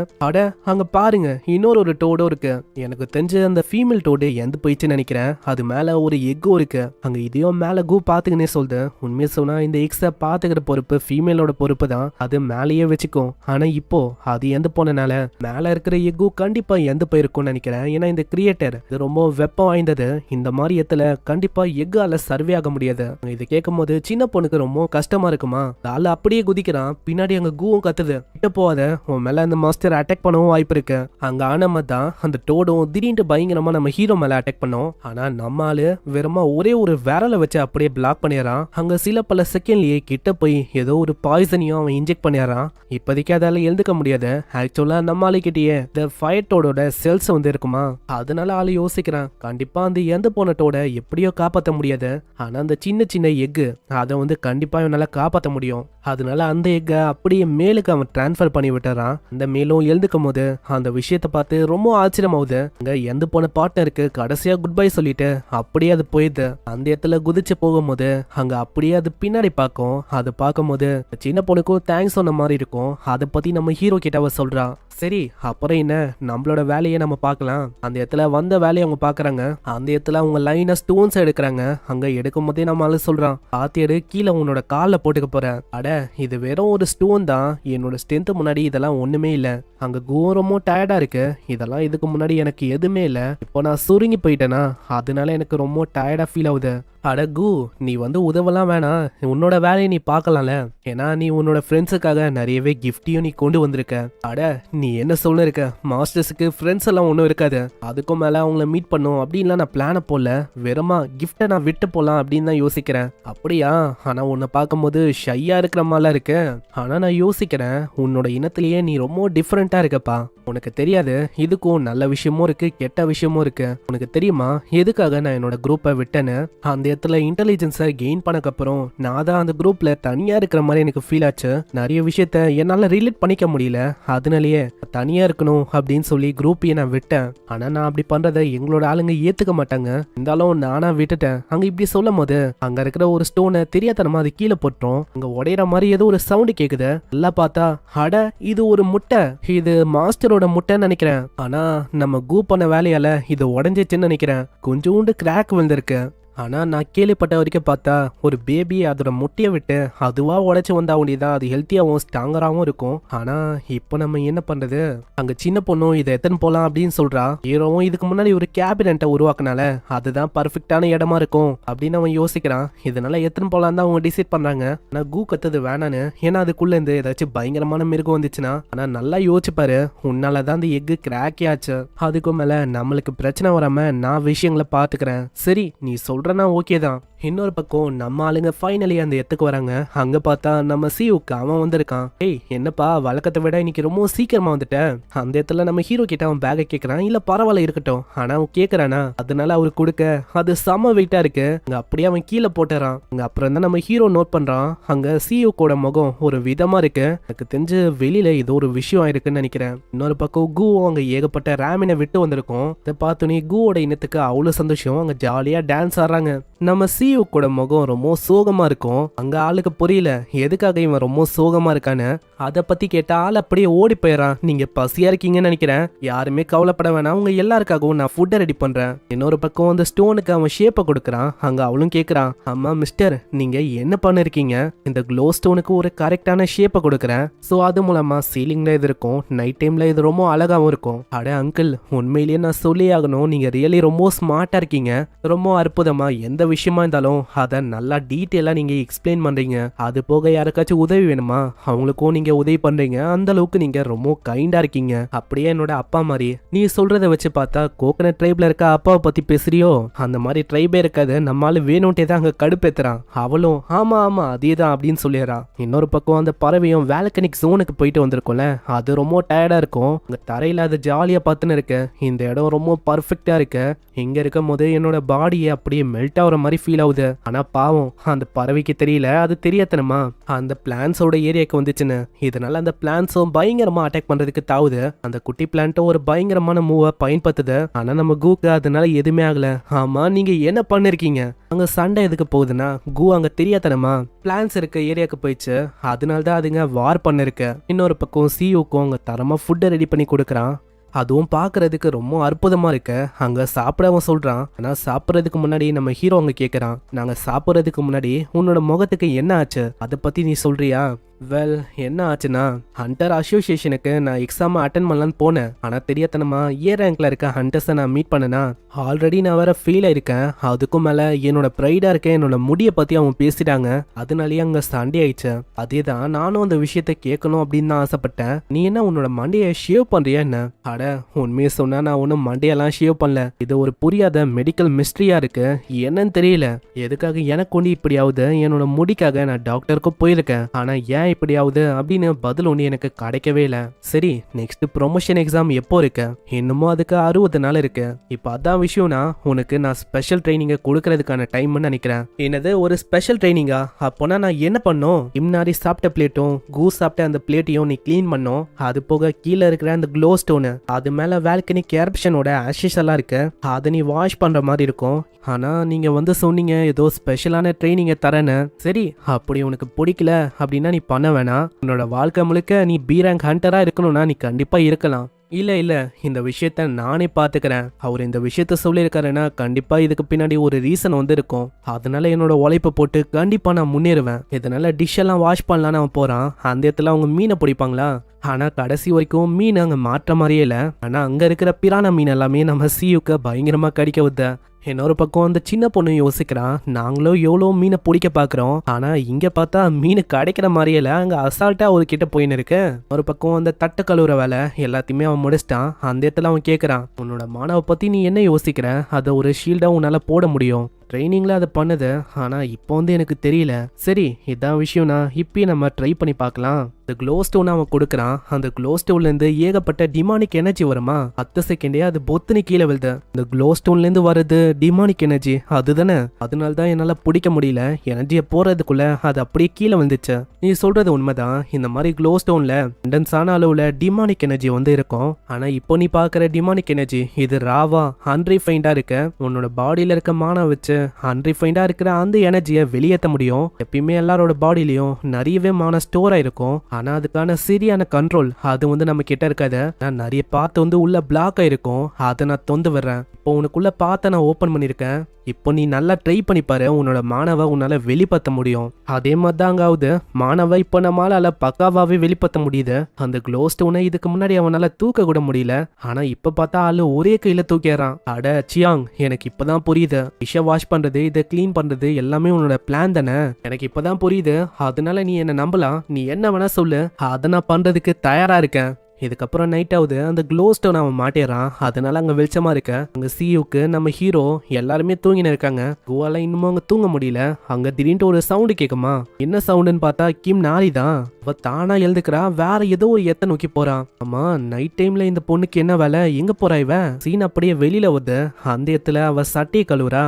அங்க பாருங்க இன்னொரு டோடும் இருக்கு. எனக்கு தெரிஞ்ச அந்த ஃபீமேல் டோடு எந்த போயிடுச்சுன்னு நினைக்கிறேன். அது மேல ஒரு எக்கும் இருக்கு. அங்க இதையும் மேல கூ பாத்துக்கினே சொல்லுது. உண்மையை சொன்னா இந்த எக்ஸ பாத்துக்கிற பொறுப்பு ஃபீமேலோட பொறுப்பு தான். அது மேலேயே வச்சுக்கும். ஆனா இப்போ அது எந்த போனனால மேல இருக்கிற எக்கு கண்டிப்பா எந்த போயிருக்கும்னு நினைக்கிறேன். ஏன்னா இந்த கிரியேட்டர் இது ரொம்ப வெப்பம் வாய்ந்தது. இந்த மாதிரி இடத்துல கண்டிப்பா எக்கால சர்வே ஆக முடியாது. இது கேட்கும் போது சின்ன பொண்ணுக்கு ரொம்ப கஷ்டமா இருக்குமா. ஆளு அப்படியே குதிக்கிறான். பின்னாடி அங்க கூவும் கத்துது, கிட்ட போகாத, உன் மேல அந்த மாஸ்டர் அட்டாக் பண்ணவும் வாய்ப்பு இருக்கு. அங்க ஆனமா தான் அந்த டோடும் திடீர்னு பயங்கரமா நம்ம ஹீரோ மேல அட்டாக் பண்ணோம். ஆனா நம்ம ஆளு வெறுமா ஒரே ஒரு விரலை வச்சு அப்படியே பிளாக் பண்ணிடுறான். அங்க சில பல செகண்ட்லயே கிட்ட போய் ஏதோ ஒரு பாய்சனையும் அவன் இன்ஜெக்ட் பண்ணிடுறான். இப்போதைக்கு அதால எழுந்துக்க முடியாது. போது ஆக்சுவலா நம்ம ஆளுக்கிட்டயே இந்த ஃபயட்டோட செல்ஸ் வந்து இருக்குமா, அதனால ஆளு யோசிக்கிறான் கண்டிப்பா அந்த இறந்து போன டோட எப்படியோ காப்பாற்ற முடியாது, ஆனா அந்த சின்ன சின்ன எக்கு அதை வந்து கண்டிப்பா இவனால காப்பாற்ற முடியும். அதனால அந்த எக்கை அப்படியே மேலுக்கு அவன் டிரான்ஸ்ஃபர் பண்ணி விட்டுறான். அந்த மேலும் எழுந்துக்கும் போது அந்த விஷயத்த பார்த்து ரொம்ப ஆச்சரியமாகுது. அங்க இறந்து போன பார்ட்னருக்கு கடைசியா குட் பை சொல்லிட்டு அப்படியே அது போயிடுது. அந்த இடத்துல குதிச்சு போகும்போது அங்க அப்படியே அது பின்னாடி பார்க்கும். அது பார்க்கும் போது சின்ன பொண்ணுக்கும் தேங்க்ஸ் சொன்ன மாதிரி இருக்கும். அதை பத்தி நம்ம ஹீரோ கிட்ட அவ சொல்றா. சரி அப்புறம் என்ன, நம்மளோட வேலையை நம்ம பார்க்கலாம். அந்த இடத்துல வந்த வேலையை அவங்க பாக்குறாங்க. அந்த இடத்துல அவங்க லைனா ஸ்டோன்ஸ் எடுக்கிறாங்க. அங்க எடுக்கும் போதே நம்ம ஆளு சொல்றான், பாத்தி எடு, கீழே உன்னோட காலில் போட்டுக்க போறேன். அட இது வெறும் ஒரு ஸ்டோன் தான், என்னோட ஸ்ட்ரென்த் முன்னாடி இதெல்லாம் ஒண்ணுமே இல்ல. அங்க கோரமோ டயர்டா இருக்கு, இதெல்லாம் இதுக்கு முன்னாடி எனக்கு எதுவுமே இல்ல. இப்போ நான் சுருங்கி போயிட்டேனா அதனால எனக்கு ரொம்ப டயர்டா ஃபீல் ஆகுது. அட கு, நீ வந்து உதவலாம் வேணாம், உன்னோட வேலையை நீ பார்க்கலாம்ல. ஏன்னா நீ உன்னோட ஃப்ரெண்ட்ஸுக்காக நிறையவே கிஃப்டையும் நீ கொண்டு வந்திருக்க. அட நீ என்ன சொல்ல இருக்க, மாஸ்டர்ஸுக்கு ஃப்ரெண்ட்ஸ் எல்லாம் ஒன்றும் இருக்காது, அதுக்கும் மேலே அவங்கள மீட் பண்ணும் அப்படின்லாம் நான் பிளானை போடல, வெறுமா கிஃப்டை நான் விட்டு போகலாம் அப்படின்னு தான் யோசிக்கிறேன். அப்படியா, ஆனால் உன்னை பார்க்கும்போது ஷையாக இருக்கிற மாதிரிலாம் இருக்கு. ஆனால் நான் யோசிக்கிறேன் உன்னோட இனத்திலேயே நீ ரொம்ப டிஃப்ரெண்ட்டாக இருக்கப்பா. உனக்கு தெரியாது, இதுக்கும் நல்ல விஷயமும் இருக்கு கெட்ட விஷயமும் இருக்கு. உனக்கு தெரியுமா எதுக்காக நான் என்னோட குரூப்பை விட்டேன்னு? அந்த இடத்துல இன்டெலிஜென்ஸை கெயின் பண்ணக்கப்புறம் நான் தான் அந்த குரூப்ல தனியா இருக்கிற மாதிரி எனக்கு ஃபீல் ஆச்சு. நிறைய விஷயத்த என்னால ரிலேட் பண்ணிக்க முடியல, அதனாலேயே தனியா இருக்கணும் அப்படின்னு சொல்லி குரூப்பையே நான் விட்டேன். ஆனா நான் அப்படி பண்றதை எங்களோட ஆளுங்க ஏத்துக்க மாட்டாங்க, இருந்தாலும் நானா விட்டுட்டேன். அங்க இப்படி சொல்லும் போது அங்க இருக்கிற ஒரு ஸ்டோனை தெரியாதனமா அது கீழே போட்டோம். அங்க உடையிற மாதிரி ஏதோ ஒரு சவுண்டு கேக்குது. எல்லாம் பார்த்தா அட இது ஒரு முட்டை, இது மாஸ்டரோட முட்டைன்னு நினைக்கிறேன். ஆனா நம்ம கூ பண்ண வேலையால இது உடஞ்சிச்சுன்னு நினைக்கிறேன், கொஞ்சோண்டு கிராக் விழுந்திருக்கு. ஆனா நான் கேள்விப்பட்ட வரைக்கும் பார்த்தா ஒரு பேபி அதோட முட்டையை விட்டு அதுவா உடைச்சு வந்தா வேண்டியதான், அது ஹெல்த்தியாகவும் ஸ்ட்ராங்கராகவும் இருக்கும். ஆனா இப்போ நம்ம என்ன பண்றது? அங்க சின்ன பொண்ணும் இதை எத்தனை போலாம் அப்படின்னு சொல்றா. ஹீரோவும் இதுக்கு முன்னாடி ஒரு கேபினட்டை உருவாக்குனால அதுதான் பர்ஃபெக்டான இடமா இருக்கும் அப்படின்னு அவன் யோசிக்கிறான். இதனால எத்தனை போலாம் தான் அவங்க டிசைட் பண்றாங்க. ஆனா கூ கத்தது வேணான்னு, ஏன்னா அதுக்குள்ள இருந்து ஏதாச்சும் பயங்கரமான மிருகம் வந்துச்சுன்னா. ஆனா நல்லா யோசிப்பாரு, உன்னாலதான் அந்த எக்கு கிராக்கே ஆச்சு, அதுக்கும் மேல நம்மளுக்கு பிரச்சனை வராம நான் விஷயங்களை பாத்துக்கிறேன். சரி நீ சொல்றனா ஓகே தான். இன்னொரு பக்கம் நம்ம ஆளுங்க ஃபைனலி அந்த இடத்துக்கு வராங்க. அங்க பார்த்தா நம்ம சியூக்கு அவன் வந்திருக்கான். ஏய் என்னப்பா வழக்கத்தை விட இன்னைக்கு ரொம்ப சீக்கிரமா வந்துட்ட. அந்த இடத்துல நம்ம ஹீரோ கிட்ட அவன் பேக்கை கேட்கறான். இல்ல பரவாயில்ல இருக்கட்டும், ஆனா அவன் கேட்கறானா அதனால அவரு கொடுக்க அது செம வெயிட்டா இருக்கு. அங்க அப்படியே அவன் கீழே போட்டுறான். அங்க அப்புறம் தான் நம்ம ஹீரோ நோட் பண்றான், அங்க சியூக்கோட முகம் ஒரு விதமா இருக்கு. எனக்கு தெரிஞ்சு வெளியில ஏதோ ஒரு விஷயம் ஆயிருக்குன்னு நினைக்கிறேன். இன்னொரு பக்கம் கூ அங்க ஏகப்பட்ட ராமினை விட்டு வந்திருக்கும். இதை பார்த்தோன்னே கூவோட இனத்துக்கு அவ்வளவு சந்தோஷம். அங்க ஜாலியா டான்ஸ் ஆடுறாங்க. நம்ம சியூக்கோட முகம் ரொம்ப சோகமா இருக்கும். அங்க ஆளுக்கு புரியல எதுக்காக இவன் ரொம்ப சோகமா இருக்கான்னு. அதை பத்தி கேட்ட ஆள் அப்படியே ஓடி போயிடறான். நீங்க பசியா இருக்கீங்கன்னு நினைக்கிறேன், யாருமே கவலைப்பட வேணாம், உங்க எல்லாருக்காகவும் நான் ஃபுட்டை ரெடி பண்றேன். இன்னொரு பக்கம் அந்த ஸ்டோனுக்கு அவன் ஷேப்பை கொடுக்கறான். அங்க அவளும் கேட்கறான், அம்மா மிஸ்டர் நீங்க என்ன பண்ணிருக்கீங்க? இந்த க்ளோ ஸ்டோனுக்கு ஒரு கரெக்டான ஷேப்பை கொடுக்கறேன், சோ அது மூலமா சீலிங்ல இது இருக்கும், நைட் டைம்ல இது ரொம்ப அழகாவும் இருக்கும். அட அங்கிள் உண்மையிலேயே நான் சொல்லி ஆகணும், நீங்க ரியலி ரொம்ப ஸ்மார்ட்டா இருக்கீங்க, ரொம்ப அற்புதமா எந்த விஷயமா இருந்தாலும் அதை நல்லா டீட்டெயிலா நீங்க எக்ஸ்பிளைன் பண்றீங்க. அது போக யாருக்காச்சும் உதவி வேணுமா அவங்களுக்கும் நீங்க உதவி பண்றீங்க, அந்த அளவுக்கு நீங்க ரொம்ப கைண்டா இருக்கீங்க, அப்படியே என்னோட அப்பா மாதிரி. நீ சொல்றதை வச்சு பார்த்தா கோகனட் ட்ரைப்ல இருக்க அப்பாவை பத்தி பேசுறியோ? அந்த மாதிரி ட்ரைபே இருக்காது, நம்மளால வேணும்ட்டே தான் அங்க கடுப்பேத்துறான். அவளும் ஆமா ஆமா அதேதான் அப்படின்னு சொல்லிடுறான். இன்னொரு பக்கம் அந்த பறவையும் வேலக்கனிக் ஜோனுக்கு போயிட்டு வந்திருக்கும்ல, அது ரொம்ப டயர்டா இருக்கும். அங்க தரையில அது ஜாலியா பார்த்துன்னு இருக்கு. இந்த இடம் ரொம்ப பர்ஃபெக்டா இருக்கு. இங்க இருக்கும் போது என்னோட பாடியை அப்படியே மெல்ட் ஆகுற மாதிரி ஃபீல் ஆகுது. ஆனா பாவம் அந்த பறவைக்கு தெரியல, அது தெரியாதனமா அந்த பிளான்ஸோட ஏரியாக்கு வந்துச்சுன்னு. இதனால அந்த பிளான்ஸும் பயங்கரமா அட்டாக் பண்றதுக்கு தாவுது. அந்த குட்டி பிளான்ட்டும் ஒரு பயங்கரமான மூவை பயன்படுத்துது. ஆனா நம்ம கூக்கு அதனால எதுவுமே ஆகல. ஆமா நீங்க என்ன பண்ணிருக்கீங்க? அங்க சண்டை எதுக்கு போகுதுன்னா கூ அங்க தெரியாதனமா பிளான்ஸ் இருக்க ஏரியாக்கு போயிடுச்சு, அதனாலதான் அதுங்க வார் பண்ணிருக்கு. இன்னொரு பக்கம் சியூக்கும் அங்க தரமா ஃபுட்டை ரெடி பண்ணி கொடுக்குறான். அதுவும் பார்க்கறதுக்கு ரொம்ப அற்புதமா இருக்கு. அங்க சாப்பிடவும் சொல்றான். ஆனா சாப்பிட்றதுக்கு முன்னாடி நம்ம ஹீரோ அங்க கேட்கறான், நாங்க சாப்பிட்றதுக்கு முன்னாடி உன்னோட முகத்துக்கு என்ன ஆச்சு அதை பத்தி நீ சொல்றியா? வெல் என்ன ஆச்சுன்னா, ஹண்டர் அசோசியேஷனுக்கு நான் எக்ஸாம் அட்டன் பண்ணலான்னு போனேன். ஆனா தெரியாதனமா ஏ ரேங்க்ல இருக்க ஹண்டர்ஸை நான் மீட் பண்ணனா, ஆல்ரெடி நான் வேற ஃபெயில் ஆயிருக்கேன். அதுக்கும் மேல என்னோட ப்ரைடா இருக்க என்னோட முடியை பத்தி அவங்க பேசிட்டாங்க, அதனாலயே அங்க சண்டே ஆயிடுச்சு. அதேதான் நானும் அந்த விஷயத்த கேட்கணும் அப்படின்னு தான் ஆசைப்பட்டேன். நீ என்ன உன்னோட மண்டையை ஷேவ் பண்றியா என்ன? அட உண்மையை சொன்னா நான் ஒன்னும் மண்டையெல்லாம் ஷேவ் பண்ணல, இது ஒரு புரியாத மெடிக்கல் மிஸ்ட்ரியா இருக்கு, என்னன்னு தெரியல. எதுக்காக எனக்கு ஒண்டி இப்படி ஆகுது? என்னோட முடிக்காக நான் டாக்டருக்கும் போயிருக்கேன், ஆனா ஏன் இப்படி ஆகுது அப்படின்னு பதில் ஒன்று எனக்கு கிடைக்கவே இல்லை. சரி, நெக்ஸ்ட் ப்ரொமோஷன் எக்ஸாம் எப்போ இருக்கு? இன்னமும் அதுக்கு 60 நாள் இருக்கு. இப்போ அதான் விஷயம்னா உனக்கு நான் ஸ்பெஷல் ட்ரைனிங்கை கொடுக்கறதுக்கான டைம்னு நினைக்கிறேன். என்னது, ஒரு ஸ்பெஷல் ட்ரைனிங்கா? அப்போனா நான் என்ன பண்ணும்? முன்னாடி சாப்பிட்ட பிளேட்டும் கூஸ் சாப்பிட்ட அந்த பிளேட்டையும் நீ க்ளீன் பண்ணும். அது போக கீழே இருக்கிற அந்த க்ளோ ஸ்டோனு, அது மேல வேல்கனி கேரப்ஷனோட ஆஷஸ் எல்லாம் இருக்கு, அதை நீ வாஷ் பண்ற மாதிரி இருக்கும். ஆனா நீங்க வந்து சொன்னீங்க ஏதோ ஸ்பெஷலான ட்ரைனிங்கை தரேன்னு. சரி, அப்படி உனக்கு பிடிக்கல அப்படின்னா நீ பண்ண வேணாம். உன்னோட வாழ்க்கை முழுக்க நீ பி ரேங்க் ஹண்டரா இருக்கணும்னா நீ கண்டிப்பா இருக்கலாம். இல்ல இந்த விஷயத்த நானே பாத்துக்கிறேன். அவர் இந்த விஷயத்த சொல்லியிருக்காருன்னா கண்டிப்பா இதுக்கு பின்னாடி ஒரு ரீசன் வந்து இருக்கும். அதனால என்னோட உழைப்பை போட்டு கண்டிப்பா நான் முன்னேறுவேன். இதனால டிஷ் எல்லாம் வாஷ் பண்ணலான்னு அவன் போறான். அந்த இடத்துல அவங்க மீனை பிடிப்பாங்களா? ஆனா கடைசி வரைக்கும் மீன் அங்க மாற்ற மாதிரியே இல்லை. ஆனா அங்க இருக்கிற பிரான மீன் எல்லாமே நம்ம சியுக்க பயங்கரமா கடிக்க வித்த. இன்னொரு பக்கம் அந்த சின்ன பொண்ணு யோசிக்கிறான், நாங்களும் எவ்வளோ மீனை பிடிக்க பாக்குறோம், ஆனா இங்க பார்த்தா மீன் கிடைக்கிற மாதிரியே இல்லை, அங்க அசால்ட்டா ஒரு கிட்ட போயின்னு இருக்கு. ஒரு பக்கம் அந்த தட்டு கழுவுற வேலை எல்லாத்தையுமே அவன் முடிச்சிட்டான். அந்த இடத்துல அவன் கேட்கறான், உன்னோட மாணவ பத்தி நீ என்ன யோசிக்கிற? அதை ஒரு ஷீல்டா உன்னால போட முடியும். ட்ரைனிங்ல அதை பண்ணுது, ஆனா இப்போ வந்து எனக்கு தெரியல. சரி, இதான் விஷயம்னா இப்பயும் நம்ம ட்ரை பண்ணி பார்க்கலாம். இந்த க்ளோ ஸ்டோன் அவன் கொடுக்குறான். அந்த க்ளோ ஸ்டோன்ல இருந்து ஏகப்பட்ட டிமானிக் எனர்ஜி வருமா? 10 செகண்டே அது பொத்துன்னு கீழே விழுது. இந்த க்ளோ ஸ்டோன்ல இருந்து வருது டிமானிக் எனர்ஜி, அதுதானே? அதனால தான் என்னால பிடிக்க முடியல. எனர்ஜியை போறதுக்குள்ள அது அப்படியே கீழே வந்துச்சு. நீ சொல்றது உண்மைதான். இந்த மாதிரி க்ளோ ஸ்டோன்ல கண்டன்ஸான அளவுல டிமானிக் எனர்ஜி வந்து இருக்கும். ஆனா இப்போ நீ பாக்குற டிமானிக் எனர்ஜி இது ராவா அன்ரிஃபைண்டா இருக்க. உன்னோட பாடியில இருக்க மானா வச்சு அன்ரிஃபைண்டா இருக்கிற அந்த எனர்ஜியை வெளியேற்ற முடியும். எப்பயுமே எல்லாரோட பாடியிலையும் நிறையவே மான ஸ்டோர் ஆயிருக்கும். ஆனா அதுக்கான சரியான கண்ட்ரோல் அது வந்து நம்ம கிட்ட இருக்காது. நான் நிறைய பார்த்து வந்து உள்ள பிளாக் ஆயிருக்கும், அதை நான் தொந்து வர்றேன். இப்போ உனக்குள்ள பார்த்த நான் ஓப்பன் பண்ணிருக்கேன். இப்போ நீ நல்லா ட்ரை பண்ணி பாரு, உன்னோட மாணவ உன்னால வெளிப்படுத்த முடியும். அதே மாதிரி தான் அங்காவது மாணவ இப்போ நம்மளால பக்காவாவே வெளிப்படுத்த முடியுது. அந்த க்ளோ ஸ்டோனை இதுக்கு முன்னாடி அவனால தூக்க கூட முடியல. ஆனா இப்ப பார்த்தா ஆளு ஒரே கையில தூக்கிறான். அட சியாங், எனக்கு இப்பதான் புரியுது. டிஷ்ஷை வாஷ் பண்றது, இதை கிளீன் பண்றது எல்லாமே உன்னோட பிளான் தானே? எனக்கு இப்பதான் புரியுது. அதனால நீ என்ன நம்பலாம். நீ என்ன வேணா சொல்லு, அதை நான் பண்றதுக்கு தயாரா இருக்கேன். இதுக்கப்புறம் நைட் ஆகுது. அந்த க்ளோ ஸ்டோன் அவன் மாட்டிடுறான். அதனால அங்க வெளிச்சமா இருக்க. அங்க சியுக்கு நம்ம ஹீரோ எல்லாருமே தூங்கின இருக்காங்க. குவால இன்னமும் அங்க தூங்க முடியல. அங்க திடீர்னு ஒரு சவுண்டு கேக்குமா? என்ன சவுண்டுன்னு பார்த்தா கிம் நாரி தான். அவ தானா எழுதுக்கிறா, வேற ஏதோ ஒரு எத்த நோக்கி போறான். ஆமா, நைட் டைம்ல இந்த பொண்ணுக்கு என்ன வேலை? எங்க போறா இவ? சீன் அப்படியே வெளியில வருது. அந்த இடத்துல அவ சட்டையை கழுவுறா.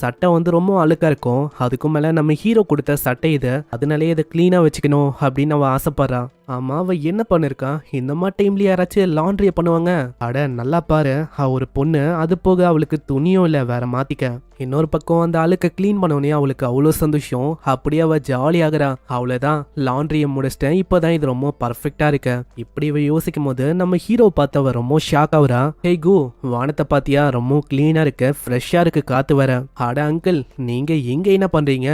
சட்டை வந்து ரொம்ப அழுக்கா இருக்கும். அதுக்கும் மேல நம்ம ஹீரோ கொடுத்த சட்டை இது, அதனாலே இதை கிளீனா வச்சுக்கணும் அப்படின்னு அவ ஆசைப்படுறா. ஆமா, அவ என்ன பண்ணிருக்கா? இந்த மாதிரி டைம்ல யாராச்சும் லாண்ட்ரிய பண்ணுவாங்க? அட நல்லா பாரு, அவ ஒரு பொண்ணு. அது போக அவளுக்கு துணியும் இல்ல வேற மாத்திக்க. இன்னொரு பக்கம் அந்த ஆளுக்கு கிளீன் பண்ணோடனே அவளுக்கு அவ்வளோ சந்தோஷம். அப்படியே அவ ஜாலி ஆகுறா. அவ்வளவுதான், லாண்ட்ரிய முடிச்சிட்டேன், இப்பதான் இது ரொம்ப பர்ஃபெக்டா இருக்கு. இப்படி இவ யோசிக்கும் போது நம்ம ஹீரோ பார்த்து அவ ரொம்ப ஷாக் ஆகுறா. ஹே கு, வானத்தை பாத்தியா? ரொம்ப கிளீனா இருக்கு, ஃப்ரெஷ்ஷா இருக்கு காத்து வர. அட அங்கிள், நீங்க எங்க என்ன பண்றீங்க?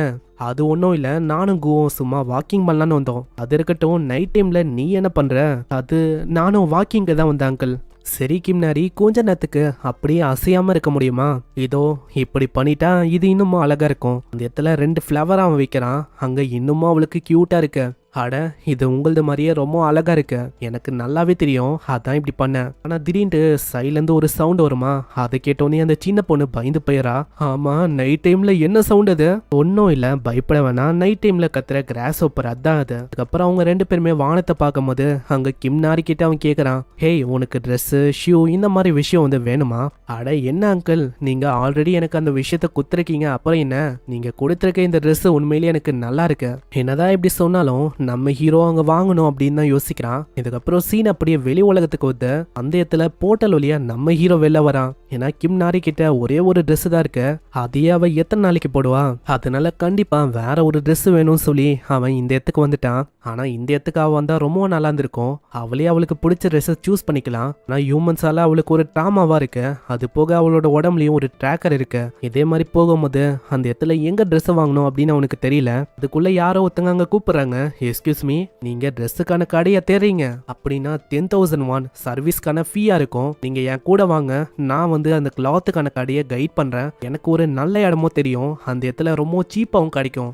அது ஒன்றும் இல்லை, நானும் குவும் சும்மா வாக்கிங் பண்ணலான்னு வந்தோம். அது இருக்கட்டும், நைட் டைம்ல நீ என்ன பண்ற? அது நானும் வாக்கிங்க தான் வந்தேன் அங்கிள். சரி கிம்னாரி, கொஞ்ச நேரத்துக்கு அப்படியே அசையாம இருக்க முடியுமா? இதோ இப்படி பண்ணிட்டா இது இன்னமும் அழகா இருக்கும். அந்த இடத்துல 2 ஃப்ளவர் அவன் வைக்கிறான். அங்க இன்னமும் அவளுக்கு கியூட்டா இருக்கு. அட, இது உங்களது மாதிரியே ரொம்ப அழகா இருக்கு, எனக்கு நல்லாவே தெரியும், அதான் இப்படி பண்ணேன். ஆனா திடீர்னு சைட்லேருந்து ஒரு சவுண்ட் வருமா? அதை கேட்டோன்னே அந்த சின்ன பொண்ணு பயந்து போயிடா. ஆமா, நைட் டைம்ல என்ன சவுண்ட் அது? ஒன்னும் இல்ல, பயப்பட வேணாம், நைட் டைம்ல கத்துற கிராஸ் ஓப்பர் அதான் அது. அதுக்கப்புறம் அவங்க 2 பேருமே வானத்தை பார்க்கும் போது அங்க கிம் நாரி கிட்ட அவன் கேக்குறான், ஹேய், உனக்கு ட்ரெஸ் ஷூ இந்த மாதிரி விஷயம் வந்து வேணுமா? அட என்ன அங்கிள், நீங்க ஆல்ரெடி எனக்கு அந்த விஷயத்த குத்துருக்கீங்க, அப்புறம் என்ன? நீங்க கொடுத்துருக்க இந்த ட்ரெஸ் உண்மையிலேயே எனக்கு நல்லா இருக்கு. என்னதான் இப்படி சொன்னாலும் நம்ம ஹீரோ அங்க வாங்கணும் அப்படின்னு தான் யோசிக்கிறான். இதுக்கப்புறம் சீன் அப்படியே வெளி உலகத்துக்கு வந்து அந்த இடத்துல போர்ட்டல் வழியா நம்ம ஹீரோ வெளில வரான். ஏன்னா கிம் நாரி கிட்ட ஒரே ஒரு ட்ரெஸ் தான் இருக்கு, அதையே அவ எத்தனை நாளைக்கு போடுவா? அதனால கண்டிப்பா வேற ஒரு ட்ரெஸ் வேணும்னு சொல்லி அவன் இந்த இடத்துக்கு வந்துட்டான். ஆனா இந்த இடத்துக்கு அவ வந்தா ரொம்ப நல்லா இருந்திருக்கும். அவளே அவளுக்கு பிடிச்ச ட்ரெஸ் சூஸ் பண்ணிக்கலாம். ஆனா ஹியூமன்ஸால அவளுக்கு ஒரு ட்ராமாவா இருக்கு. அது போக அவளோட உடம்புலயும் ஒரு ட்ராக்கர் இருக்கு. இதே மாதிரி போகும்போது அந்த இடத்துல எங்க ட்ரெஸ் வாங்கணும் அப்படின்னு அவனுக்கு தெரியல. அதுக்குள்ள யாரோ ஒருத்தங்க அங்க கூப்பிடுறாங்க, எக்ஸ்கியூஸ் மீ, நீங்க ட்ரெஸ்ஸுக்கான கடையை தேடுறீங்க அப்படின்னா 10,000 வான் சர்வீஸ்க்கான ஃபீயா இருக்கும். நீங்க என் கூட வாங்க, நான் வந்து அந்த கிளாத்துக்கான கடையை கைட் பண்றேன். எனக்கு ஒரு நல்ல இடமோ தெரியும், அந்த இடத்துல ரொம்ப சீப்பாவும் கிடைக்கும்.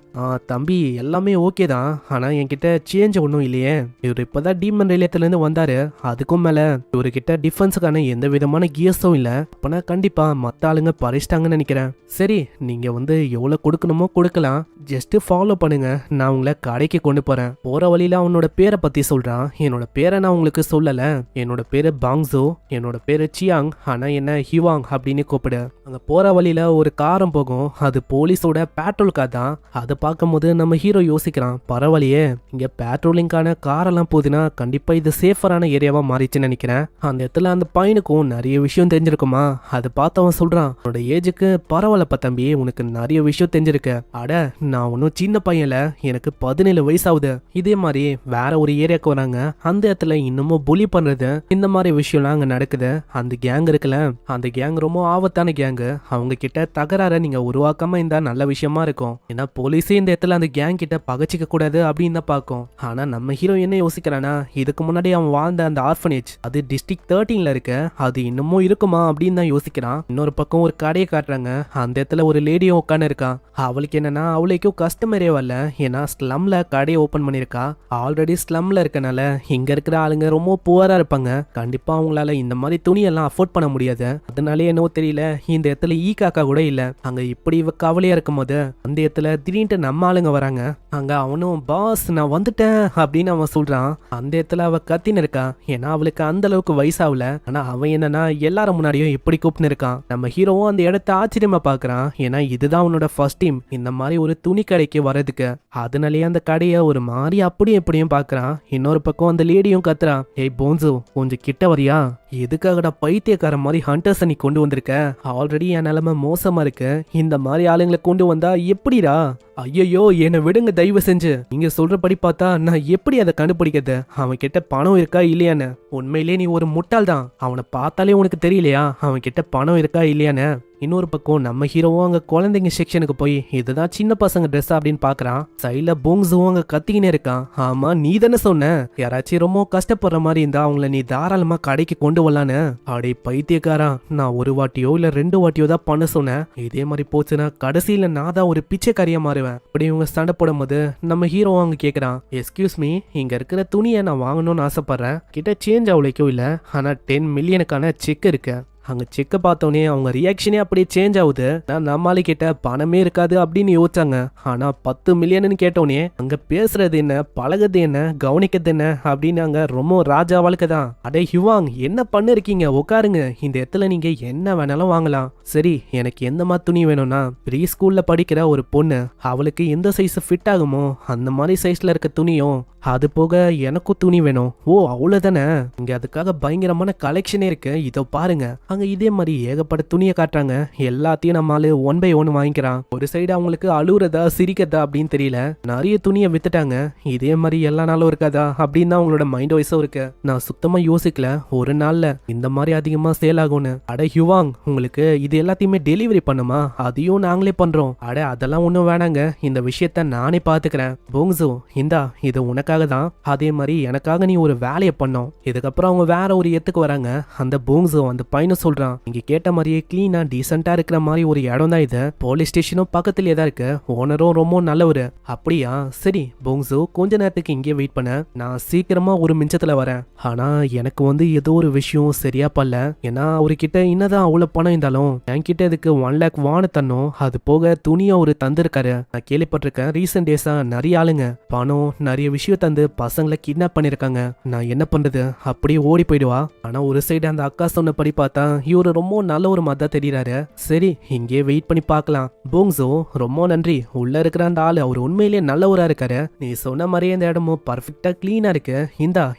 தம்பி, எல்லாமே ஓகே தான், ஆனா என்கிட்ட சேஞ்ச் ஒன்றும் இல்லையே. இவர் இப்பதான் டீமன் ரிலேத்துல இருந்து வந்தாரு. அதுக்கும் மேல இவர்கிட்ட டிஃபென்ஸுக்கான எந்த விதமான கியர்ஸும் இல்ல. அப்பனா கண்டிப்பா மத்த ஆளுங்க பறிச்சிட்டாங்கன்னு நினைக்கிறேன். சரி, நீங்க வந்து எவ்வளவு கொடுக்கணுமோ கொடுக்கலாம், ஜஸ்ட் ஃபாலோ பண்ணுங்க, நான் உங்களை கடைக்கு கொண்டு போறேன். போற வழியில அவனோட பேரை பத்தி சொல்றான். என்னோட பேரை நான் உங்களுக்கு சொல்லல, என்னோட பேரு பாங்ஸோ, என்னோட பேரு சியாங், ஆனா என்ன ஹிவாங் அப்படின்னு கூப்பிடு. அங்க போற வழியில ஒரு காரம் போகும், அது போலீஸோட பேட்ரோல் கார் தான். அதை பார்க்கும்போது நம்ம ஹீரோ யோசிக்கிறான், பரவாயில்லையே இங்க பேட்ரோலிங்கான காரெல்லாம் போகுதுன்னா கண்டிப்பா இது சேஃபரான ஏரியாவா மாறிச்சுன்னு நினைக்கிறேன். அந்த இடத்துல அந்த பையனுக்கும் நிறைய விஷயம் தெரிஞ்சிருக்குமா. அதை பார்த்து அவன் சொல்றான், உன்னோட ஏஜுக்கு பரவாயில்லப்பா தம்பி, உனக்கு நிறைய விஷயம் தெரிஞ்சிருக்கு. அட நான் ஒன்னும் சின்ன பையன்ல, எனக்கு 17 வயசாகுது. இதே மாதிரி வேற ஒரு ஏரியாவுக்கு வராங்க. அந்த இடத்துல இன்னமும் புலி பண்றது இந்த மாதிரி விஷயம்லாம் அங்க நடக்குது. அந்த கேங் இருக்குல்ல, அந்த கேங் ரொம்ப ஆபத்தான கேங்கு. அவங்க கிட்ட தகராற நீங்க உருவாக்காம இருந்தா நல்ல விஷயமா இருக்கும். ஏன்னா போலீஸே இந்த இடத்துல அந்த கேங் கிட்ட பகச்சிக்க கூடாது அப்படின்னு தான் பார்க்கும். ஆனா நம்ம ஹீரோ என்ன யோசிக்கிறானா, இதுக்கு முன்னாடி அவன் வாழ்ந்த அந்த ஆர்ஃபனேஜ் அது டிஸ்ட்ரிக்ட் 13ல இருக்கு, அது இன்னமும் இருக்குமா அப்படின்னு தான் யோசிக்கிறான். இன்னொரு பக்கம் ஒரு கடையை காட்டுறாங்க. அந்த இடத்துல ஒரு லேடியும் உட்காந்து இருக்கா. அவளுக்கு என்னன்னா அவளுக்கும் கஸ்டமரே வரல, ஏன்னா ஸ்லம்ல கடையை ஓபன் பண்ணிருக்கா. ஆல்ரெடி ஸ்லம்ல இருக்கனால இங்க இருக்கிற ஆளுங்க ரொம்ப புவரா இருப்பாங்க. கண்டிப்பா அவங்களால இந்த மாதிரி துணியெல்லாம் அஃபோர்ட் பண்ண முடியாது. அதனாலே என்னவோ தெரியல இந்த இடத்துல ஈ காக்கா கூட இல்ல. அங்க இப்படி இவ கவலையா இருக்கும் போது அந்த இடத்துல திடீர்னு நம்ம ஆளுங்க வராங்க. அங்க அவனும் பாஸ் நான் வந்துட்டேன் அப்படின்னு அவன் சொல்றான். அந்த இடத்துல அவ கத்தின்னு இருக்கா, ஏன்னா அவளுக்கு அந்த அளவுக்கு வயசாகல. ஆனா அவன் என்னன்னா எல்லாரும் முன்னாடியும் இப்படி கூப்பிட்டு இருக்கான். நம்ம ஹீரோவும் அந்த இடத்த ஆச்சரியமா பாக்குறான், ஏன்னா இதுதான் அவனோட ஃபர்ஸ்ட் டைம் இந்த மாதிரி ஒரு துணி கடைக்கு வர்றதுக்கு. அதனாலேயே அந்த கடையை ஒரு மாதிரி அப்படியும் எப்படியும் பாக்குறான். இன்னொரு பக்கம் அந்த லேடியும் கத்துறான், ஏய் போன்சு கொஞ்சம் கிட்ட வரியா, எதுக்காகடா பைத்தியக்கார மாதிரி ஹண்டர்ஸ் நீ கொண்டு வந்திருக்க, ஆல்ரெடி என் நிலைமை மோசமா இருக்கு, இந்த மாதிரி ஆளுங்களை கொண்டு வந்தா எப்படிடா. ஐயோ என்னை விடுங்க தயவு செஞ்சு, நீங்க சொல்றபடி பார்த்தா நான் எப்படி அதை கண்டுபிடிக்கிறது, அவன் கிட்ட பணம் இருக்கா இல்லையான்னு. உண்மையிலே நீ ஒரு முட்டாள் தான், அவனை பார்த்தாலே உனக்கு தெரியலையா அவன் கிட்ட பணம் இருக்கா இல்லையான்னு. இன்னொரு பக்கம் நம்ம ஹீரோவும் அங்க குழந்தைங்க செக்ஷனுக்கு போய் இதுதான் சின்ன பசங்க ட்ரெஸ் அப்படின்னு பாக்குறான். சைட்ல போங்ஸும் அங்க கத்திக்கினே இருக்கான். ஆமா நீ தானே சொன்ன யாராச்சும் ரொம்ப கஷ்டப்படுற மாதிரி இருந்தா அவங்கள நீ தாராளமா கடைக்கு கொண்டு வரலான்னு. அடே பைத்தியக்காரா, நான் ஒரு வாட்டியோ இல்ல 2 வாட்டியோ தான் பண்ண சொன்னேன். இதே மாதிரி போச்சுன்னா கடைசியில நான் தான் ஒரு பிச்சைக்காரியா மாறுவேன். அப்படி இவங்க சண்டை போடும் போது நம்ம ஹீரோ அங்க கேக்குறான், எஸ்கியூஸ் மீ இங்க இருக்கிற துணியை நான் வாங்கணும்னு ஆசைப்படுறேன், கிட்ட சேஞ்ச் அவ்வளோக்கும் இல்ல, ஆனா 10 மில்லியனுக்கான செக் இருக்கு. அங்க செக்க பார்த்தோன்னே அவங்க ரியாக்ஷனே அப்படியே சேஞ்ச் ஆகுது. நான் நம்மாலு கிட்ட பணமே இருக்காது அப்படின்னு யோசிச்சாங்க, ஆனா 10 மில்லியன் கேட்டோன்னே அங்க பேசுறது என்ன, பழகுது என்ன, கவனிக்கிறது என்ன அப்படின்னு அங்க ரொம்ப ராஜா வாழ்க்கை தான். அடே ஹிவாங் என்ன பண்ணிருக்கீங்க, உட்காருங்க, இந்த இடத்துல நீங்க என்ன வேணாலும் வாங்கலாம். சரி எனக்கு எந்த மாதிரி துணி வேணும்னா, ப்ரீ ஸ்கூல்ல படிக்கிற ஒரு பொண்ணு, அவளுக்கு எந்த சைஸ் ஃபிட் ஆகுமோ அந்த மாதிரி சைஸ்ல இருக்க துணியும், அது போக எனக்கும் துணி வேணும். ஓ அவ்வளவுதானே, இங்க அதுக்காக பயங்கரமான கலெக்ஷனே இருக்கு, இதோ பாருங்க. அங்க இதே மாதிரி ஏகப்பட்ட துணியை காட்டுறாங்க. எல்லாத்தையும் நம்மால 1 by 1 வாங்கிக்கிறான். ஒரு சைடு அவங்களுக்கு அழுவுறதா சிரிக்கிறதா அப்படின்னு தெரியல, நிறைய துணியை வித்துட்டாங்க. இதே மாதிரி எல்லா நாளும் இருக்காதா அப்படின்னு தான் அவங்களோட மைண்ட் வாய்ஸும் இருக்கு. நான் சுத்தமா யோசிக்கல ஒரு நாள்ல இந்த மாதிரி அதிகமா சேல் ஆகும்னு. அட ஹிவாங் உங்களுக்கு இது எல்லாத்தையுமே டெலிவரி பண்ணுமா, அதையும் நாங்களே பண்றோம். அட அதெல்லாம் ஒண்ணும் வேணாங்க, இந்த விஷயத்த நானே பாத்துக்கிறேன். போங்ஸு இந்தா இது உனக்காக தான், அதே மாதிரி எனக்காக நீ ஒரு வேலையை பண்ணோம். இதுக்கப்புறம் அவங்க வேற ஒரு இடத்துக்கு வராங்க. அந்த போங்ஸு அந்த பையனும் சொல்றான், இங்க கேட்ட மாதிரியே கிளீனா டீசென்டா இருக்கிற மாதிரி ஒரு இடம் தான் இது, போலீஸ் ஸ்டேஷனும் பக்கத்துலயே தான் இருக்கு, ஓனரும் ரொம்ப நல்லவரு. அப்படியா சரி போங்ஸு கொஞ்ச நேரத்துக்கு இங்கே வெயிட் பண்ண, நான் சீக்கிரமா ஒரு மிஞ்சத்துல வரேன். ஆனா எனக்கு ஏதோ ஒரு விஷயம் சரியா பல்ல, ஏன்னா அவர்கிட்ட என்னதான் அவ்வளவு பணம் இருந்தாலும் என்கிட்ட இதுக்கு 1 lakh வான தரணும். அது போக துணியா ஒரு தந்திருக்காரு. நான் கேள்விப்பட்டிருக்கேன் ரீசெண்ட் டேஸா நிறைய ஆளுங்க பணம் நிறைய விஷயம் தந்து பசங்களை கிட்னாப் பண்ணிருக்காங்க. நான் என்ன பண்றது, அப்படியே ஓடி போயிடுவா. ஆனா ஒரு சைடு அந்த அக்கா சொன்னபடி பார்த்தா இவரு ரொம்ப நல்ல ஒரு மாதிரி தெரியுறாரு. சரி இங்கே வெயிட் பண்ணி பார்க்கலாம். போங்ஸோ ரொம்ப நன்றி, உள்ள இருக்கிற அந்த ஆளு அவர் உண்மையிலேயே நல்லவரா இருக்காரு. நீ சொன்ன மாதிரியே இந்த இடமும் பர்ஃபெக்டா கிளீனா இருக்கு,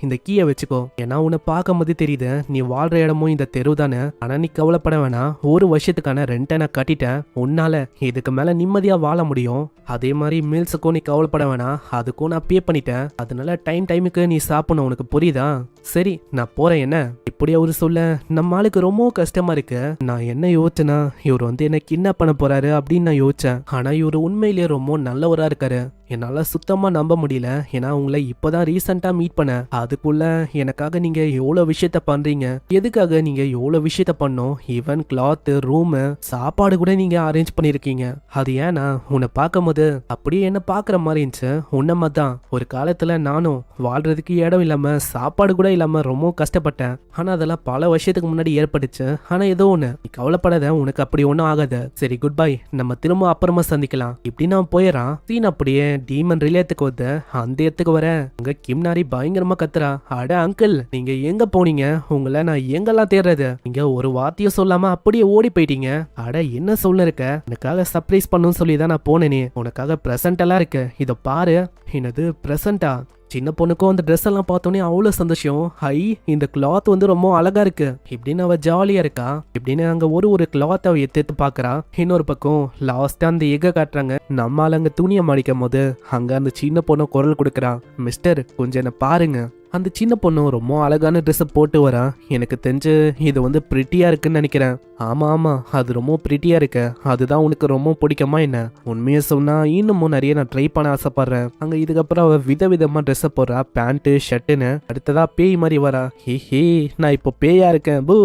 இந்த கீயை வச்சுக்கோ. ஏன்னா உன்னை பார்க்கும் போது தெரியுது நீ வாழ்ற இடமும் இந்த தெரு தானே. ஆனா நீ கவலைப்பட வேணாம், ஒரு வருஷத்துக்கான ரெண்டை நான் கட்டிட்டேன், உன்னால இதுக்கு மேல நிம்மதியா வாழ முடியும். அதே மாதிரி மீல்ஸுக்கும் நீ கவலைப்பட வேணாம், அதுக்கும் நான் பே பண்ணிட்டேன். அதனால டைமுக்கு நீ சாப்பிடணும், உனக்கு புரியுதா? சரி நான் போறேன். என்ன இப்படி அவரு சொல்ல நம்ம ஆளுக்கு ரொம்ப கஷ்டமா இருக்கு. நான் என்ன யோசிச்சேன்னா இவர் என்ன கிட்னாப் பண்ண போறாரு அப்படின்னு நான் யோசிச்சேன். ஆனா இவரு உண்மையிலேயே ரொம்ப நல்லவரா இருக்காரு. என்னால சுத்தமா நம்ப முடியல, ஏன்னா உங்களை இப்பதான் ரீசெண்டா மீட் பண்ண, அதுக்குள்ள எனக்காக நீங்க எவ்வளவு விஷயத்த பண்றீங்க, எதுக்காக நீங்க எவ்வளவு விஷயத்த பண்ணோம், ஈவன் கிளாத் ரூம் சாப்பாடு கூட நீங்க அரேஞ்ச் பண்ணிருக்கீங்க. அது ஏன்னா உன்னை பார்க்கும் போது அப்படியே என்ன பாக்குற மாதிரி இருந்துச்சு. உன்னமா தான் ஒரு காலத்துல நானும் வாழ்றதுக்கு இடம் இல்லாம சாப்பாடு கூட இல்லாம ரொம்ப கஷ்டப்பட்டேன். ஆனா அதெல்லாம் பல வருஷத்துக்கு முன்னாடி ஏற்பட்டுச்சு. ஆனா ஏதோ ஒண்ணு நீ கவலைப்படாத, உனக்கு அப்படி ஒன்னும் ஆகாது. சரி குட் பை, நம்ம திரும்ப அப்புறமா சந்திக்கலாம். இப்படி நான் போயிடறான். சீன் அப்படியே டீமன் ரிலேத்துக்கு வந்து அந்த இடத்துக்கு வர அங்க கிம்னாரி பயங்கரமா கத்துறா. அட அங்கிள், நீங்க எங்க போனீங்க? உங்களை நான் எங்கெல்லாம் தேடுறது? நீங்க ஒரு வார்த்தையும் சொல்லாம அப்படியே ஓடி போயிட்டீங்க. அட என்ன சொல்ல இருக்க? எனக்காக சர்ப்ரைஸ் பண்ணுன்னு சொல்லி தான் நான் போனேனே. உனக்காக பிரசன்ட் எல்லாம் இருக்கு, இத பாரு. என்னது பிரசன்டா? சின்ன பொண்ணுக்கும் அந்த ட்ரெஸ் எல்லாம் பார்த்தோன்னே அவ்வளோ சந்தோஷம். ஹை, இந்த கிளாத் வந்து ரொம்ப அழகா இருக்கு இப்படின்னு அவ ஜாலியா இருக்கா. இப்படின்னு அங்க ஒரு கிளாத் அவ எடுத்து பாக்குறா. இன்னொரு பக்கம் லாஸ்டா அந்த எக காட்டுறாங்க. நம்மால அங்க துணியை மடிக்கும் போது அங்க அந்த சின்ன பொண்ணு குரல் கொடுக்குறா. மிஸ்டர், கொஞ்சம் என்ன பாருங்க. அந்த சின்ன பொண்ணு ரொம்ப அழகான ட்ரெஸ்ஸை போட்டு வரா. எனக்கு தெரிஞ்சு இது வந்து பிரிட்டியா இருக்குன்னு நினைக்கிறேன். ஆமா, அது ரொம்ப பிரிட்டியா இருக்கு. அதுதான் உனக்கு ரொம்ப பிடிக்குமா என்ன? உண்மையை சொன்னா இன்னமும் நிறைய நான் ட்ரை பண்ண ஆசைப்படுறேன். அங்க இதுக்கப்புறம் அவ விதவிதமா ட்ரெஸ்ஸை போடுறா, பேண்ட்டு ஷர்ட்டுன்னு. அடுத்ததா பேய் மாதிரி வரா. ஹே, நான் இப்போ பேயா இருக்கேன் பூ.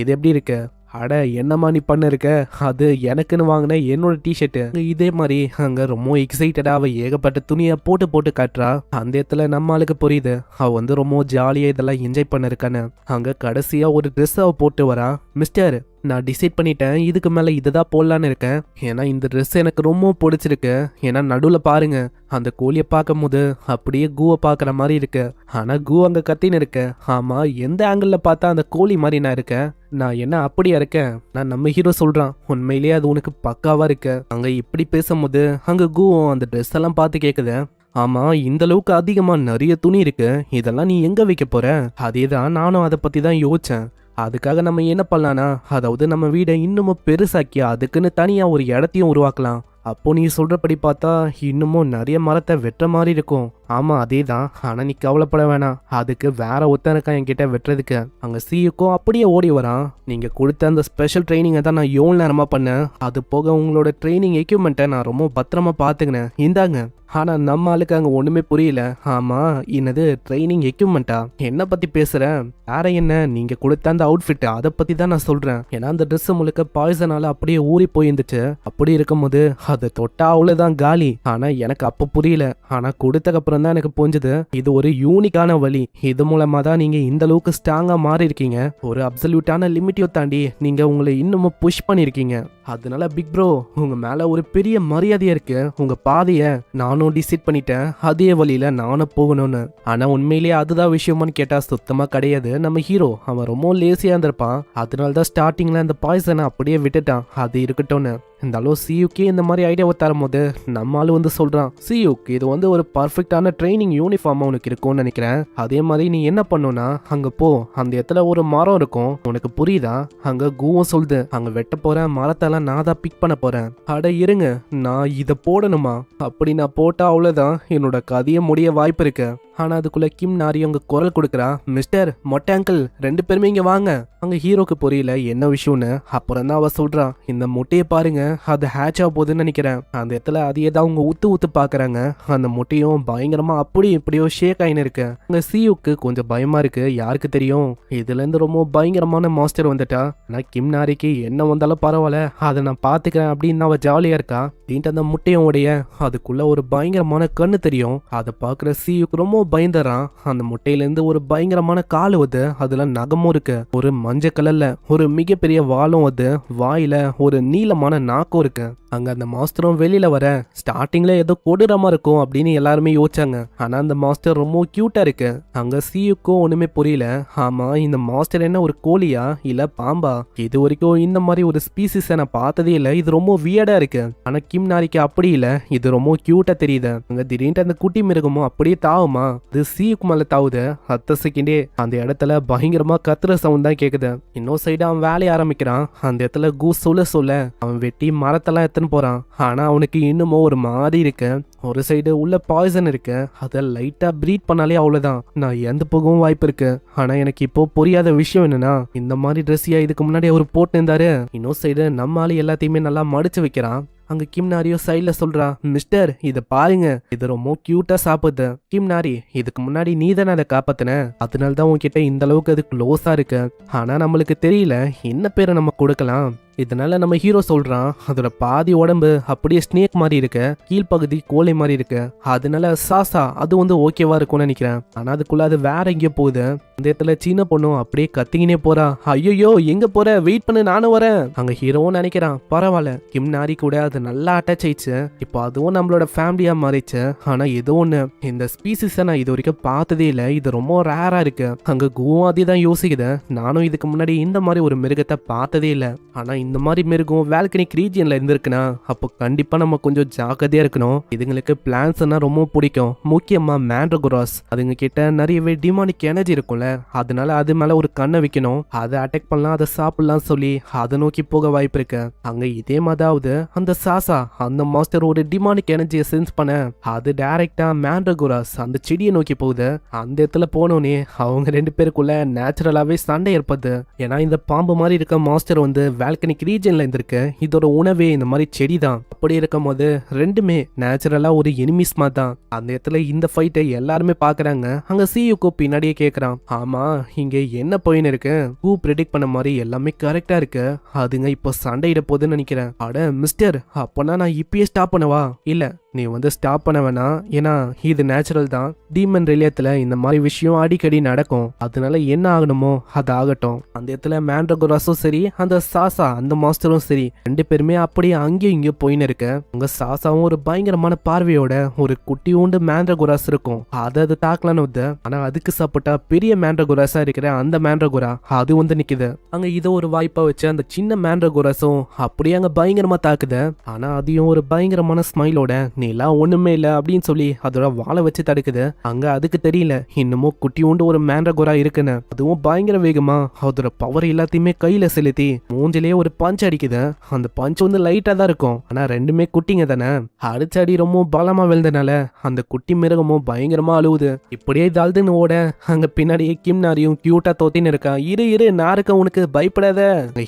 இது எப்படி இருக்கு? அட என்னம்மா நீ பண்ண இருக்க? அது எனக்குன்னு வாங்கின என்னோட டிஷர்ட்டு. இதே மாதிரி அங்க ரொம்ப எக்ஸைட்டடா அவ ஏகப்பட்ட துணியை போட்டு காட்டுறா. அந்த இடத்துல நம்ம ஆளுக்கு புரியுது அவ வந்து ரொம்ப ஜாலியா இதெல்லாம் என்ஜாய் பண்ண இருக்கான்னு. அங்க கடைசியா ஒரு ட்ரெஸ் அவ போட்டு வரா. மிஸ்டர், நான் டிசைட் பண்ணிட்டேன், இதுக்கு மேல இதுதான் போடலான்னு இருக்கேன். ஏன்னா இந்த ட்ரெஸ் எனக்கு ரொம்ப பிடிச்சிருக்கு. ஏன்னா நடுவில் பாருங்க, அந்த கோழியை பார்க்கும் போது அப்படியே கூவை பார்க்குற மாதிரி இருக்கு. ஆனா கூ அங்க கத்தின்னு இருக்கு. ஆமா, எந்த ஆங்கிள் பார்த்தா அந்த கோழி மாதிரி நான் இருக்கேன்? நான் என்ன அப்படியா இருக்கேன்? நான் நம்ம ஹீரோ சொல்றான், உண்மையிலேயே அது உனக்கு பக்காவா இருக்கு. அங்க இப்படி பேசும்போது அங்க கூவும் அந்த ட்ரெஸ் எல்லாம் பார்த்து கேக்குது. ஆமா, இந்த அளவுக்கு அதிகமா நிறைய துணி இருக்கு, இதெல்லாம் நீ எங்க வைக்க போற? அதேதான், நானும் அதை பத்தி தான் யோசிச்சேன். அதுக்காக நம்ம என்ன பண்ணலாம்னா, அதாவது நம்ம வீடை இன்னமும் பெருசாக்கி அதுக்குன்னு தனியா ஒரு இடத்தையும் உருவாக்கலாம். அப்போ நீ சொல்றபடி பார்த்தா இன்னமும் நிறைய மரத்தை வெட்டுற மாதிரி இருக்கும். ஆமா அதேதான், ஆனா நீ கவலைப்பட வேணாம், அதுக்கு வேற ஒருத்தன் இருக்கான் என்கிட்ட வெட்டுறதுக்கு. அங்க சியுக்கும் அப்படியே ஓடி வரான். நீங்க கொடுத்த அந்த ஸ்பெஷல் ட்ரைனிங்கை தான் நான் எவ்வளவு நேரமா பண்ணேன். அது போக உங்களோட ட்ரைனிங் எக்யூப்மெண்ட்டை நான் ரொம்ப பத்திரமா பாத்துக்கினேன், இந்தாங்க. ஆனா நம்ம ஆளுக்கு அங்க ஒண்ணுமே புரியல. ஆமா, என்னது ட்ரைனிங் எக்யூப்மெண்ட்டா? என்ன பத்தி பேசுறேன்? வேற என்ன, நீங்க கொடுத்த அந்த அவுட்ஃபிட் அதை பத்தி தான் நான் சொல்றேன். ஏன்னா அந்த ட்ரெஸ் முழுக்க பாய்சனால அப்படியே ஊறி போயிருந்துச்சு. அப்படி இருக்கும்போது அதை தொட்டா அவ்வளவுதான் காலி. ஆனா எனக்கு அப்ப புரியல. ஆனா கொடுத்தக்கு அப்புறம் தான் எனக்கு புரிஞ்சது, இது ஒரு யூனிக்கான வழி. இது மூலமா தான் நீங்க இந்த அளவுக்கு ஸ்ட்ராங்கா மாறி இருக்கீங்க. ஒரு அப்சல்யூட்டான லிமிட்டையும் தாண்டி நீங்க உங்களை இன்னமும் புஷ் பண்ணிருக்கீங்க. அதனால பிக் ப்ரோ, உங்க மேல ஒரு பெரிய மரியாதையா இருக்கு. உங்க பாதைய நானும் டிசைட் பண்ணிட்டேன், அதே வழியில நானும் போகணும்னு. ஆனா உண்மையிலேயே அதுதான் விஷயமான்னு கேட்டா சுத்தமா கிடையாது. நம்ம ஹீரோ அவன் ரொம்ப லேசியா இருந்திருப்பான். அதனாலதான் ஸ்டார்டிங்ல அந்த பாய்சனை அப்படியே விட்டுட்டான். அது இருக்கட்டும்னு. இருந்தாலும் சியுக்கே இந்த மாதிரி ஐடியாவை தரும்போது நம்மளும் வந்து சொல்றான், சியுக் இது வந்து ஒரு பர்ஃபெக்டான ட்ரைனிங் யூனிஃபார்மா உனக்கு இருக்கும்னு நினைக்கிறேன். அதே மாதிரி நீ என்ன பண்ணுனா, அங்க போ, அந்த இடத்துல ஒரு மரம் இருக்கும், உனக்கு புரியுதா? அங்க கூவும் சொல்லுது, அங்க வெட்ட போறேன், மரத்தெல்லாம் நான் தான் பிக் பண்ண போறேன். அட இருங்க, நான் இதை போடணுமா? அப்படி நான் போட்டா அவ்வளவுதான், என்னோட கதையை முடிய வாய்ப்பு இருக்கு. ஆனா அதுக்குள்ள கிம் நாரி அங்க குரல் கொடுக்குறா. மிஸ்டர் மொட்டை அங்கிள், ரெண்டு பேருமே இங்க வாங்க. அங்க ஹீரோக்கு புரியல என்ன விஷயம்னு. அப்புறம் தான் அவ சொல்றா, இந்த முட்டையை பாருங்க, அது ஹேட்ச் ஆக போகுதுன்னு நினைக்கிறேன். அந்த இடத்துல அது ஏதாவது அவங்க ஊத்து பாக்குறாங்க. அந்த முட்டையும் பயங்கரமா அப்படி இப்படியோ ஷேக் ஆயின்னு இருக்கு. அங்க சியுக்கு கொஞ்சம் பயமா இருக்கு. யாருக்கு தெரியும், இதுல இருந்து ரொம்ப பயங்கரமான மாஸ்டர் வந்துட்டா. ஆனா கிம் நாரிக்கு என்ன வந்தாலும் பரவாயில்ல, அதை நான் பாத்துக்கிறேன் அப்படின்னு அவ ஜாலியா இருக்கா. அந்த முட்டையும் உடைய அதுக்குள்ள ஒரு பயங்கரமான கண்ணு தெரியும். அதை பாக்குற சியுக்கு ரொம்ப பயந்துறான். அந்த முட்டையில இருந்து ஒரு பயங்கரமான கால் வருது, அதுல நகமும் இருக்கு. ஒரு மஞ்சள் கலர்ல ஒரு மிகப்பெரிய வாலும் வருது, வாயில ஒரு நீளமான நாக்கும் இருக்கு. அங்க அந்த மாஸ்டரும் வெளியில வர, ஸ்டார்டிங்ல ஏதோ கொடூரமா இருக்கும் அப்படின்னு எல்லாருமே யோசிச்சாங்க. ஆனா அந்த மாஸ்டர் ரொம்ப கியூட்டா இருக்கு. அங்க சியுக்கும் ஒண்ணுமே புரியல. ஆமா, இந்த மாஸ்டர் என்ன ஒரு கோழியா இல்ல பாம்பா? இது வரைக்கும் இந்த மாதிரி ஒரு ஸ்பீசிஸை நான் பார்த்ததே இல்லை. இது ரொம்ப வியர்டா இருக்கு. ஆனா கிம் நாரிக்கு அப்படி இல்ல, இது ரொம்ப கியூட்டா தெரியுது. அங்க திடீர்னு அந்த குட்டி மிருகமும் அப்படியே தாவுமா, இது சியுக்கு மேல தாவுது. அடுத்த செகண்டே அந்த இடத்துல பயங்கரமா கத்துற சவுண்ட் தான் கேக்குது. இன்னொரு சைடு அவன் வேலைய ஆரம்பிக்கிறான். அந்த இடத்துல கூ சொல்ல அவன் வெட்டி மரத்தெல்லாம் எடுத்துன்னு போறான். ஆனா அவனுக்கு இன்னமும் ஒரு மாதிரி இருக்கு. ஒரு சைடு உள்ள பாய்சன் இருக்கு, அதை லைட்டா ப்ரீட் பண்ணாலே அவ்வளவுதான், நான் இறந்து போகவும் வாய்ப்பு இருக்கு. ஆனா எனக்கு இப்போ புரியாத விஷயம் என்னன்னா, இந்த மாதிரி ட்ரெஸ்ஸியா இதுக்கு முன்னாடி அவர் போட்டு இருந்தாரு. இன்னொரு சைடு நம்மால எல்லாத்தையுமே நல்லா மடிச்சு வைக்கிறான். அங்க கிம் நாரியோ சைட்ல சொல்றா, மிஸ்டர் இத பாருங்க, இது ரொம்ப கியூட்டா சாப்பிடுது. கிம் நாரி, இதுக்கு முன்னாடி நீ தானே அதை காப்பாத்தின, அதனால தான் உன்கிட்ட இந்த அளவுக்கு அது க்ளோஸா இருக்கு. ஆனா நம்மளுக்கு தெரியல என்ன பேரை நம்ம கொடுக்கலாம். இதனால நம்ம ஹீரோ சொல்றான் அதோட பாதி உடம்பு அப்படியே ஸ்னேக் மாதிரி இருக்கு, கீழ்ப்பகுதி கோழை மாதிரி இருக்கு, அதனால சாசா அது வந்து ஓகேவா இருக்கும்னு நினைக்கிறேன். ஆனா அதுக்குள்ள அது வேற எங்கேயோ போகுது. அந்த இடத்துல சின்ன பொண்ணும் அப்படியே கத்திக்கினே போறா. ஐயோ எங்க போற, வெயிட் பண்ணு நானும் வரேன். அங்க ஹீரோவும் நினைக்கிறான் பரவாயில்ல கிம் நாரி கூட அது நல்லா அட்டாச் ஆயிடுச்சு, இப்போ அதுவும் நம்மளோட ஃபேமிலியா மாறிச்சு. ஆனா ஏதோ ஒண்ணு, இந்த ஸ்பீசிஸை நான் இது வரைக்கும் பார்த்ததே இல்லை, இது ரொம்ப ரேரா இருக்கு. அங்க கூவும் அதே தான் யோசிக்குது, நானும் இதுக்கு முன்னாடி இந்த மாதிரி ஒரு மிருகத்தை பார்த்ததே இல்லை. ஆனா இந்த மாதிரி மிருகம் வேல்கனிக் ரீஜியன்ல இருந்திருக்குன்னா அப்போ கண்டிப்பா நம்ம கொஞ்சம் ஜாக்கிரதையா இருக்கணும். இதுங்களுக்கு பிளான்ஸ்னா ரொம்ப பிடிக்கும், முக்கியமா மேண்ட்ரகோராஸ். அதுங்க கிட்ட நிறையவே டிமானிக் எனர்ஜி இருக்கும்ல, அதனால அது மேல ஒரு கண்ணை வைக்கணும், அதை அட்டாக் பண்ணலாம், அதை சாப்பிடலாம் சொல்லி அதை நோக்கி போக வாய்ப்பு இருக்கு. அங்க இதே மாதிரியாவது அந்த சாசா அந்த மாஸ்டர் ஒரு டிமானிக் எனர்ஜியை சென்ஸ் பண்ண அது டைரக்டா மேண்ட்ரகோராஸ் அந்த செடியை நோக்கி போகுது. அந்த இடத்துல போனோடனே அவங்க ரெண்டு பேருக்குள்ள நேச்சுரலாவே சண்டை ஏற்படுது. ஏன்னா இந்த பாம்பு மாதிரி இருக்க மாஸ்டர் வந்து வேல்கனிக் ரீஜன்ல இருந்திருக்கு, இதோட உணவே இந்த மாதிரி செடி தான். அப்படி இருக்கும் போது ரெண்டுமே நேச்சுரலா ஒரு எனிமிஸ் மாதிரி தான். அந்த இடத்துல இந்த ஃபைட்டை எல்லாருமே பாக்குறாங்க. அங்க சியுக்கு பின்னாடியே கேக்குறான், ஆமா இங்க என்ன போயின்னு இருக்கு, ஹூ ப்ரெடிக்ட் பண்ண மாதிரி எல்லாமே கரெக்டா இருக்கு, அதுங்க இப்போ சண்டையிட போகுதுன்னு நினைக்கிறேன். அட மிஸ்டர், அப்பனா நான் இப்பயே ஸ்டாப் பண்ணவா? இல்ல நீ வந்து ஸ்டாப் பண்ண வேணாம், ஏன்னா இது நேச்சுரல் தான். டீமன் ரிலேயத்துல இந்த மாதிரி விஷயம் அடிக்கடி நடக்கும், அதனால என்ன ஆகணுமோ அது ஆகட்டும். அந்த இடத்துல மேண்ட்ரகோராஸும் சரி அந்த சாசா அந்த மாஸ்டரும் சரி ரெண்டு பேருமே அப்படியே அங்கேயும் இங்கேயும் போயின்னு இருக்கு. உங்க சாசாவும் ஒரு பயங்கரமான பார்வையோட ஒரு குட்டி உண்டு மேண்ட்ரகோராஸ் இருக்கும், அதை தாக்கலான்னு வந்து, ஆனா அதுக்கு சப்போர்ட்டா பெரிய மேண்ட்ரகோராஸா இருக்கிற அந்த மேண்ட்ரகோரா அது வந்து நிக்குது. அங்க இதை ஒரு வாய்ப்பா வச்சு அந்த சின்ன மேண்ட்ரகோராஸும் அப்படியே அங்க பயங்கரமா தாக்குது. ஆனா அதையும் ஒரு பயங்கரமான ஸ்மைலோட நீலாம் ஒண்ணுமே இல்ல அப்படின்னு சொல்லி அதோட வாழை வச்சு தடுக்குது. அங்க அதுக்கு தெரியல இன்னமும் குட்டி உண்டு ஒரு மேண்ட்ரகோரா இருக்குன்னு. அதுவும் பயங்கர வேகமா அதோட பவர் எல்லாத்தையுமே கையில செலுத்தி மூஞ்சிலேயே ஒரு பஞ்ச் அடிக்குது. அந்த பஞ்ச் வந்து லைட்டா தான் இருக்கும், ஆனா ரெண்டுமே குட்டிங்க தானே, அடிச்ச அடி ரொம்ப பலமா விழுந்தனால அந்த குட்டி மிருகமும் பயங்கரமா அழுவுது. இப்படியே தாழ்ந்துன்னு ஓட அங்க பின்னாடியே கிம் நாரியும் கியூட்டா தோத்தின்னு இருக்கா. இரு இரு நான் இருக்க, உனக்கு பயப்படாத.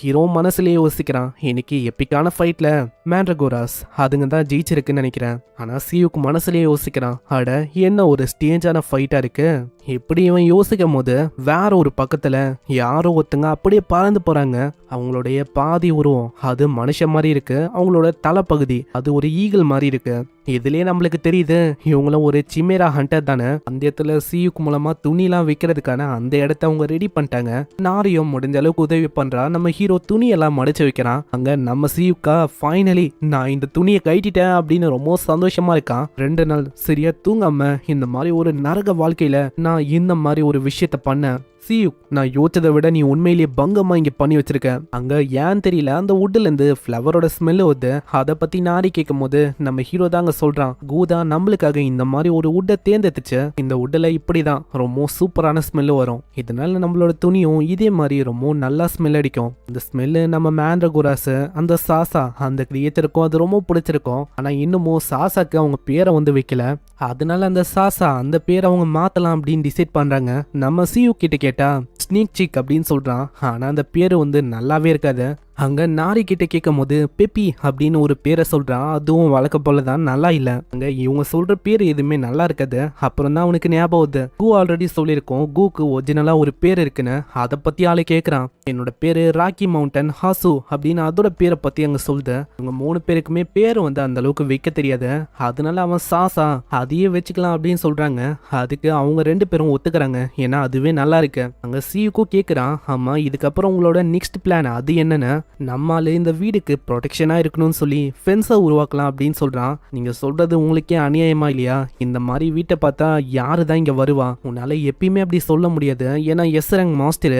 ஹீரோ மனசுலயே யோசிக்கிறான், இன்னைக்கு எப்பிக்கான ஃபைட்ல மேண்ட்ரகோராஸ் அதுங்க தான் ஜெயிச்சிருக்குன்னு நினைக்கிறேன். ஆனா சியுக்கு மனசுலயே யோசிக்கிறான், அட என்ன ஒரு ஸ்டேஜான ஃபைட்டா இருக்கு. இப்படி இவன் யோசிக்கும் போது வேற ஒரு பக்கத்துல யாரோ ஒருத்தங்க அப்படியே பறந்து போறாங்க. அவங்களுடைய பாதி உருவம் அது மனுஷன் மாதிரி இருக்கு, அவங்களோட தலைப்பகுதி அது ஒரு ஈகிள் மாதிரி இருக்கு. இதுலயே நம்மளுக்கு தெரியுது இவங்களும் ஒரு சிமேரா ஹண்டர் தானே. அந்த இடத்துல சியுக்கு மூலமா துணிலாம் வைக்கிறதுக்கான அந்த இடத்த அவங்க ரெடி பண்ணிட்டாங்க. நாரியும் முடிஞ்ச அளவுக்கு உதவி பண்றா. நம்ம ஹீரோ துணியெல்லாம் மடிச்சு வைக்கிறான். அங்க நம்ம சியுக்கா ஃபைனலி நான் இந்த துணியை கட்டிட்டேன் அப்படின்னு ரொம்ப சந்தோஷமா இருக்கான். 2 நாள் சரியா தூங்காம இந்த மாதிரி ஒரு நரக வாழ்க்கையில நான் இந்த மாதிரி ஒரு விஷயத்த பண்ணேன். சியுக், நான் யோசிச்சதை விட நீ உண்மையிலேயே பங்கமா இங்க பண்ணி வச்சிருக்க. அங்க ஏன் தெரியல அந்த வுட்ல இருந்து ஃபிளவரோட ஸ்மெல் வருது. அதை பத்தி நாரி கேட்கும் போது நம்ம ஹீரோ தாங்க சொல்றான், கூதா நம்மளுக்காக இந்த மாதிரி ஒரு வுட்டை தேர்ந்தெடுத்துச்சு, இந்த வுட்ல இப்படிதான் ரொம்ப சூப்பரான ஸ்மெல் வரும், இதனால நம்மளோட துணியும் இதே மாதிரி ரொம்ப நல்லா ஸ்மெல் அடிக்கும். இந்த ஸ்மெல்லு நம்ம மேண்ட்ரகோராஸ் அந்த சாசா அந்த கிரியேட்டருக்கும் அது ரொம்ப பிடிச்சிருக்கும். ஆனா இன்னமும் சாசாக்கு அவங்க பேரை வந்து வைக்கல, அதனால அந்த சாசா அந்த பேரை அவங்க மாத்தலாம் அப்படின்னு டிசைட் பண்றாங்க. நம்ம சியு கிட்ட கேட்டா ஸ்னீக் சிக் அப்படின்னு சொல்றான். ஆனா அந்த பேரு வந்து நல்லாவே இருக்காது. அங்க நாரி கிட்ட கேட்கும் போது பெப்பி அப்படின்னு ஒரு பேரை சொல்றான். அதுவும் வழக்க போலதான் நல்லா இல்ல. அங்க இவங்க சொல்ற பேர் எதுவுமே நல்லா இருக்காது. அப்புறம் தான் அவனுக்கு ஞாபகம் வருது, கூ ஆல்ரெடி சொல்லியிருக்கோம் கூக்கு ஒரிஜினலா ஒரு பேர் இருக்குன்னு. அதை பத்தி ஆளு கேட்கறான். என்னோட பேரு ராக்கி மவுண்டன் ஹாசு அப்படின்னு அதோட பேரை பத்தி அங்க சொல்லுது. இவங்க 3 பேருக்குமே பேர் வந்து அந்த அளவுக்கு வைக்க தெரியாது, அதனால அவன் சாசா அதையே வச்சுக்கலாம் அப்படின்னு சொல்றாங்க. அதுக்கு அவங்க 2 பேரும் ஒத்துக்கிறாங்க, ஏன்னா அதுவே நல்லா இருக்கு. அங்க சியுக்கும் கேட்கறான், ஆமா இதுக்கப்புறம் உங்களோட நெக்ஸ்ட் பிளான் அது என்னன்னு. நம்மால இந்த வீடுக்கு ப்ரொடெக்ஷனா இருக்கணும்னு சொல்லி ஃபென்ஸை உருவாக்கலாம் அப்படின்னு சொல்றான். நீங்க சொல்றது உங்களுக்கே அநியாயமா இல்லையா? இந்த மாதிரி வீட்டை பார்த்தா யாரு தான் இங்க வருவா? உன்னால எப்பயுமே அப்படி சொல்ல முடியாது, ஏன்னா எஸ் ரேங்க் மாஸ்டர்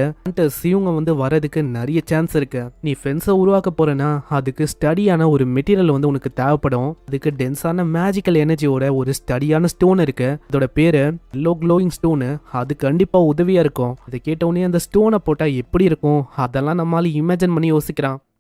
இவங்க வந்து வரதுக்கு நிறைய சான்ஸ் இருக்கு. நீ ஃபென்ஸை உருவாக்க போறேன்னா அதுக்கு ஸ்டடியான ஒரு மெட்டீரியல் வந்து உனக்கு தேவைப்படும். அதுக்கு டென்ஸான மேஜிக்கல் எனர்ஜியோட ஒரு ஸ்டடியான ஸ்டோன் இருக்கு, அதோட பேரு எல்லோ க்ளோயிங் ஸ்டோனு. அது கண்டிப்பா உதவியா இருக்கும். அதை கேட்டவுடனே அந்த ஸ்டோனை போட்டா எப்படி இருக்கும் அதெல்லாம் நம்மளால இமேஜின் பண்ணி யோசிக்கிறான்.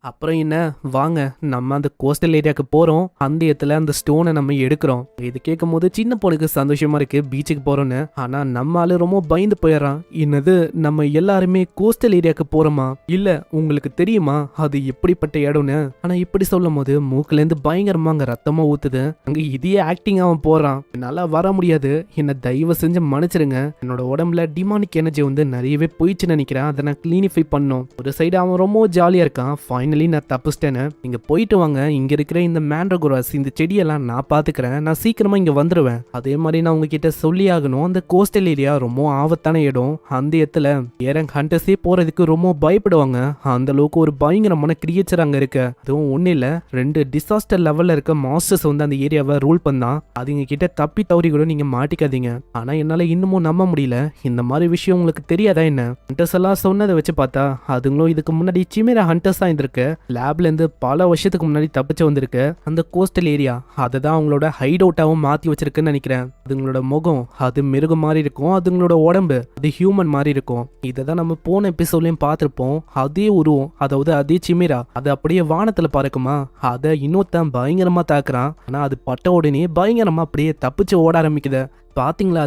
அப்புறம் என்ன, வாங்க நம்ம அந்த கோஸ்டல் ஏரியாவுக்கு போறோம், அந்த இடத்துல அந்த ஸ்டோனை நம்ம எடுக்கிறோம். இது கேட்கும் போது சின்ன பொண்ணுக்கு சந்தோஷமா இருக்கு, பீச்சுக்கு போறோம்னு. ஆனா நம்ம ஆளு ரொம்ப பயந்து போயிடறான். என்னது, நம்ம எல்லாருமே கோஸ்டல் ஏரியாவுக்கு போறோமா? இல்ல உங்களுக்கு தெரியுமா அது எப்படிப்பட்ட இடம்னு? ஆனா இப்படி சொல்லும் போது மூக்குல இருந்து பயங்கரமா அங்க ரத்தமா ஊத்துது. அங்க இதே ஆக்டிங் அவன் போறான். என்னால வர முடியாது, என்ன தயவு செஞ்சு மன்னிச்சிருங்க, என்னோட உடம்புல டிமானிக் எனர்ஜி வந்து நிறையவே போயிடுச்சுன்னு நினைக்கிறேன், அதை நான் கிளீனிஃபை பண்ணும். ஒரு சைடு அவன் ரொம்ப ஜாலியா இருக்கான். ஃபைனலி நான் தப்பிச்சிட்டேன்னு, நீங்க போயிட்டு வாங்க, இங்க இருக்கிற இந்த மேண்ட்ரகோராஸ் இந்த செடியெல்லாம் நான் பாத்துக்கிறேன், நான் சீக்கிரமா இங்க வந்துருவேன். அதே மாதிரி நான் உங்ககிட்ட சொல்லி ஆகணும், அந்த கோஸ்டல் ஏரியா ரொம்ப ஆபத்தான இடம். அந்த இடத்துல ஏரங் ஹண்டர்ஸே போறதுக்கு ரொம்ப பயப்படுவாங்க. அந்த அளவுக்கு ஒரு பயங்கரமான கிரியேச்சர் அங்க இருக்கு. அதுவும் ஒண்ணு இல்ல, 2 டிசாஸ்டர் லெவல்ல இருக்க மாஸ்டர்ஸ் வந்து அந்த ஏரியாவை ரூல் பண்ணா அதுங்க கிட்ட தப்பி தவறி கூட நீங்க மாட்டிக்காதீங்க. ஆனா என்னால இன்னமும் நம்ப முடியல, இந்த மாதிரி விஷயம் உங்களுக்கு தெரியாதா என்ன? ஹண்டர்ஸ் எல்லாம் சொன்னதை வச்சு பார்த்தா அதுங்களும் இதுக்கு முன்னாடி சிமேரா ஹண்டர்ஸ் தான் இருந்திருக்கு. லேப்ல இருந்து பல வருஷத்துக்கு முன்னாடி தப்பிச்சு வந்திருக்கு. அந்த கோஸ்டல் ஏரியா அதை தான் அவங்களோட ஹைட் அவுட்டாவும் மாத்தி வச்சிருக்குன்னு நினைக்கிறேன். அதுங்களோட முகம் அது மிருகம் மாதிரி இருக்கும், அதுங்களோட உடம்பு அது ஹியூமன் மாதிரி இருக்கும். இதை தான் நம்ம போன எபிசோட்லயும் பார்த்திருப்போம். அதே உருவம், அதாவது அதே சிமேரா அது அப்படியே வானத்துல பறக்குமா, அதை இன்னொருத்தன் பயங்கரமா தாக்குறான். ஆனா அது பட்ட உடனே பயங்கரமா அப்படியே தப்பிச்சு ஓட ஆரம்பிக்குது. பாத்தீங்களா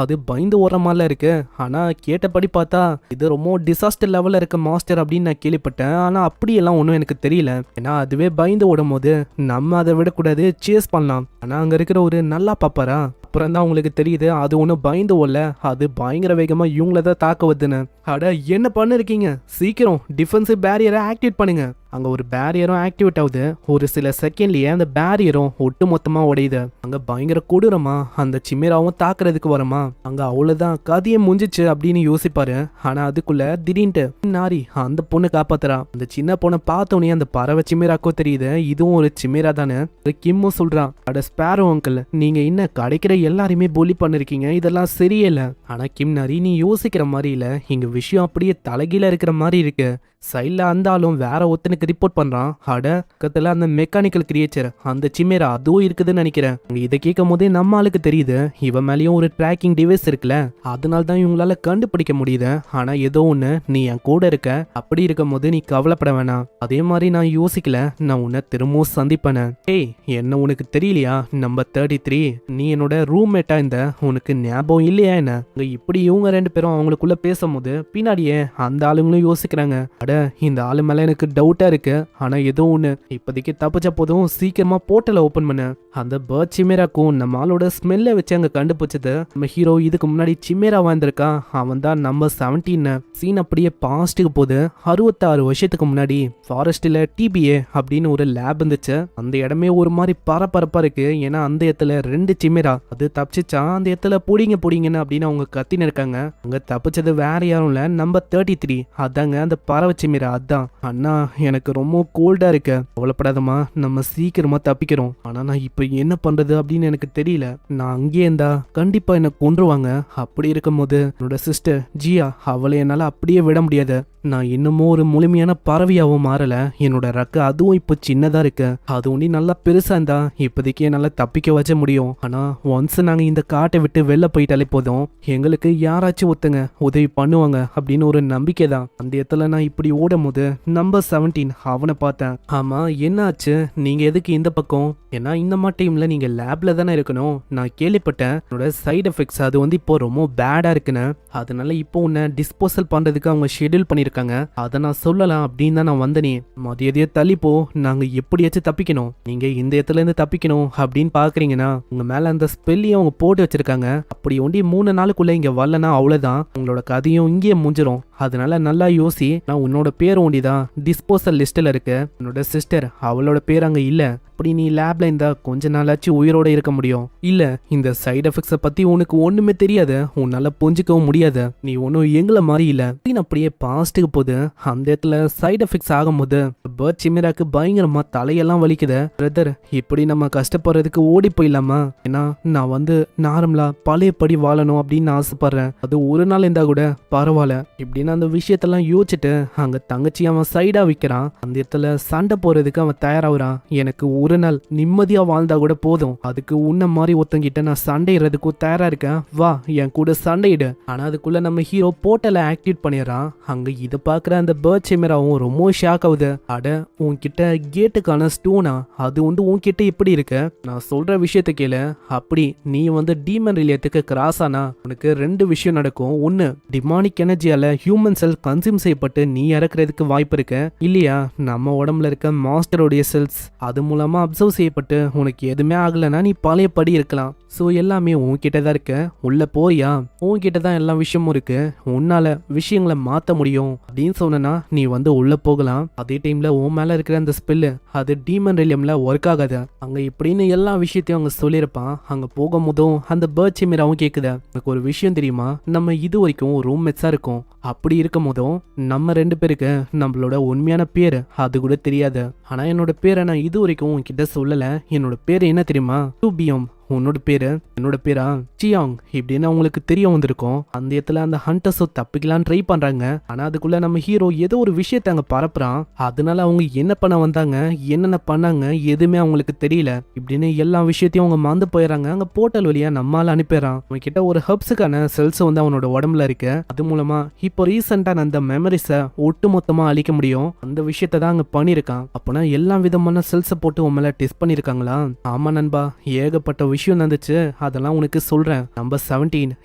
அது பயந்து ஓடுற மாதிரிலாம் இருக்கு. ஆனா கேட்டபடி பார்த்தா இது ரொம்ப டிசாஸ்டர் லெவல்ல இருக்க மாஸ்டர் அப்படின்னு நான் கேள்விப்பட்டேன். ஆனா அப்படியெல்லாம் ஒன்றும் எனக்கு தெரியல. ஏன்னா அதுவே பயந்து ஓடும் போது நம்ம அதை விடக்கூடாது, சேஸ் பண்ணலாம். ஆனா அங்க இருக்கிற ஒரு நல்லா பாப்பாரா, அப்புறம் தான் உங்களுக்கு தெரியுது அது ஒன்றும் பயந்து ஓடல, அது பயங்கர வேகமா இவங்கள தான் தாக்க வருதுன்னு. அட என்ன பண்ணிருக்கீங்க, சீக்கிரம் டிஃபென்சிவ் பேரியரை ஆக்டிவேட் பண்ணுங்க. அங்க ஒரு பேரியரும் ஆக்டிவேட் ஆகுது. ஒரு சில செகண்ட்லயே அந்த பேரியரும் ஒட்டு மொத்தமா உடையுது. அங்க பயங்கர கொடூரமா அந்த சிமேராவும் தாக்குறதுக்கு வருமா, அங்க அவ்வளவுதான் கதையை முடிஞ்சிச்சு அப்படின்னு யோசிப்பாரு. ஆனா அதுக்குள்ள திடீர்னு நாரி அந்த பொண்ணு காப்பாத்துறா. அந்த சின்ன பொண்ணை பார்த்தோன்னே அந்த பறவை சிமேராக்கோ தெரியுது இதுவும் ஒரு சிமேரா தானே. கிம்மும் சொல்றான், அட ஸ்பேரோ அங்கிள், நீங்க என்ன கிடைக்கிற எல்லாருமே புலி பண்ணிருக்கீங்க, இதெல்லாம் சரியில்ல. ஆனா கிம் நாரி நீ யோசிக்கிற மாதிரி இல்ல, இங்க விஷயம் அப்படியே தலைகீழ இருக்கிற மாதிரி இருக்கு. சைட்ல அந்த ஆளும் வேற ஒருத்தனுக்கு ரிப்போர்ட் பண்றான். அட பக்கத்துல அந்த மெக்கானிக்கல் கிரியேச்சர் அந்த சிமேரா அதுவும் இருக்குதுன்னு நினைக்கிறேன். இதை கேட்கும் போதே நம்ம ஆளுக்கு தெரியுது இவன் மேலேயும் ஒரு ட்ராக்கிங் டிவைஸ் இருக்குல்ல, அதனால தான் இவங்களால கண்டுபிடிக்க முடியுது. ஆனா ஏதோ ஒண்ணு, நீ என் கூட இருக்க, அப்படி இருக்கும் போது நீ கவலைப்பட வேணாம். அதே மாதிரி நான் யோசிக்கல, நான் உன்னை திரும்பவும் சந்திப்பேன். ஏய் என்ன உனக்கு தெரியலையா, நம்பர் 33 நீ என்னோட ரூம்மேட்டா இந்த, உனக்கு ஞாபகம் இல்லையா என்ன? இப்படி இவங்க 2 பேரும் அவங்களுக்குள்ள பேசும்போது பின்னாடியே அந்த ஆளுங்களும் யோசிக்கிறாங்க, அட இந்த ஆளு மேல எனக்கு டவுட்டா இருக்கு. ஆனா ஏதோ ஒண்ணு, இப்போதைக்கு தப்பிச்ச போதும் சீக்கிரமா போர்ட்டலை ஓபன் பண்ண. அந்த பேர்ட் சிமேராக்கும் நம்ம ஆளோட ஸ்மெல்ல வச்சு அங்க கண்டுபிடிச்சது நம்ம ஹீரோ இதுக்கு முன்னாடி சிமேரா வாழ்ந்திருக்கான், அவன் தான் நம்பர் 17. சீன் அப்படியே பாஸ்ட்டுக்கு போது 66 வருஷத்துக்கு முன்னாடி ஃபாரஸ்ட்ல டிபிஏ அப்படின்னு ஒரு லேப் இருந்துச்சு. அந்த இடமே ஒரு மாதிரி பரபரப்பா இருக்கு. ஏன்னா அந்த இடத்துல 2 சிமேரா அது தப்பிச்சா அந்த இடத்துல புடிங்கன்னு அப்படின்னு அவங்க கத்தின்னு இருக்காங்க. அங்க தப்பிச்சது வேற யாரும் இல்ல, நம்பர் 33 அதாங்க அந்த பறவை சிமேரா. அதான் அண்ணா எனக்கு ரொம்ப கோல்டா இருக்கு, கவலைப்படாதமா நம்ம சீக்கிரமா தப்பிக்கிறோம். ஆனா நான் இப்ப என்ன பண்றது அப்படின்னு எனக்கு தெரியல. நான் அங்கேயே இருந்தா கண்டிப்பா என்ன கொன்றுவாங்க. அப்படி இருக்கும் போது என்னோட சிஸ்டர் ஜியா அவளை என்னால அப்படியே விட முடியாது. நான் இன்னமும் ஒரு முழுமையான பறவையாவும் மாறல. என்னோட ரக்க அதுவும் இப்போ சின்னதா இருக்கு. அது ஒண்டி நல்லா பெருசா இருந்தா இப்போதைக்கு என்னால தப்பிக்க வச்ச முடியும். ஆனா ஒன்ஸ் நாங்க இந்த காட்டை விட்டு வெளில போயிட்டாலே போதும், எங்களுக்கு யாராச்சும் ஒருத்தங்க உதவி பண்ணுவாங்க அப்படின்னு ஒரு நம்பிக்கை தான். அந்த இடத்துல நான் இப்படி ஓடும் போது நம்பர் 17 அவனை பார்த்தேன். ஆமா என்ன ஆச்சு, நீங்க எதுக்கு இந்த பக்கம்? ஏன்னா இந்த மாட்டையும்ல நீங்க லேப்ல தானே இருக்கணும். நான் கேள்விப்பட்டேன் என்னோட சைடு எஃபெக்ட்ஸ் அது வந்து இப்போ ரொம்ப பேடா இருக்குன்னு. அதனால இப்போ உன்னை டிஸ்போசல் பண்றதுக்கு அவங்க ஷெட்யூல் பண்ணிருக்காங்க. அதை நான் சொல்லலாம் அப்படின்னு தான் நான் வந்தனே. மதியதையே தள்ளிப்போ, நாங்க எப்படியாச்சும் தப்பிக்கணும். நீங்க இந்த இடத்துல இருந்து தப்பிக்கணும் அப்படின்னு பாக்குறீங்கன்னா உங்க மேல அந்த ஸ்பெல்லையும் அவங்க போட்டு வச்சிருக்காங்க. அப்படி ஒண்டி 3 நாளுக்குள்ள இங்க வரலன்னா அவ்வளவுதான், உங்களோட கதையும் இங்கேயே முடிஞ்சிரும். அதனால நல்லா யோசி. நான் உன்னோட பேர் ஒண்டிதான் டிஸ்போசல் லிஸ்ட்ல இருக்கு. உன்னோட சிஸ்டர் அவளோட பேர் அங்க இல்ல. அப்படி நீ லேப்ல இருந்தா கொஞ்ச நாளாச்சும் உயிரோட இருக்க முடியும். இல்ல இந்த சைடு எஃபெக்ட்ஸை பத்தி உனக்கு ஒண்ணுமே தெரியாது, உன்னால புரிஞ்சுக்கவும் முடியாது. நீ ஒன்னும் எங்களை மாதிரி இல்ல. அப்படியே பாஸ்ட்டுக்கு போது அந்த இடத்துல சைடு எஃபெக்ட்ஸ் ஆகும்போது பேர்ட் சிமேராக்கு பயங்கரமா தலையெல்லாம் வலிக்குது. பிரதர் இப்படி நம்ம கஷ்டப்படுறதுக்கு ஓடி போயிடலாமா? ஏன்னா நான் வந்து நார்மலா பழையபடி வாழணும் அப்படின்னு ஆசைப்படுறேன். அது ஒரு நாள் இருந்தா கூட பரவாயில்ல. இப்படின்னு அந்த விஷயத்தெல்லாம் யோசிச்சுட்டு அங்க தங்கச்சி அவன் சைடா விற்கிறான். அந்த இடத்துல சண்டை போறதுக்கு அவன் தயாராகிறான். எனக்கு ஒரு நாள் நிம்மதியா வாழ்ந்தா கூட போதும், அதுக்கு உன்ன மாதிரி ஒருத்தங்கிட்ட நான் சண்டையிடுறதுக்கும் தயாரா இருக்கேன், வா என் கூட சண்டையிடு. ஆனா அதுக்குள்ள நம்ம ஹீரோ போர்ட்டலை ஆக்டிவேட் பண்ணிடுறான். அங்க இதை பாக்குற அந்த பேர்ட் சிமேராவும் ரொம்ப ஷாக் ஆகுது. அட உன்கிட்ட கேட்டுக்கான ஸ்டோனா, அது வந்து உன்கிட்ட எப்படி இருக்கு? நான் சொல்ற விஷயத்த கேளு. அப்படி நீ வந்து டீமன் ரிலேட்டுக்கு கிராஸ் ஆனா உனக்கு ரெண்டு விஷயம் நடக்கும். ஒன்னு, டிமானிக் எனர்ஜியால ஹியூமன் செல் கன்சியூம் செய்யப்பட்டு நீ இறக்குறதுக்கு வாய்ப்பு இருக்கு. இல்லையா நம்ம உடம்புல இருக்க மாஸ்டருடைய செல்ஸ் அது மூலமா அப்சர்வ் செய்யப்பட்டு உனக்கு எதுவுமே ஆகலைன்னா நீ பழையபடி இருக்கலாம். ஸோ எல்லாமே உன்கிட்ட தான் இருக்கு, உள்ள போயா உன்கிட்ட தான் எல்லா விஷயமும் இருக்கு, உன்னால விஷயங்களை மாற்ற முடியும் அப்படின்னு சொன்னா நீ வந்து உள்ள போகலாம். அதே டைம்ல உன் மேல இருக்கிற அந்த ஸ்பெல்லு அது டீமன் ரிலியம்ல ஒர்க் ஆகாது அங்க இப்படின்னு எல்லா விஷயத்தையும் அவங்க சொல்லியிருப்பான். அங்க போகும்போதும் அந்த பேர்ட் சிமிராவும் கேக்குது, எனக்கு ஒரு விஷயம் தெரியுமா, நம்ம இது வரைக்கும் ரூம்மேட்ஸா இருக்கோம். அப்படி இருக்கும் போதும் நம்ம ரெண்டு பேருக்கு நம்மளோட உண்மையான பேரு அது கூட தெரியாது. ஆனா என்னோட பேரை நான் இது வரைக்கும் உன்கிட்ட சொல்லல. என்னோட பேரு என்ன தெரியுமா, டூபியம். உன்னோட பேரு என்னோட பேரா சியாங் இப்படின்னு அவங்களுக்கு தெரிய வந்திருக்கும். அந்த இடத்துல அந்த ஹண்டர்ஸோ தப்பிக்கலாம் ட்ரை பண்றாங்க. ஆனா அதுக்குள்ள நம்ம ஹீரோ ஏதோ ஒரு விஷயத்த அங்க பரப்புறான். அதனால அவங்க என்ன பண்ண வந்தாங்க, என்னென்ன பண்ணாங்க எதுவுமே அவங்களுக்கு தெரியல. இப்படின்னு எல்லா விஷயத்தையும் அவங்க மறந்து போயிடறாங்க. அங்க போர்ட்டல் வழியா நம்மால அனுப்பிடுறான். அவங்க கிட்ட ஒரு ஹப்ஸுக்கான செல்ஸ் வந்து அவனோட உடம்புல இருக்கு. அது மூலமா இப்போ ரீசெண்டான அந்த மெமரிஸை ஒட்டு மொத்தமா அழிக்க முடியும். அந்த விஷயத்த தான் அங்க பண்ணிருக்கான். அப்பனா எல்லா விதமான செல்ஸை போட்டு உன் மேல டெஸ்ட் பண்ணிருக்காங்களா? ஆமா நண்பா, ஏகப்பட்ட விஷயம் நடந்துச்சு, அதெல்லாம் உனக்கு சொல்றேன். நம்பர் 17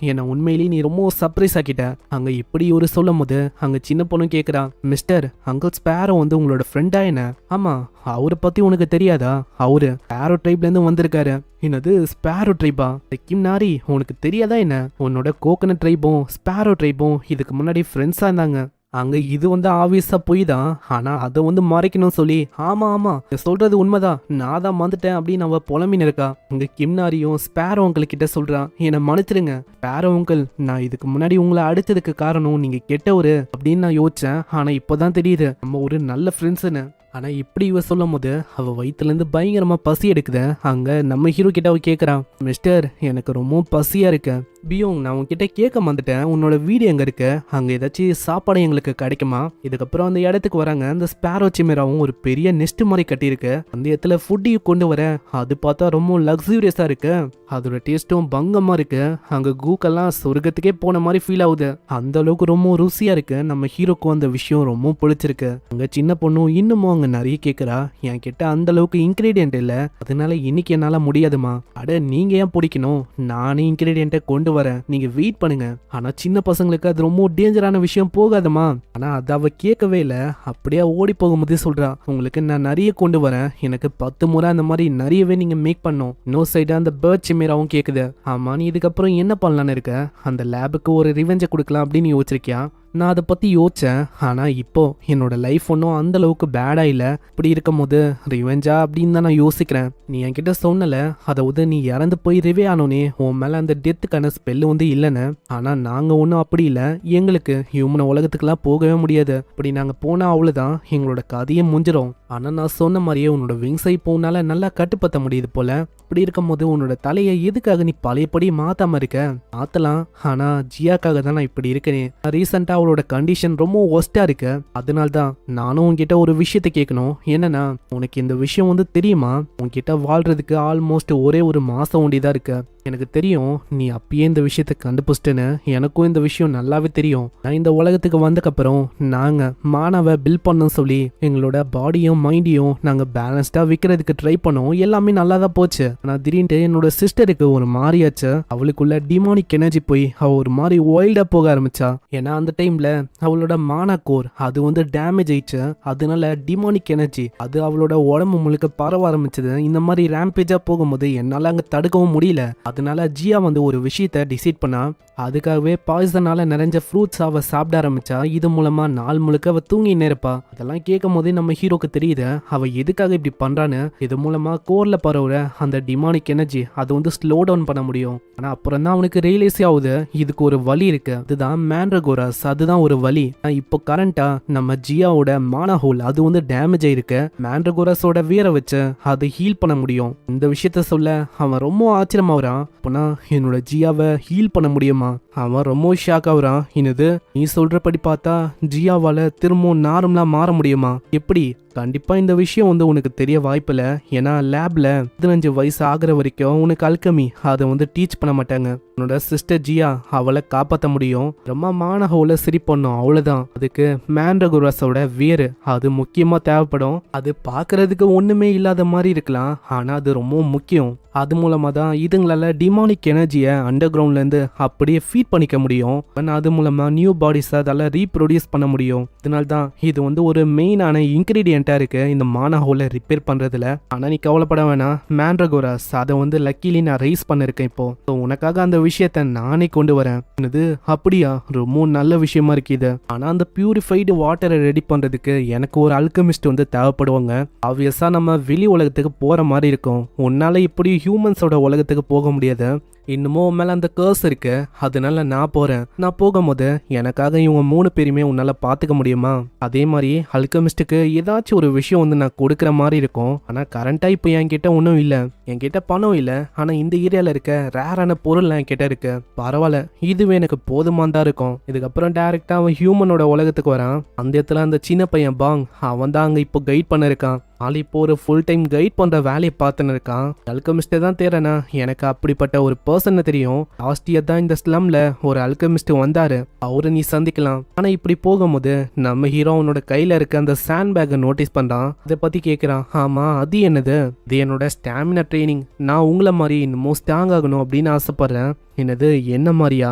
என்ன உண்மையிலேயே நீ ரொம்ப சர்ப்ரைஸ் ஆக்கிட்ட. அங்க இப்படி ஒரு சொல்லும் போது அங்க சின்ன பொண்ணு கேக்குறா, மிஸ்டர் அங்கிள் ஸ்பேரோ வந்து உங்களோட ஃப்ரெண்டா என்ன? ஆமா, அவரை பத்தி உனக்கு தெரியாதா? அவரு ஸ்பேரோ ட்ரைப்ல இருந்து வந்திருக்காரு. என்னது ஸ்பேரோ ட்ரைபா? கிம் நாரி உனக்கு தெரியாதா என்ன? உன்னோட கோகனட் ட்ரைபும் ஸ்பேரோ ட்ரைபும் இதுக்கு முன்னாடி ஃப்ரெண்ட்ஸா இருந்தாங்க. அங்க இது வந்து ஆவியஸா போய் தான், ஆனா அதை வந்து மறைக்கணும் சொல்லி ஆமா ஆமா சொல்றது உண்மைதான், நான் தான் வந்துட்டேன் அப்படின்னு அவ புலம்பின்னு இருக்கா. இங்க கிம்னாரியும் ஸ்பேரோ அங்கிள் கிட்ட சொல்றான், என்னை மன்னிச்சிருங்க ஸ்பேரோ அங்கிள், நான் இதுக்கு முன்னாடி உங்களை அடிச்சதுக்கு காரணம் நீங்க கெட்டவரு அப்படின்னு நான் யோசிச்சேன். ஆனா இப்போதான் தெரியுது நம்ம ஒரு நல்ல ஃப்ரெண்ட்ஸ்னு. ஆனா இப்படி இவ சொல்லும் போது அவ வயிற்றுல இருந்து பயங்கரமா பசி எடுக்குது. அங்க நம்ம ஹீரோ கிட்ட அவ கேக்குறான், மிஸ்டர் எனக்கு ரொம்ப பசியா இருக்கு. பியோங் நான் உன்கிட்ட கேட்க வந்துட்டேன், உன்னோட வீடு எங்க இருக்கு, அங்க ஏதாச்சும் சாப்பாடு எங்களுக்கு கிடைக்குமா? இதுக்கப்புறம் அந்த இடத்துக்கு வராங்க. அந்த ஸ்பேரோ சிமிராவும் ஒரு பெரிய நெஸ்ட் மாதிரி கட்டியிருக்கு. அந்த இடத்துல ஃபுட்டையும் கொண்டு வர, அது பார்த்தா ரொம்ப லக்ஸூரியஸா இருக்கு. அதோட டேஸ்ட்டும் பங்கமா இருக்கு. அங்க கூக்கெல்லாம் சொர்க்கத்துக்கே போன மாதிரி ஃபீல் ஆகுது. அந்த அளவுக்கு ரொம்ப ருசியா இருக்கு. நம்ம ஹீரோக்கும் அந்த விஷயம் ரொம்ப பிடிச்சிருக்கு. அங்க சின்ன பொண்ணும் இன்னமும் அங்க நிறைய கேக்குறா, என் கிட்ட அந்த அளவுக்கு இன்கிரீடியன்ட் இல்ல, அதனால இன்னைக்கு என்னால முடியாதுமா. அட நீங்க ஏன் பிடிக்கணும், நானே இன்கிரீடியன்ட்டை கொண்டு வரேன், நீங்க வெயிட் பண்ணுங்க. ஆனா சின்ன பசங்களுக்கு அது ரொம்ப டேஞ்சரான விஷயம் போகாதமா. ஆனா அது அவ கேட்கவே இல்ல. அப்படியே ஓடி போகும்போதே சொல்றா, உங்களுக்கு நான் நிறைய கொண்டு வரேன், எனக்கு 10 முறை அந்த மாதிரி நிறையவே நீங்க மேக் பண்ணும். இன்னொரு சைடு அந்த பேர்ட் சிமிராவும் கேக்குது, ஆமா நீ இதுக்கப்புறம் என்ன பண்ணலான்னு இருக்க? அந்த லேபுக்கு ஒரு ரிவெஞ்சை கொடுக்கலாம் அப்படின்னு யோசிச்சிருக்கியா? நான் அதை பற்றி யோசித்தேன். ஆனால் இப்போ என்னோட லைஃப் ஒன்றும் அந்த அளவுக்கு பேடாக இல்லை. இப்படி இருக்கும் போது ரிவெஞ்சா அப்படின்னு தான் நான் யோசிக்கிறேன். நீ என்கிட்ட சொன்னல, அதாவது நீ இறந்து போய் ரிவே ஆனோனே உன் மேலே அந்த டெத்துக்கான ஸ்பெல்லு வந்து இல்லைன்னு. ஆனால் நாங்கள் ஒன்றும் அப்படி இல்லை, எங்களுக்கு ஹியூமன் உலகத்துக்கெல்லாம் போகவே முடியாது. இப்படி நாங்கள் போனால் அவ்வளோதான், எங்களோட கதையை முடிஞ்சிடும். ஆனால் நான் சொன்ன மாதிரியே உன்னோட விங்ஸை இப்போ உன்னால் நல்லா கட்டுப்படுத்த முடியுது போல. இப்படி இருக்கும் போது உன்னோட தலையை எதுக்காக நீ பழையபடி மாத்தாம இருக்க? மாத்தலாம், ஆனா ஜியாக்காக தான் நான் இப்படி இருக்கேன். ரீசெண்டா அவளோட கண்டிஷன் ரொம்ப ஒஸ்டா இருக்கு. அதனால தான் நானும் உன்கிட்ட ஒரு விஷயத்த கேட்கணும். என்னன்னா, உனக்கு இந்த விஷயம் வந்து தெரியுமா? உன்கிட்ட வாழ்றதுக்கு ஆல்மோஸ்ட் ஒரே ஒரு மாசம் ஒண்டிதான் இருக்கு. எனக்கு தெரியும் நீ அப்பயே இந்த விஷயத்த கண்டுபிடிச்சிட்டேன்னு. எனக்கும் இந்த விஷயம் நல்லாவே தெரியும். நான் இந்த உலகத்துக்கு வந்தக்கப்புறம் நாங்க மானாவை பில்ட் பண்ணோம் சொல்லி எங்களோட பாடியும் மைண்டையும் நாங்க பேலன்ஸ்டா விற்கிறதுக்கு ட்ரை பண்ணோம். எல்லாமே நல்லா தான் போச்சு. ஆனா திடீர்னு என்னோட சிஸ்டருக்கு ஒரு மாறியாச்சு. அவளுக்குள்ள டிமானிக் எனர்ஜி போய் அவ ஒரு மாதிரி வைல்டா போக ஆரம்பிச்சா. ஏன்னா அந்த டைம்ல அவளோட மானா கோர் அது வந்து டேமேஜ் ஆயிடுச்சு. அதனால டிமானிக் எனர்ஜி அது அவளோட உடம்பு முழுக்க பரவ ஆரம்பிச்சது. இந்த மாதிரி ரேம்பேஜா போகும்போது என்னால அங்க தடுக்கவும் முடியல. அதனால ஜியா வந்து ஒரு விஷயத்த டிசைட் பண்ணா. அதுக்காகவே பாய்சனால நிறைஞ்ச ஃப்ரூட்ஸ் அவ சாப்பிட ஆரம்பிச்சா. இது மூலமா நாள் முழுக்க அவ தூங்கினே இருப்பா. அதெல்லாம் கேட்கும் போதே நம்ம ஹீரோக்கு தெரியுது அவ எதுக்காக இப்படி பண்றான்னு. இது மூலமா கோர்ல பரவுற அந்த டிமானிக் எனர்ஜி அது வந்து ஸ்லோ டவுன் பண்ண முடியும். ஆனா அப்புறம் தான் அவனுக்கு ரியலைஸே ஆகுது இதுக்கு ஒரு வழி இருக்கு. அதுதான் மேண்ட்ரகோராஸ், அதுதான் ஒரு வழி. இப்போ கரண்டா நம்ம ஜியாவோட மானா ஹோல் அது வந்து டேமேஜ் ஆயிருக்கு. மேண்ட்ரகோராஸோட வீரை வச்சு அதை ஹீல் பண்ண முடியும். இந்த விஷயத்த சொல்ல அவன் ரொம்ப ஆச்சரியமாகறான். அப்பனா என்னோட ஜியாவை ஹீல் பண்ண முடியுமா? அவன் ரொம்ப ஷாக் ஆகுறான். என்னது நீ சொல்றபடி பார்த்தா ஜியாவால திரும்பவும் நார்மலா மாற முடியுமா? எப்படி? கண்டிப்பா இந்த விஷயம் வந்து உனக்கு தெரிய வாய்ப்பில்ல. ஏன்னா லேப்ல 15 வயசு ஆகுற வரைக்கும் உனக்கு அல்கமி அதை வந்து டீச் பண்ண மாட்டாங்க. உன்னோட சிஸ்டர் ஜியா அவளை காப்பாற்ற முடியும். ரொம்ப மானஹோல சரி பண்ணும், அவ்வளவுதான். அதுக்கு மேண்ட்ரகோராஸோட வேறு அது முக்கியமா தேவைப்படும். அது பார்க்கறதுக்கு ஒண்ணுமே இல்லாத மாதிரி இருக்கலாம், ஆனா அது ரொம்ப முக்கியம். அது மூலமா தான் இதுங்களால டிமானிக் எனர்ஜியை அண்டர் கிரவுண்ட்ல இருந்து அப்படியே ஃபீட் பண்ணிக்க முடியும். அது மூலமா நியூ பாடிஸ் அதால ரீப்ரொடியூஸ் பண்ண முடியும். அதனால தான் இது வந்து ஒரு மெயினான இன்கிரீடியண்டா இருக்கு இந்த மானஹோலை ரிப்பேர் பண்றதுல. ஆனா நீ கவலைப்பட வேணாம், மேண்ட்ரகோராஸ் அதை வந்து லக்கிலி நான் ரைஸ் பண்ணிருக்கேன் இப்போ. உனக்காக அந்த விஷயத்த நானே கொண்டு வரேன். இது அப்படியா, ரொம்ப நல்ல விஷயமா இருக்கு இது. ஆனா அந்த பியூரிஃபைடு வாட்டரை ரெடி பண்றதுக்கு எனக்கு ஒரு அல்கமிஸ்ட் வந்து தேவைப்படுவாங்க. ஆப்வியஸா நம்ம வெளி உலகத்துக்கு போற மாதிரி இருக்கும். உன்னால இப்படி ஹியூமன்ஸோட உலகத்துக்கு போக முடியாது. இன்னமும் மேல அந்த கர்ஸ் இருக்கு, அதனால நான் போறேன். நான் போகும்போது எனக்காக இவங்க 3 பேருமே உன்னால பாத்துக்க முடியுமா? அதே மாதிரி அல்கமிஸ்டுக்கு ஏதாச்சும் ஒரு விஷயம் வந்து நான் கொடுக்குற மாதிரி இருக்கும். ஆனா கரண்டா இப்போ என்கிட்ட ஒன்றும் இல்லை, என்கிட்ட பணம் இல்லை. ஆனா இந்த ஏரியால இருக்க ரேரான பொருள் என்கிட்ட இருக்கு. பரவாயில்ல, இதுவே எனக்கு போதுமானதா இருக்கும். இதுக்கப்புறம் டைரக்டா அவன் ஹியூமனோட உலகத்துக்கு வரான். அந்த இடத்துல அந்த சின்ன பையன் பாங் அவன் தான் அங்க இப்போ கைட் பண்ண இருக்கான். ஆள் இப்போ ஒரு ஃபுல் டைம் கைட் பண்ற வேலையை பார்த்துன்னு இருக்கான். அல்கமிஸ்டே தான் தேரனா, எனக்கு அப்படிப்பட்ட ஒரு பர்சனை தெரியும். லாஸ்ட் இயர் தான் இந்த ஸ்லம்ல ஒரு அல்கமிஸ்ட் வந்தாரு, அவரை நீ சந்திக்கலாம். ஆனா இப்படி போகும்போது நம்ம ஹீரோ அவனோட கையில இருக்க அந்த சாண்ட் பேக்கை நோட்டீஸ் பண்றான். அதை பத்தி கேட்கிறான். ஆமா, அது என்னது? இது என்னோட ஸ்டாமினா ட்ரைனிங். நான் உங்களை மாதிரி இன்னமும் ஸ்ட்ராங் ஆகணும் அப்படின்னு ஆசைப்படுறேன். என்னது, என்ன மாதிரியா?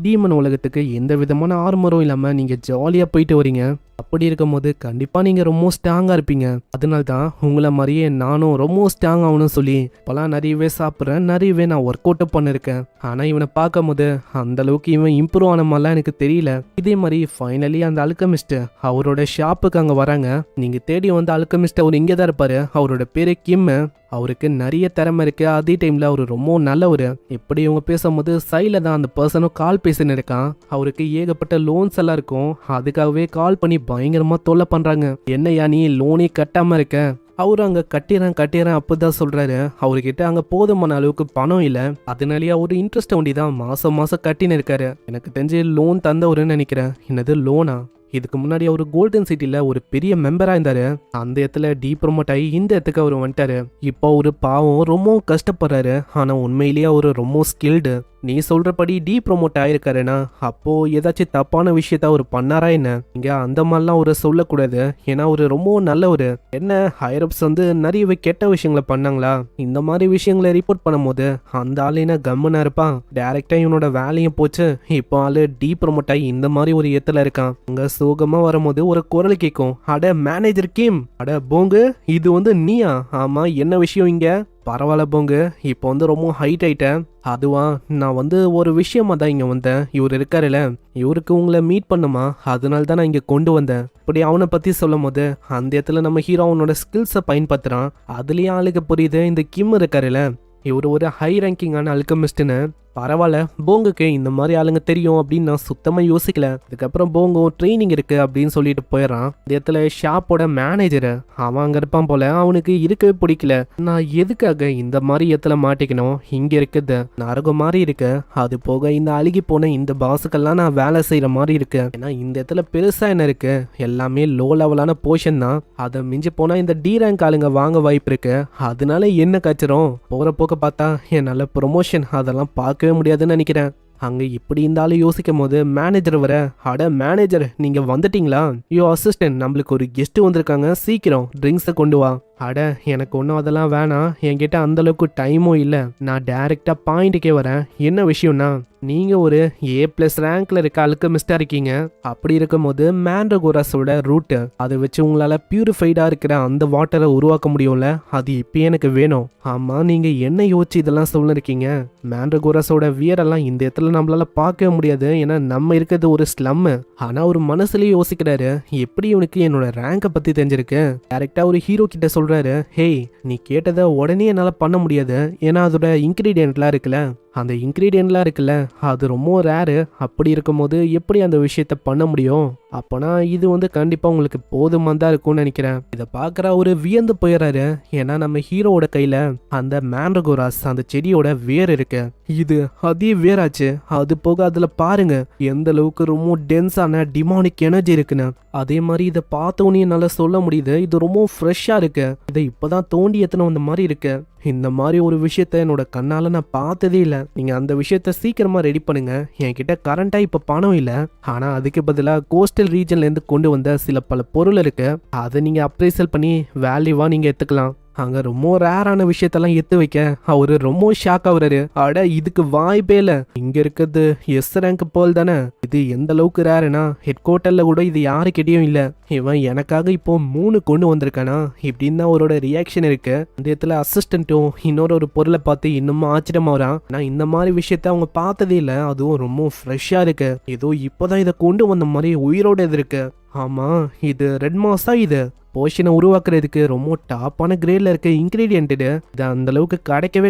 டீமன் உலகத்துக்கு எந்த விதமான ஆர்மரும் இல்லாம நீங்க ஜாலியா போயிட்டு வரீங்க. அப்படி இருக்கும் போது கண்டிப்பா நீங்க ரொம்ப ஸ்ட்ராங்கா இருப்பீங்க. அதனால தான் உங்களை மாதிரியே நானும் ரொம்ப ஸ்ட்ராங் ஆகணும்னு சொல்லி இப்பெல்லாம் நிறையவே சாப்பிட்றேன், நிறையவே நான் ஒர்க் அவுட் பண்ணிருக்கேன். ஆனா இவனை பார்க்கும் போது அந்த அளவுக்கு இவன் இம்ப்ரூவ் ஆன மாதிரிலாம் எனக்கு தெரியல. இதே மாதிரி ஃபைனலி அந்த அல்கமிஸ்ட் அவரோட ஷாப்புக்கு அங்க வராங்க. நீங்க தேடி வந்து அல்கமிஸ்ட் அவர் இங்கே தான் இருப்பாரு. அவரோட பேரு கிம். அவருக்கு நிறைய திறமை இருக்கு. அதே டைம்ல அவரு ரொம்ப நல்லவர். எப்படி இவங்க பேசும்போது சைல தான் அந்த பர்சனும் கால் பேசின்னு இருக்கான். அவருக்கு ஏகப்பட்ட லோன்ஸ் எல்லாம் இருக்கும். அதுக்காகவே கால் பண்ணி பயங்கரமா தொல்லை பண்றாங்க. என்னையா நீ லோனே கட்டாம இருக்க? அவரு அங்க கட்டிறேன் அப்பதான் சொல்றாரு. அவர்கிட்ட அங்க போதுமான அளவுக்கு பணம் இல்ல, அதனாலேயே அவரு இன்ட்ரெஸ்ட் ஒண்டி தான் மாசம் மாசம் கட்டின்னு இருக்காரு. எனக்கு தெரிஞ்சு லோன் தந்தவருன்னு நினைக்கிறேன். என்னது லோனா? இதுக்கு முன்னாடி அவர் கோல்டன் சிட்டில ஒரு பெரிய மெம்பரா இருந்தாரு. அந்த இடத்துல ப்ரொமோட் ஆகி இந்த இடத்துக்கு அவர் வந்துட்டாரு. இப்போ ஒரு பாவம் ரொம்ப கஷ்டப்படுறாரு. ஆனா உண்மையிலேயே அவரு ரொம்ப ஸ்கில்டு. நீ சொல்றபடி ப்ரொமோட் ஆயிருக்காருன்னா அப்போ ஏதாச்சும் தப்பான விஷயத்த அவர் பண்ணாரா என்ன? இங்க அந்த மாதிரிலாம் ஒரு சொல்லக்கூடாது. ஏன்னா அவரு ரொம்ப நல்லவரு. என்ன ஹைரப்ஸ் வந்து நிறையவே கெட்ட விஷயங்களை பண்ணாங்களா? இந்த மாதிரி விஷயங்களை ரிப்போர்ட் பண்ணும்போது அந்த ஆளு என்ன கம்முனா இருப்பான்? டைரக்டா இவனோட வேலையும் போச்சு. இப்போ ஆளு ப்ரொமோட் ஆகி இந்த மாதிரி ஒரு இடத்துல இருக்கான். அங்க சோகமா வரும்போது ஒரு குரல் கேட்கும். அட மேனேஜர் கிம், அட போங்கு, இது வந்து நீயா? ஆமா, என்ன விஷயம் இங்க? பரவாயில்ல போங்கு, இப்போ வந்து ரொம்ப ஹைட் ஆயிட்டேன். அதுவா, நான் வந்து ஒரு விஷயமா தான் இங்க வந்தேன். இவர் இருக்காருல்ல, இவருக்கு உங்களை மீட் பண்ணுமா, அதனால தான் நான் இங்க கொண்டு வந்தேன். இப்படி அவனை பத்தி சொல்லும் போது அந்த இடத்துல நம்ம ஹீரோ அவனோட ஸ்கில்ஸை பயன்படுத்துறான். அதுலயே ஆளுக்கு புரியுது இந்த கிம் இருக்காருல்ல, இவர் ஒரு ஹை ரேங்கிங்கான அல்கமிஸ்ட்னு. பரவாயில்ல, போங்குக்கு இந்த மாதிரி ஆளுங்க தெரியும் அப்படின்னு நான் சுத்தமா யோசிக்கல. அதுக்கப்புறம் போங்கோ ட்ரைனிங் இருக்கு அப்படின்னு சொல்லிட்டு போயிடறான். இந்த இடத்துல ஷாப்போட மேனேஜர் அவன் அங்க இருப்பான் போல. அவனுக்கு இருக்கவே பிடிக்கல. நான் எதுக்காக இந்த மாதிரி இடத்துல மாட்டிக்கணும்? இங்க இருக்குது நரகம் மாதிரி இருக்கு. அது போக இந்த அழுகி போன இந்த பாஸுக்கெல்லாம் நான் வேலை செய்யற மாதிரி இருக்கு. ஏன்னா இந்த இடத்துல பெருசா என்ன இருக்கு, எல்லாமே லோ லெவலான போர்ஷன் தான். அதை மிஞ்சி போனா இந்த டி ரேங்க் ஆளுங்க வாங்க வாய்ப்பு இருக்கு. அதனால என்ன கச்சிரும்? போற போக்க பார்த்தா என்னால ப்ரொமோஷன் அதெல்லாம் பார்க்கவே முடியாதுன்னு நினைக்கிறேன். அங்க இப்படி இருந்தாலும் யோசிக்கும் போது மேனேஜர் வர, அட மேனேஜர் நீங்க வந்துட்டீங்களா? யோ அசிஸ்டன்ட், நம்மளுக்கு ஒரு கெஸ்ட் வந்திருக்காங்க, சீக்கிரம் ட்ரிங்க்ஸை கொண்டு வா. அட எனக்கு ஒன்றும் அதெல்லாம் வேணாம், என்கிட்ட அந்த அளவுக்கு டைமும் இல்லை. நான் டைரக்டா பாயிண்ட்டுக்கே வரேன். என்ன விஷயம்னா, நீங்க ஒரு A+ ரேங்க்ல இருக்க அல்கமிஸ்டா இருக்கீங்க. அப்படி இருக்கும்போது மேண்ட்ரகோராஸோட ரூட் அதை வச்சு உங்களால பியூரிஃபைடா இருக்கிற அந்த வாட்டரை உருவாக்க முடியும்ல, அது இப்போ எனக்கு வேணும். ஆமா, நீங்க என்ன யோசிச்சு இதெல்லாம் சொல்லிருக்கீங்க? மேண்ட்ரகோராஸோட வியரெல்லாம் இந்த இடத்துல நம்மளால பார்க்கவே முடியாது. ஏன்னா நம்ம இருக்கிறது ஒரு ஸ்லம். ஆனா ஒரு மனசுலயே யோசிக்கிறாரு, எப்படி இவனுக்கு என்னோட ரேங்கை பத்தி தெரிஞ்சிருக்கு? டைரக்டா ஒரு ஹீரோ கிட்ட சொல்றாரு, ஹேய் நீ கேட்டதை உடனே என்னால பண்ண முடியாது, ஏன்னா அதோட இன்கிரீடியன்ட்லாம் இருக்குல்ல, அந்த இன்க்ரீடியன்ட்லாம் இருக்குல்ல அது ரொம்ப ரேரு. அப்படி இருக்கும்போது எப்படி அந்த விஷயத்த பண்ண முடியும்? அப்போனா இது வந்து கண்டிப்பாக உங்களுக்கு போதுமானதாக இருக்கும்னு நினைக்கிறேன். இதை பார்க்குற ஒரு வியந்து போயிடுறாரு. ஏன்னா நம்ம ஹீரோவோட கையில் அந்த மேண்ட்ரகோராஸ் அந்த செடியோட வேர் இருக்கு. இது அதே வேராச்சு. அது போக அதில் பாருங்க எந்த அளவுக்கு ரொம்ப டென்ஸான டிமானிக் எனர்ஜி இருக்குன்னு. அதே மாதிரி இதை பார்த்தோன்னே என்னால் சொல்ல முடியுது இது ரொம்ப ஃப்ரெஷ்ஷாக இருக்கு. இதை இப்போதான் தோண்டி எத்தனை வந்த மாதிரி இருக்கு. இந்த மாதிரி ஒரு விஷயத்த என்னோட கண்ணால் நான் பார்த்ததே இல்லை. நீங்கள் அந்த விஷயத்த சீக்கிரமாக ரெடி பண்ணுங்க. என்கிட்ட கரண்ட்டாக இப்போ பணம் இல்லை. ஆனால் அதுக்கு பதிலாக கோஸ்டல் ரீஜன்லேருந்து கொண்டு வந்த பல பொருள் இருக்கு. அதை நீங்கள் அப்ரைசல் பண்ணி வேல்யூவாக நீங்கள் எடுத்துக்கலாம். அங்கே ரொம்ப ரேரான விஷயத்தெல்லாம் எடுத்து வைக்க அவரு ரொம்ப ஷாக் ஆகுறாரு. அட இதுக்கு வாய்ப்பே இல்லை. இங்கே இருக்கிறது எஸ் ரேங்க் போல் தானே. இது எந்த அளவுக்கு ரேருனா ஹெட் குவார்ட்டரில் கூட இது யாருக்கிட்டையும் இல்லை. இவன் எனக்காக இப்போ 3 கொண்டு வந்திருக்கானா இப்படின்னு தான் அவரோட ரியாக்ஷன் இருக்கு. அந்த இடத்துல அசிஸ்டன்ட்டும் இன்னொரு பொருளை பார்த்து இன்னமும் ஆச்சரியமாகறான். நான் இந்த மாதிரி விஷயத்த அவங்க பார்த்ததே இல்லை. அதுவும் ரொம்ப ஃப்ரெஷ்ஷாக இருக்கு. ஏதோ இப்போதான் இதை கொண்டு வந்த மாதிரி உயிரோட இது இருக்கு. ஆமா இது ரெட் மாஸா? இது போஷனை உருவாக்குறதுக்கு ரொம்ப டாப்பான கிரேட்ல இருக்க இன்கிரீடியன்ட். இது அந்த அளவுக்கு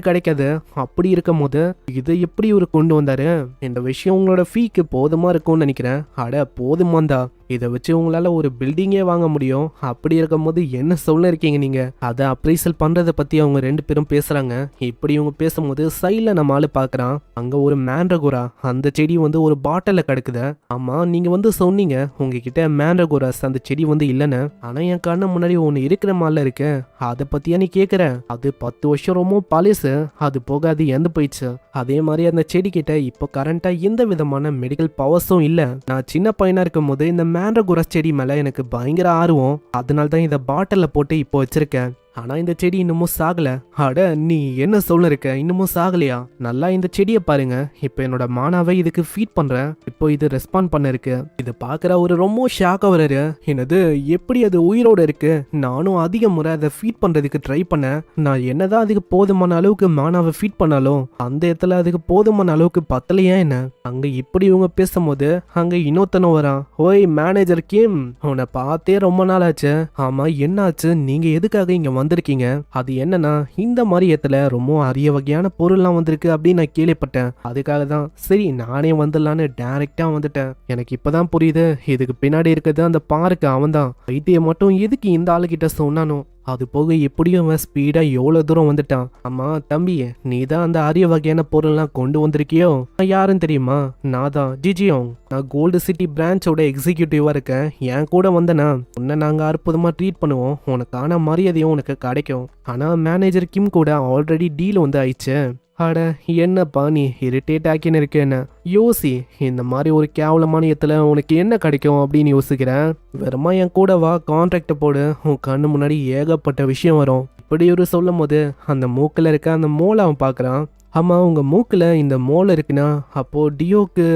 கிடைக்காது. அப்படி இருக்கும் போது இதை எப்படி இவரு கொண்டு வந்தாரு? இந்த விஷயம் உங்களோட ஃபீக்கு போதுமா இருக்கும்னு நினைக்கிறேன். அட போதுமாந்தா. இதை வச்சு உங்களால ஒரு பில்டிங்கே வாங்க முடியும். அப்படி இருக்கும் போது என்ன சொல்ல இருக்கீங்க நீங்க? அதை அப்ரைசல் பண்றதை பத்தி அவங்க 2 பேரும் பேசுறாங்க. இப்படி இவங்க பேசும்போது சைட்ல நம்ம ஆளு பாக்குறான். அங்க ஒரு மேண்ட்ரகோரா அந்த செடி வந்து ஒரு பாட்டில கிடக்குது. ஆமா நீங்க வந்து சொன்னீங்க உங்ககிட்ட மேண்ட்ரகோராஸ் அந்த செடி வந்து இல்லைன்னு. ஆனா என் கண்ணு முன்னாடி ஒன்று இருக்கிற மாதிரில இருக்கு. அதை பத்தியா நீ கேட்குற? அது 10 வருஷம் ரொம்ப பழசு. அது போக அது இறந்து போயிடுச்சு. அதே மாதிரி அந்த செடி கிட்ட இப்போ கரண்டா எந்த விதமான மெடிக்கல் பவர்ஸும் இல்லை. நான் சின்ன பையனா இருக்கும் போது இந்த மேண்ட்ரகோராஸ் செடி மேல எனக்கு பயங்கர ஆர்வம். அதனால தான் இதை பாட்டில போட்டு இப்போ வச்சிருக்கேன். ஆனா இந்த செடி இன்னமும் சாகல. அட நீ என்ன சொல்ல இருக்க? இன்னமும் சாகலையா? நல்லா இந்த செடியை பாருங்க. இப்போ என்னோட மானாவை இதுக்கு ஃபீட் பண்றேன். இப்போ இது ரெஸ்பாண்ட் பண்ண இருக்கு. இது பாக்குற ஒரு ரொம்ப ஷாக் ஆகுறாரு. என்னது எப்படி அது உயிரோட இருக்கு? நானும் அதிக முறை அதை ஃபீட் பண்றதுக்கு ட்ரை பண்ணேன். நான் என்னதான் அதுக்கு போதுமான அளவுக்கு மானாவை ஃபீட் பண்ணாலும் அந்த இடத்துல அதுக்கு போதுமான அளவுக்கு பத்தலையா என்ன? அங்க இப்படி இவங்க பேசும்போது அங்க இன்னொருத்தனும் வரான். ஓய் மேனேஜர் கிம், உன்னை பார்த்தே ரொம்ப நாள் ஆச்சு. ஆமா என்னாச்சு? நீங்க எதுக்காக இங்க வந்திருக்கீங்க? அது என்னன்னா இந்த மாதிரி இடத்துல ரொம்ப அரிய வகையான பொருள்லாம் வந்திருக்கு அப்படின்னு நான் கேள்விப்பட்டேன். அதுக்காக தான் சரி நானே வந்துடலான்னு டைரக்டா வந்துட்டேன். எனக்கு இப்பதான் புரியுது இதுக்கு பின்னாடி இருக்கிறது அந்த பார்க்கு அவன் தான். வைத்திய மட்டும் எதுக்கு இந்த ஆளுகிட்ட சொன்னானோ? அது போக எப்படியும் அவன் ஸ்பீடா எவ்வளவு தூரம் வந்துட்டான். அம்மா தம்பி நீ தான் அந்த அரிய வகையான பொருள்லாம் கொண்டு வந்திருக்கியோ? நான் யாருன்னு தெரியுமா? நான் தான் ஜிஜியோங். நான் கோல்டு சிட்டி பிரான்ச்சோட எக்ஸிக்யூட்டிவா இருக்கேன். என் கூட வந்தனா உன்னை நாங்க அற்புதமா ட்ரீட் பண்ணுவோம். உனக்கான மரியாதையும் உனக்கு கிடைக்கும். ஆனா மேனேஜர் கிம் கூட ஆல்ரெடி டீல் வந்து ஆயிடுச்சு. அட என்னப்பா நீ இரிட்டேட் ஆக்கின்னு இருக்கேன்னு யோசி. இந்த மாதிரி ஒரு கேவலமான இடத்துல உனக்கு என்ன கிடைக்கும் அப்படின்னு யோசிக்கிறேன். வெறுமா என் கூட வா, கான்ட்ராக்டை போடு. உன் கண்ணு முன்னாடி ஏகப்பட்ட விஷயம் வரும். இப்படி ஒரு சொல்லும் போது அந்த மூக்கில் இருக்க அந்த மோலை அவன் பார்க்குறான். ஆமா உங்க மூக்கில் இந்த மோலை இருக்குன்னா அப்போ டியோக்கு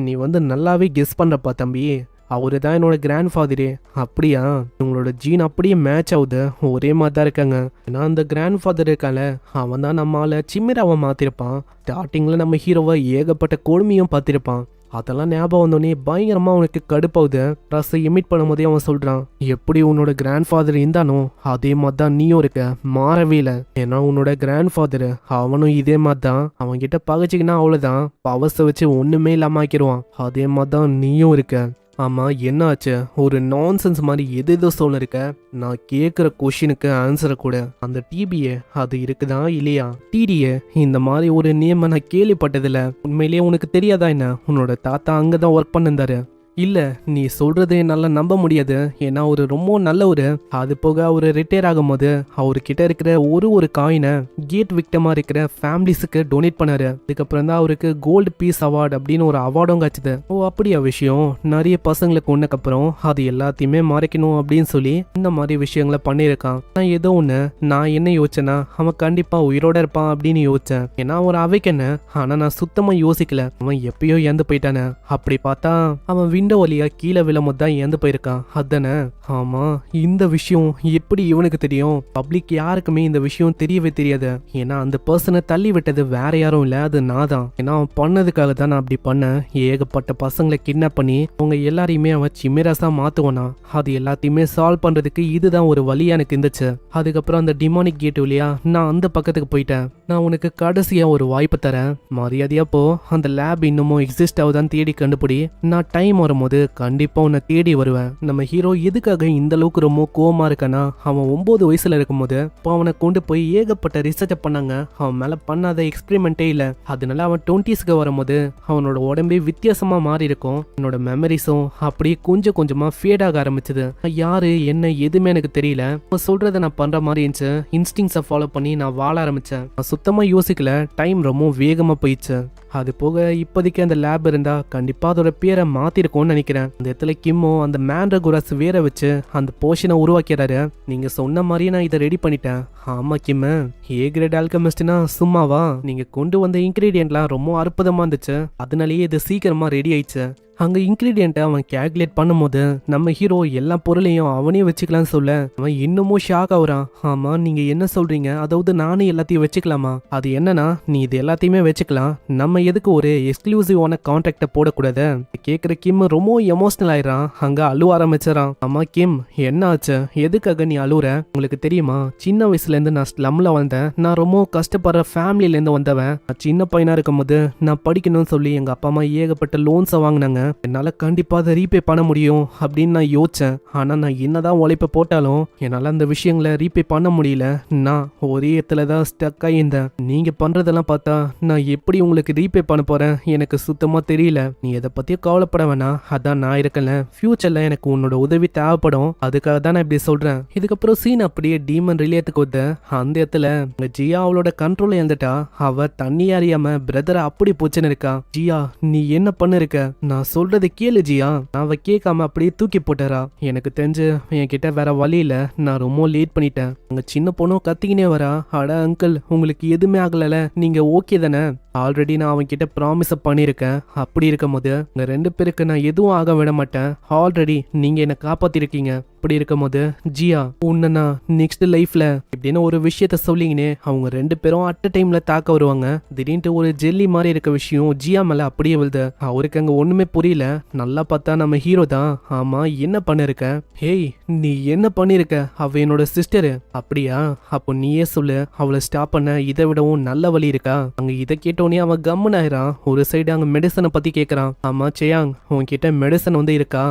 நீ வந்து நல்லாவே கெஸ் பண்ணுறப்பா தம்பி. அவரு தான் என்னோட கிராண்ட் ஃபாதரே. அப்படியா? உங்களோட ஜீன் அப்படியே மேட்ச் ஆகுது. ஒரே மாதிரி தான் இருக்காங்க. ஏன்னா அந்த கிராண்ட் ஃபாதர் இருக்கால அவன் தான் நம்மளால சிம்மிராவை மாத்திருப்பான். ஸ்டார்டிங்ல நம்ம ஹீரோவை ஏகப்பட்ட கொடுமையும் பார்த்திருப்பான். அதெல்லாம் ஞாபகம் வந்தோடனே பயங்கரமா அவனுக்கு கடுப்பாகுது. ரசை எமிட் பண்ணும் போதே அவன் சொல்றான், எப்படி உன்னோட கிராண்ட் ஃபாதர் இருந்தானோ அதே மாதிரி தான் நீயும் இருக்க, மாறவே இல்லை. ஏன்னா உன்னோட கிராண்ட் ஃபாதர் அவனும் இதே மாதிரி தான். அவன் கிட்ட பகச்சிக்கினா அவ்வளவுதான், பவர்ஸை வச்சு ஒண்ணுமே இல்லாம ஆக்கிடுவான். அதே மாதிரி தான் நீயும் இருக்க. ஆமா என்ன ஆச்சு? ஒரு நான்சென்ஸ் மாதிரி எதோ சொல்ல இருக்க. நான் கேட்குற கொஷினுக்கு ஆன்சரை கூட. அந்த டிபிஏ அது இருக்குதா இல்லையா? டிடிஏ இந்த மாதிரி ஒரு நேம் நான் கேள்விப்பட்டதில்ல. உண்மையிலேயே உனக்கு தெரியாதா என்ன? உன்னோட தாத்தா அங்கதான் ஒர்க் பண்ணிருந்தாரு. இல்ல நீ சொல்றது என்னால நம்ப முடியாது. ஏன்னா அவரு ரொம்ப நல்லவரு. அது போக அவரு ரிட்டையர் ஆகும் போது அவர்கிட்ட இருக்கிற ஒரு காயினை கேட் விக்டமா இருக்கிற ஃபேமிலிஸுக்கு டொனேட் பண்ணாரு. அதுக்கப்புறம் தான் அவருக்கு கோல்டு பீஸ் அவார்டு அப்படின்னு ஒரு அவார்டும் கிடைச்சது. ஓ அப்படியா விஷயம்? நிறைய பசங்களை கொன்னக்கப்புறம் அது எல்லாத்தையுமே மறைக்கணும் அப்படின்னு சொல்லி இந்த மாதிரி விஷயங்களை பண்ணியிருக்கான். நான் ஏதோ ஒண்ணு நான் என்ன யோசிச்சேன்னா அவன் கண்டிப்பா உயிரோட இருப்பான் அப்படின்னு யோசிச்சேன். ஏன்னா அவன் அவைக்கன்னு. ஆனா நான் சுத்தமா யோசிக்கல அவன் எப்பயோ இறந்து போயிட்டானே. அப்படி பார்த்தா அவன் விண்டோ வழியா கீழே விழும்போது தான் இறந்து போயிருக்கான். அதானே? ஆமா இந்த விஷயம் எப்படி இவனுக்கு தெரியும்? பப்ளிக் யாருக்குமே இந்த விஷயம் தெரியவே தெரியாது. ஏன்னா அந்த பர்சனை தள்ளி விட்டது வேற யாரும் இல்ல, அது நான் தான். ஏன்னா அவன் பண்ணதுக்காக தான் நான் அப்படி பண்ணேன். ஏகப்பட்ட பசங்களை கிட்னாப் பண்ணி அவங்க எல்லாரையுமே அவன் சிமிராசா மாத்துவானா. அது எல்லாத்தையுமே சால்வ் பண்றதுக்கு இதுதான் ஒரு வழியா எனக்கு இருந்துச்சு. அதுக்கப்புறம் அந்த டிமானிக் கேட் வழியா நான் அந்த பக்கத்துக்கு போயிட்டேன். நான் உனக்கு கடைசியா ஒரு வாய்ப்பு தரேன், மரியாதையா போ. அந்த லேப் இன்னமும் எக்ஸிஸ்ட் ஆகுதான்னு தேடி கண்டுபிடி. நான் டைம் வரும்போது கண்டிப்பா உன்னை தேடி வருவேன். நம்ம ஹீரோ எதுக்காக இந்த அளவுக்கு ரொம்ப கோவமா இருக்கானா, அவன் 9 வயசுல இருக்கும்போது இப்போ அவனை கொண்டு போய் ஏகப்பட்ட ரிசர்ச் பண்ணாங்க. அவன் மேல பண்ணாத எக்ஸ்பெரிமெண்ட்டே இல்ல. அதனால அவன் 20ஸ்க்கு வரும்போது அவனோட உடம்பே வித்தியாசமா மாறி இருக்கும். என்னோட மெமரிஸும் அப்படியே கொஞ்சம் கொஞ்சமா ஃபேட் ஆக ஆரம்பிச்சது. யாரு என்ன எதுவுமே எனக்கு தெரியல. அவன் சொல்றதை நான் பண்ற மாதிரி இருந்துச்சு. இன்ஸ்டிங்ஸை ஃபாலோ பண்ணி நான் வாழ ஆரம்பிச்சேன். நான் சுத்தமா யோசிக்கல. டைம் ரொம்ப வேகமா போயிடுச்சு. அது போக இப்போதைக்கு அந்த லேப் இருந்தா கண்டிப்பா அதோட பேரை மாத்திருக்கோம்னு நினைக்கிறேன். அந்த இடத்துல கிம்மோ அந்த மேண்ட்ரகோராஸ் வேற வச்சு அந்த போஷனை உருவாக்கிறாரு. நீங்க சொன்ன மாதிரியே நான் இதை ரெடி பண்ணிட்டேன். ஆமா கிம்மு, ஏ கிரேட் ஆல்கமிஸ்ட்னா சும்மாவா? நீங்க கொண்டு வந்த இன்கிரீடியன்ட்லாம் ரொம்ப அற்புதமா இருந்துச்சு. அதனாலேயே இது சீக்கிரமா ரெடி ஆயிடுச்சு. அங்க இன்கிரீடியன்ட்டை அவன் கேல்குலேட் பண்ணும்போது நம்ம ஹீரோ எல்லா பொருளையும் அவனே வச்சுக்கலாம்னு சொல்ல அவன் இன்னமும் ஷாக் ஆகுறான். ஆமா, நீங்க என்ன சொல்றீங்க? அதாவது நானே எல்லாத்தையும் வச்சுக்கலாமா? அது என்னன்னா, நீ இது எல்லாத்தையுமே வச்சுக்கலாம், நம்ம எதுக்கு ஒரு எக்ஸ்க்ளூசிவான கான்ட்ராக்டை போடக்கூடாது? கேட்குற கிம் ரொம்ப எமோஷனல் ஆயிடுறான். அங்க அழுவ ஆரம்பிச்சிடறான். ஆமா கிம், என்ன ஆச்சு? எதுக்காக நீ அழுவுற? உங்களுக்கு தெரியுமா, சின்ன வயசுல இருந்து நான் ஸ்லம்ல வந்தேன். நான் ரொம்ப கஷ்டப்படுற ஃபேமிலில இருந்து வந்தவன். நான் சின்ன பையனா இருக்கும்போது நான் படிக்கணும்னு சொல்லி எங்க அப்பா அம்மா ஏகப்பட்ட லோன்ஸை வாங்கினாங்க. என்னால கண்டிப்பா அதை ரீபே பண்ண முடியும் அப்படின்னு நான் யோசிச்சேன். ஆனா நான் என்னதான் உழைப்ப போட்டாலும் என்னால அந்த விஷயங்களை ரீபே பண்ண முடியல. நான் ஒரே இடத்துல தான் ஸ்டக் ஆகியிருந்தேன். நீங்க பண்றதெல்லாம் பார்த்தா நான் எப்படி உங்களுக்கு ரீபே பண்ண போறேன் எனக்கு சுத்தமா தெரியல. நீ எதை பத்தியும் கவலைப்பட வேணாம். அதான் நான் இருக்கல. ஃபியூச்சர்ல எனக்கு உன்னோட உதவி தேவைப்படும். அதுக்காக தான் நான் இப்படி சொல்றேன். இதுக்கப்புறம் சீன் அப்படியே டீமன் ரிலேட்டுக்கு வந்து அந்த இடத்துல ஜியா அவளோட கண்ட்ரோல இருந்துட்டா. அவ தண்ணி அறியாம பிரதரை அப்படி போச்சுன்னு இருக்கா. ஜியா, நீ என்ன பண்ணிருக்க? நான் சொல்றது கேளு ஜியா. அவ கேட்காம அப்படியே தூக்கி போட்டுறா. எனக்கு தெரிஞ்சு என்கிட்ட வேற வழி இல்ல. நான் ரொம்ப லேட் பண்ணிட்டேன். அங்க சின்ன பொண்ணும் கத்திக்கினே வரா. அட அங்கிள், உங்களுக்கு எதுவுமே ஆகல, நீங்க ஓகே தானே? ஆல்ரெடி நான் அவன் கிட்ட ப்ராமிஸ் பண்ணியிருக்கேன். அப்படி இருக்கும் போது உங்க 2 பேருக்கு நான் எதுவும் ஆக விட மாட்டேன். ஆல்ரெடி நீங்க என்ன காப்பாத்திருக்கீங்க. அப்படி இருக்கும் போது ஜியா, உன்ன நெக்ஸ்ட் லைஃப்ல இப்படின்னு ஒரு விஷயத்த சொல்லிங்கன்னே அவங்க 2 பேரும் அட் டைம்ல தாக்க வருவாங்க. திடீர்னு ஒரு ஜெல்லி மாதிரி இருக்க விஷயம் ஜியா மேல அப்படியே விழுது. அவருக்கு அங்க ஒண்ணுமே புரியல. நல்லா பார்த்தா நம்ம ஹீரோ தான். ஆமா, என்ன பண்ணிருக்க? ஹேய், நீ என்ன பண்ணிருக்க? அவ என்னோட சிஸ்டரு. அப்படியா? அப்போ நீயே சொல்லு, அவளை ஸ்டாப் பண்ண இதை விடவும் நல்ல வழி இருக்கா? அங்க இதை கேட்டோன்னே அவன் கம்முன்னு ஆயிரான். ஒரு சைடு அங்க மெடிசனை பத்தி கேட்கறான். ஆமா சேயாங், உன்கிட்ட மெடிசன் வந்து இருக்கா?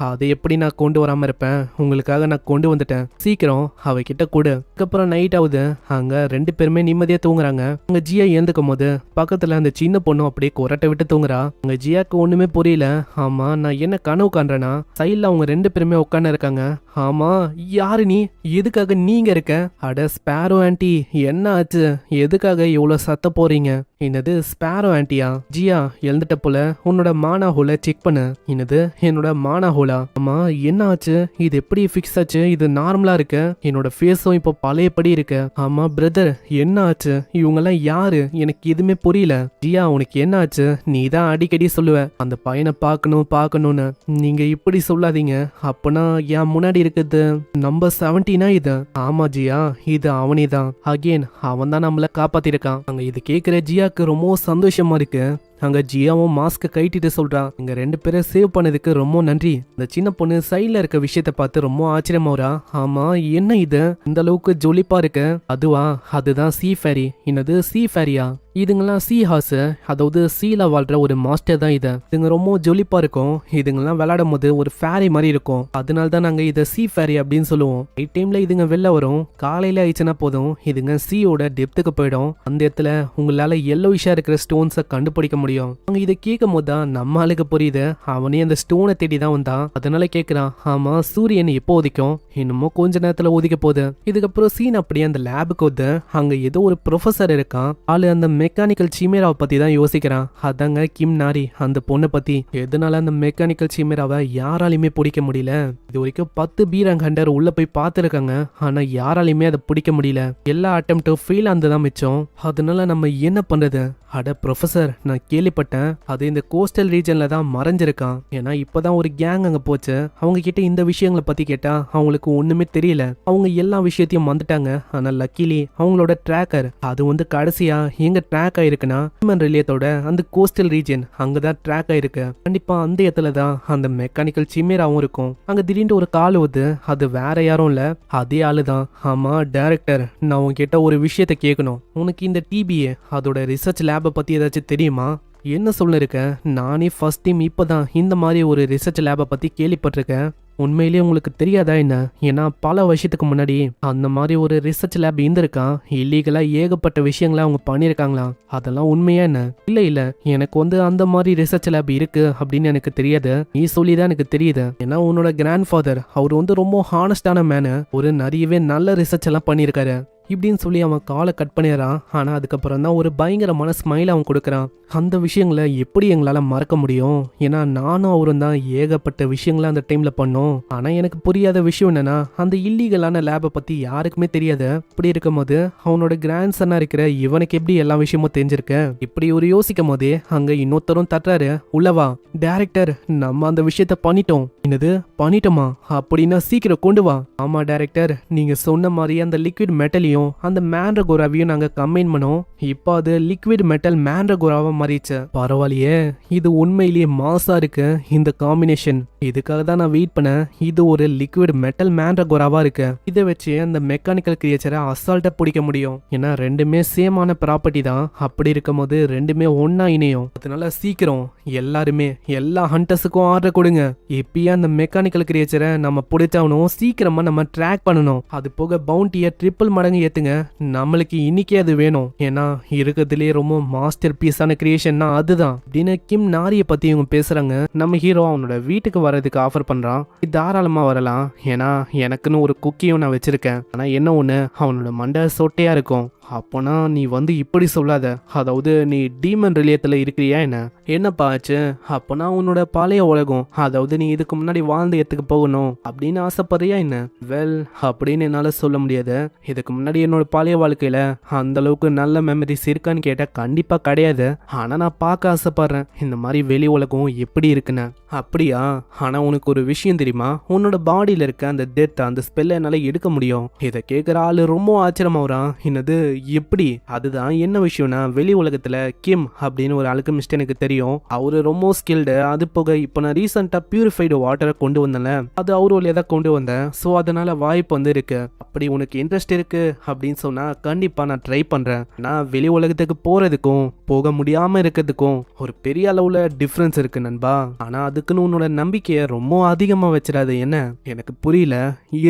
அதை எப்படி நான் கொண்டு வராம இருப்பேன்? உங்களுக்காக நான் கொண்டு வந்துட்டேன். சீக்கிரம் அவகிட்ட கொடு. அதுக்கப்புறம் நைட் ஆகுது. அங்க 2 பேருமே நிம்மதியா தூங்குறாங்க. அங்க ஜியா எழுந்துக்கும் போது பக்கத்துல அந்த சின்ன பொண்ணு அப்படியே கொரட்டை விட்டு தூங்குறா. அங்க ஜியாக்கு ஒண்ணுமே புரியல. ஆமா, நான் என்ன கனவு காண்றேன்னா, சைட்ல அவங்க 2 பேருமே உட்காந்து இருக்காங்க. ஆமா, யாரு நீ? எதுக்காக நீங்க இருக்க? அட ஸ்பேரோ ஆன்ட்டி, என்ன ஆச்சு? எதுக்காக இவ்வளவு சத்த போறீங்க? என்னது ஸ்பேரோ ஆன்ட்டியா? ஜியா, எழுந்துட்ட போல. உன்னோட மானா ஹோலை செக் பண்ணு. என்னது என்னோட மானா ஹோலா? ஆமா, என்ன ஆச்சு? இது எப்படி ஃபிக்ஸ் ஆச்சு? இது நார்மலா இருக்கு. என்னோட ஃபேஸும் இப்போ பழையபடி இருக்கு. ஆமா பிரதர், என்ன ஆச்சு? இவங்கெல்லாம் யாரு? எனக்கு எதுவுமே புரியல. ஜியா, உனக்கு என்ன ஆச்சு? நீ தான் அடிக்கடி சொல்லுவ அந்த பையனை பார்க்கணும்னு. நீங்க இப்படி சொல்லாதீங்க. அப்பனா என் முன்னாடி இருக்குது நம்பர் 17 இது? ஆமா ஜியா, இது அவனே தான். அகேன் அவன் தான் நம்மள காப்பாத்திருக்கான். அங்க இது கேட்கிற ஜியாக்கு ரொம்ப சந்தோஷமா இருக்கு. அங்க ஜியாவும் மாஸ்க் கைட்டிட்டு சொல்றான், இங்க 2 பேரை சேவ் பண்ணதுக்கு ரொம்ப நன்றி. இந்த சின்ன பொண்ணு சைட்ல இருக்க விஷயத்த பார்த்து ரொம்ப ஆச்சரியமாவரா. ஆமா, என்ன இது இந்த அளவுக்கு ஜொலிப்பா இருக்கு? அதுவா, அதுதான் சீ ஃபேரி. என்னது சீ ஃபேரியா? இதுங்கெல்லாம் சீ ஹார்ஸ், அதாவது சீல வாழ்ற ஒரு மாஸ்டர் தான் இது. இதுங்க ரொம்ப ஜொலிப்பா இருக்கும். இதுங்கெல்லாம் விளையாடும் போது ஒரு ஃபேரி மாதிரி இருக்கும். அதனால தான் நாங்க இதை சீ ஃபேரி அப்படின்னு சொல்லுவோம். நைட் டைம்ல இதுங்க வெளில வரும். காலையில ஆயிடுச்சுன்னா போதும் இதுங்க சீயோட டெப்த்துக்கு போயிடும். அந்த இடத்துல உங்களால எல்லோயிஷா இருக்கிற ஸ்டோன்ஸை கண்டுபிடிக்க முடியும். அவங்க இதை கேட்கும் போது தான் நம்ம ஆளுக்கு புரியுது. அவனே அந்த ஸ்டோனை தேடி தான் வந்தான். அதனால கேட்கிறான், ஆமா சூரியன் எப்போ உதிக்கும்? இன்னமும் கொஞ்ச நேரத்துல உதிக்க போகுது. இதுக்கப்புறம் சீன் அப்படியே அந்த லேபுக்கு வந்து அங்க ஏதோ ஒரு ப்ரொஃபசர் இருக்கான். ஆளு அந்த மெக்கானிக்கல் சிமேராவை பத்தி தான் யோசிக்கிறான். அதாங்க கிம் நாரி, அந்த பொண்ணை பத்தி. எதனால அந்த மெக்கானிக்கல் சிமேராவை யாராலையுமே பிடிக்க முடியல? இது வரைக்கும் 10 பீரங் ஹண்டர் உள்ள போய் பார்த்துருக்காங்க. ஆனா யாராலையுமே அதை பிடிக்க முடியல. எல்லா அட்டெம்ப்டும் ஃபெயில் ஆனதுதான் மிச்சம். அதனால நம்ம என்ன பண்றது? அட ப்ரொஃபசர், நான் கேள்விப்பட்டேன். அது இந்த கோஸ்டல் ரீஜன்ல தான் மறைஞ்சிருக்கான். ஏன்னா இப்பதான் ஒரு கேங் அங்க போச்சு. அவங்க கிட்ட இந்த விஷயங்களை பத்தி கேட்டா அவங்களுக்கு ஒண்ணுமே தெரியல. அவங்க எல்லா விஷயத்தையும் வந்துட்டாங்க. ஆனா லக்கிலி அவங்களோட ட்ராக்கர் அது கடைசியா எங்க ட்ராக் ஆயிருக்குன்னா ஹியூமன் ரிலேட்டோட அந்த கோஸ்டல் ரீஜன் அங்கதான் ட்ராக் ஆயிருக்கு. கண்டிப்பா அந்த இடத்துல தான் அந்த மெக்கானிக்கல் சிமேராவும் இருக்கும். அங்க திடீர்னு ஒரு கால் வருது. அது வேற யாரும் இல்ல, அதே ஆளுதான். ஆமா டைரக்டர், நான் உங்ககிட்ட ஒரு விஷயத்த கேட்கணும். உனக்கு இந்த டிபிஏ அதோட ரிசர்ச் லேபை பத்தி ஏதாச்சும் தெரியுமா? என்ன சொல்லிருக்கேன், நானே ஃபர்ஸ்ட் டைம் இப்பதான் இந்த மாதிரி ஒரு ரிசர்ச் லேபை பத்தி கேள்விப்பட்டிருக்கேன். உண்மையிலேயே உங்களுக்கு தெரியாதா என்ன? ஏன்னா பல வருஷத்துக்கு முன்னாடி அந்த மாதிரி ஒரு ரிசர்ச் லேப் இருந்திருக்கான். இல்லீகலா ஏகப்பட்ட விஷயங்களை அவங்க பண்ணியிருக்காங்களாம். அதெல்லாம் உண்மையா என்ன? இல்ல எனக்கு அந்த மாதிரி ரிசர்ச் லேப் இருக்கு அப்படின்னு எனக்கு தெரியாது. நீ சொல்லிதான் எனக்கு தெரியுது. ஏன்னா உன்னோட கிராண்ட் ஃபாதர் அவர் ரொம்ப ஹானஸ்டான மேனு. ஒரு நிறையவே நல்ல ரிசர்ச் எல்லாம் பண்ணியிருக்காரு இப்படின்னு சொல்லி அவன் காலை கட் பண்ணிடுறான். ஆனா அதுக்கப்புறம் தான் ஒரு பயங்கரமான ஸ்மைல் அவன் கொடுக்குறான். அந்த விஷயங்களை எப்படி எங்களால மறக்க முடியும்? ஏன்னா நானும் அவரும் தான் ஏகப்பட்ட விஷயங்களை அந்த டைம்ல பண்ணோம். ஆனா எனக்கு புரியாத விஷயம் என்னன்னா, அந்த இல்லீகலான லேபை பத்தி யாருக்குமே தெரியாது. இப்படி இருக்கும் போது அவனோட கிராண்ட் சன்னா இருக்கிற இவனுக்கு எப்படி எல்லா விஷயமும் தெரிஞ்சிருக்கு? இப்படி ஒரு யோசிக்கும் போதே அங்க இன்னொருத்தரும் தட்டுறாரு. உள்ளவா டைரக்டர், நம்ம அந்த விஷயத்த பண்ணிட்டோம். என்னது பண்ணிட்டோமா? அப்படின்னா சீக்கிரம் கொண்டு வா. ஆமா டைரக்டர், நீங்க சொன்ன மாதிரி அந்த லிக்விட் மெட்டலையும் அந்த மேண்ட்ரகோராவையும் நாங்க கம்பைன் பண்ணோம். இப்போ அது லிக்விட் மெட்டல் மேண்ட்ரகோராவா மாறிச்சு. பரவாயில்லையே, இது உண்மையிலேயே மாசா இருக்கு இந்த காம்பினேஷன். இதுக்காக தான் நான் வெயிட் பண்ணேன். இது ஒரு லிக்விட் மெட்டல் மேண்ட்ரகோராவா இருக்கு. இதை வச்சு அந்த மெக்கானிக்கல் கிரியேச்சரை அசால்ட்டா பிடிக்க முடியும். ஏன்னா ரெண்டுமே சேமான ப்ராப்பர்ட்டி தான். அப்படி இருக்கும் போது ரெண்டுமே ஒன்னா இணையும். அதனால சீக்கிரம் எல்லாருமே எல்லா ஹண்டர்ஸுக்கும் ஆர்டர் கொடுங்க. இப்பயே அந்த மெக்கானிக்கல் கிரியேச்சரை நம்ம பிடிச்சாகணும். சீக்கிரமா நம்ம ட்ராக் பண்ணணும். அது போக பவுண்டியை ட்ரிபிள் மடங்கு ஏத்துங்க. நம்மளுக்கு இன்னைக்கே அது வேணும். ஏன்னா இருக்கிறதுலே ரொம்ப மாஸ்டர் பீஸான கிரியேஷன்னா அதுதான் அப்படின்னு கிம் நாரிய பத்தி இவங்க பேசுறாங்க. நம்ம ஹீரோ அவனோட வீட்டுக்கு வரதுக்கு ஆஃபர் பண்றான். தாராளமா வரலாம், ஏன்னா எனக்குன்னு ஒரு குக்கியும் நான் வச்சிருக்கேன். ஆனா என்ன ஒண்ணு, அவனோட மண்டை சொட்டையா இருக்கும். அப்போனா நீ இப்படி சொல்லாத. அதாவது நீ டீமன் ரிலேயத்துல இருக்கிறியா என்ன? என்னப்பா ஆச்சு? அப்போனா உன்னோட பழைய உலகம், அதாவது நீ இதுக்கு முன்னாடி வாழ்ந்த இடத்துக்கு போகணும் அப்படின்னு ஆசைப்படுறியா என்ன? வெல், அப்படின்னு என்னால சொல்ல முடியாது. இதுக்கு முன்னாடி என்னோட பழைய வாழ்க்கையில அந்த அளவுக்கு நல்ல மெமரிஸ் இருக்கான்னு கேட்டா கண்டிப்பா கிடையாது. ஆனா நான் பார்க்க ஆசைப்படுறேன் இந்த மாதிரி வெளி உலகம் எப்படி இருக்குன்னு. அப்படியா? ஆனா உனக்கு ஒரு விஷயம் தெரியுமா? உன்னோட பாடியில இருக்க அந்த டெத், அந்த ஸ்பெல்ல என்னால எடுக்க முடியும். இதை கேட்குற ஆளு ரொம்ப ஆச்சரியமாகறான். என்னது எப்படி? அதுதான் என்ன விஷயம்னா, வெளி உலகத்துல கிம் அப்படின்னு ஒரு அல்கெமிஸ்ட் எனக்கு தெரியும். அவரு ரொம்ப ஸ்கில்டு. அது போக இப்போ நான் ரீசெண்டா பியூரிஃபைடு வாட்டரை கொண்டு வந்தேன்ல, அது அவரு வழியா தான் கொண்டு வந்தேன். ஸோ அதனால வாய்ப்பு இருக்கு. அப்படி உனக்கு இன்ட்ரெஸ்ட் இருக்கு அப்படின்னு சொன்னா கண்டிப்பா நான் ட்ரை பண்றேன். நான் வெளி உலகத்துக்கு போறதுக்கும் போக முடியாம இருக்கிறதுக்கும் ஒரு பெரிய அளவுல டிஃபரன்ஸ் இருக்கு நண்பா. ஆனா அதுக்குன்னு உன்னோட நம்பிக்கையை ரொம்ப அதிகமா வச்சிடாது. என்ன எனக்கு புரியல,